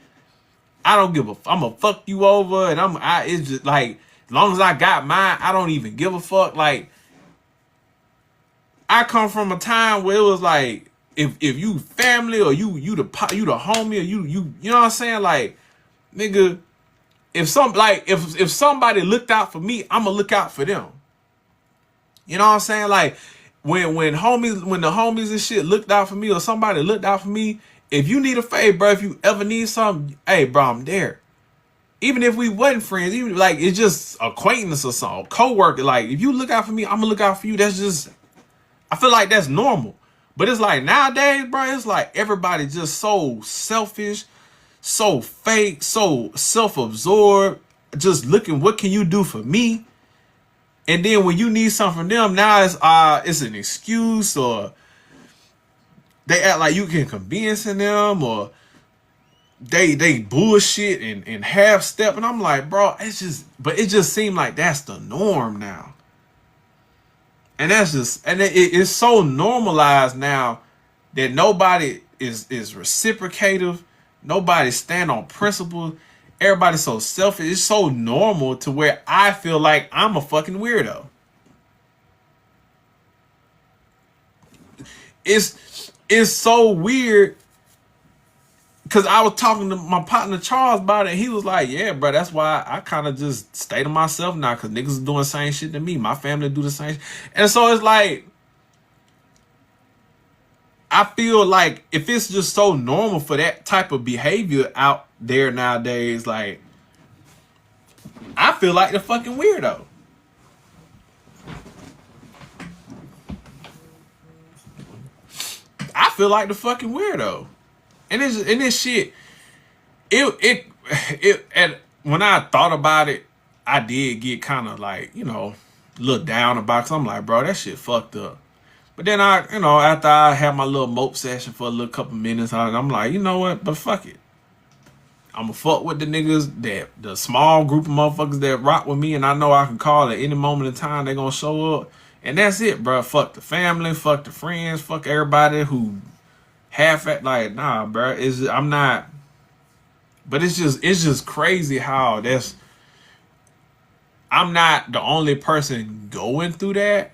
I don't give a. I'm gonna fuck you over, and it's just like, as long as I got mine, I don't even give a fuck. Like, I come from a time where it was like, if you family or you the homie or you know what I'm saying? Like, nigga, if somebody looked out for me, I'ma look out for them. You know what I'm saying? Like, when the homies and shit looked out for me, or somebody looked out for me, if you need a favor, bro, if you ever need something, hey, bro, I'm there. Even if we wasn't friends, even like it's just acquaintance or something, co-worker. Like, if you look out for me, I'm gonna look out for you. That's just, I feel like that's normal. But it's like nowadays, bro, it's like everybody just so selfish, so fake, so self-absorbed, just looking, what can you do for me? And then when you need something from them, now it's an excuse, or they act like you can convince them, or they bullshit and half step. And I'm like, bro, it just seemed like that's the norm now. And that's just, and it's so normalized now that nobody is reciprocative. Nobody stand on principle. Everybody's so selfish. It's so normal to where I feel like I'm a fucking weirdo. It's so weird, because I was talking to my partner Charles about it, and he was like, yeah, bro, that's why I kind of just stay to myself now, because niggas is doing the same shit to me. My family do the same shit. And so it's like, I feel like if it's just so normal for that type of behavior out there nowadays, like, I feel like the fucking weirdo. I feel like the fucking weirdo. And this shit, and when I thought about it, I did get kind of like, you know, a little down about it, 'cause I'm like, bro, that shit fucked up. But then after I had my little mope session for a little couple minutes, I'm like, you know what? But fuck it. I'ma fuck with the niggas, the small group of motherfuckers that rock with me, and I know I can call at any moment in time they gonna show up. And that's it, bro. Fuck the family, fuck the friends, fuck everybody who half at, like, nah, bro. I'm not. But it's just crazy how I'm not the only person going through that,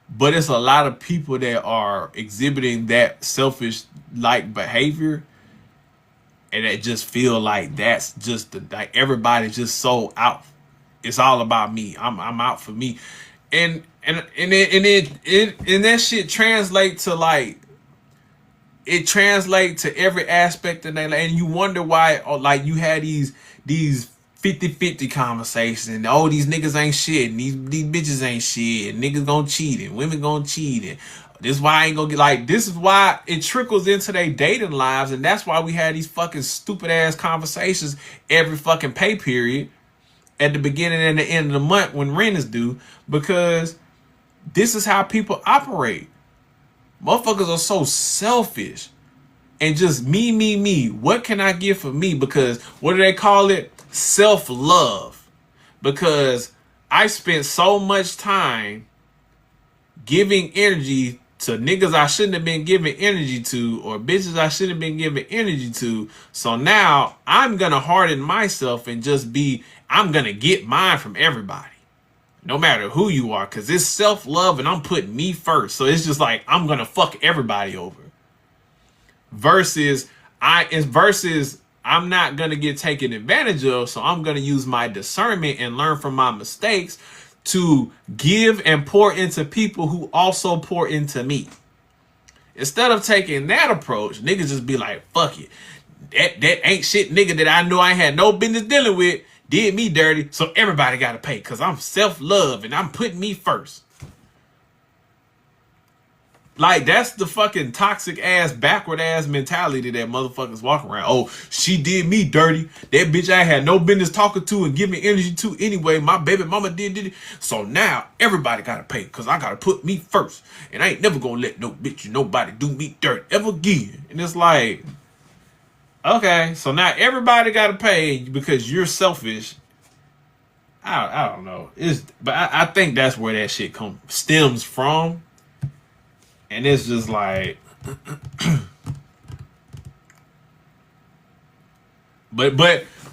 but it's a lot of people that are exhibiting that selfish like behavior, and that just feel like that's just like everybody's just so out. It's all about me. I'm out for me, and that shit translate to like. It translates to every aspect of their life, and you wonder why, like, you had these 50-50 conversations, and these niggas ain't shit, and these bitches ain't shit, and niggas gonna cheat, and women gonna cheat, and this is why I ain't gonna get, like, this is why it trickles into their dating lives, and that's why we had these fucking stupid ass conversations every fucking pay period at the beginning and the end of the month when rent is due, because this is how people operate. Motherfuckers are so selfish and just me. What can I give for me? Because what do they call it? Self-love. Because I spent so much time giving energy to niggas I shouldn't have been giving energy to, or bitches I shouldn't have been giving energy to. So now I'm going to harden myself and just I'm going to get mine from everybody. No matter who you are, because it's self-love and I'm putting me first. So it's just like, I'm going to fuck everybody over. Versus I'm not going to get taken advantage of. So I'm going to use my discernment and learn from my mistakes to give and pour into people who also pour into me. Instead of taking that approach, niggas just be like, fuck it. that ain't shit nigga that I know I had no business dealing with did me dirty, so everybody gotta pay because I'm self-love and I'm putting me first. Like, that's the fucking toxic ass, backward ass mentality that motherfuckers walk around. Oh, she did me dirty. That bitch I had no business talking to and giving energy to anyway. My baby mama did it. So now everybody gotta pay because I gotta put me first. And I ain't never gonna let no bitch or nobody do me dirt ever again. And it's like, okay, so now everybody gotta pay because you're selfish. I don't know. But I think that's where that shit stems from. And it's just like, but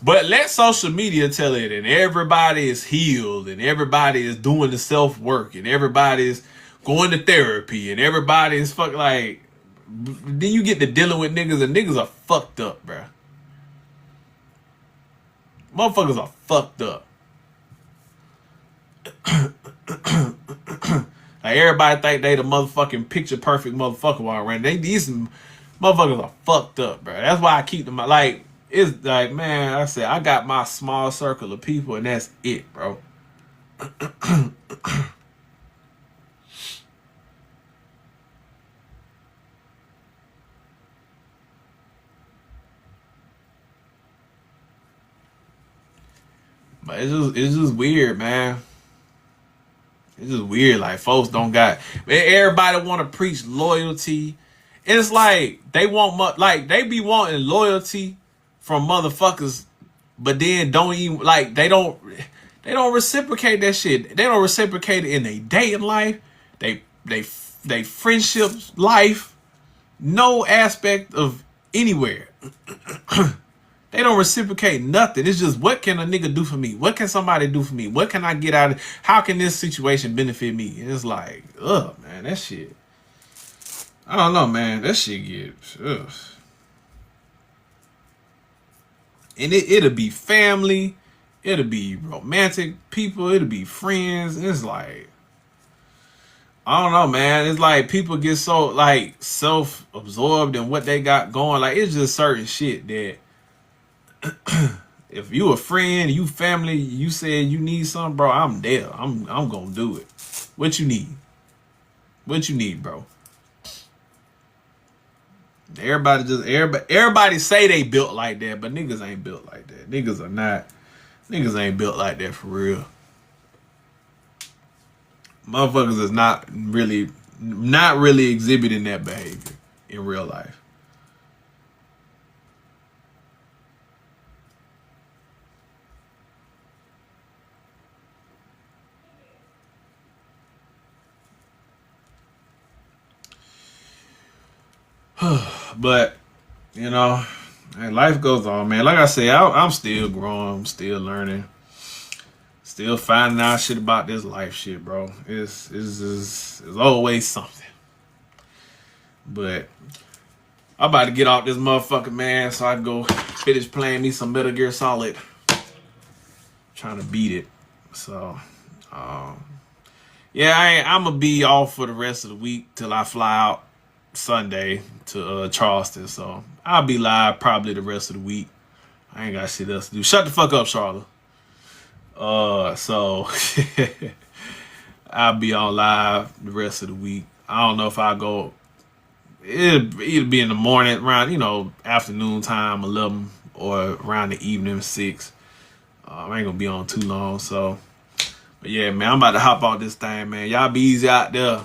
let social media tell it, and everybody is healed, and everybody is doing the self work, and everybody is going to therapy, and everybody is like. Then you get to dealing with niggas, and niggas are fucked up, bruh. Motherfuckers are fucked up. Like, everybody think they the motherfucking picture perfect motherfucker while around. These motherfuckers are fucked up, bro. That's why I keep them. Like, it's like, man, I said I got my small circle of people, and that's it, bro. But it's just weird, man. It's just weird. Like, folks don't got. Everybody want to preach loyalty. And it's like they want like they be wanting loyalty from motherfuckers, but then don't even like they don't reciprocate that shit. They don't reciprocate it in their dating life, they friendships life, no aspect of anywhere. They don't reciprocate nothing. It's just, what can a nigga do for me? What can somebody do for me? What can I get out of? How can this situation benefit me? And it's like, ugh, man, that shit. I don't know, man. That shit gets, ugh. And it'll be family. It'll be romantic people. It'll be friends. And it's like, I don't know, man. It's like people get so, like, self-absorbed in what they got going. Like, it's just certain shit that, if you a friend, you family, you said you need something, bro, I'm there. I'm gonna do it. What you need? What you need, bro? Everybody say they built like that, but niggas ain't built like that. Niggas ain't built like that for real. Motherfuckers is not really exhibiting that behavior in real life. But, you know, life goes on, man. Like I said, I'm still growing. I'm still learning. Still finding out shit about this life shit, bro. It's always something. But I'm about to get off this motherfucker, man, so I can go finish playing me some Metal Gear Solid. Trying to beat it. So, yeah, I'm going to be off for the rest of the week till I fly out Sunday to Charleston, so I'll be live probably the rest of the week. I ain't got shit else to do. Shut the fuck up, Charlotte. So I'll be on live the rest of the week. I don't know if I'll go. It'll either be in the morning around, afternoon time 11, or around the evening 6. I ain't gonna be on too long, so. But yeah, man, I'm about to hop off this thing, man. Y'all be easy out there.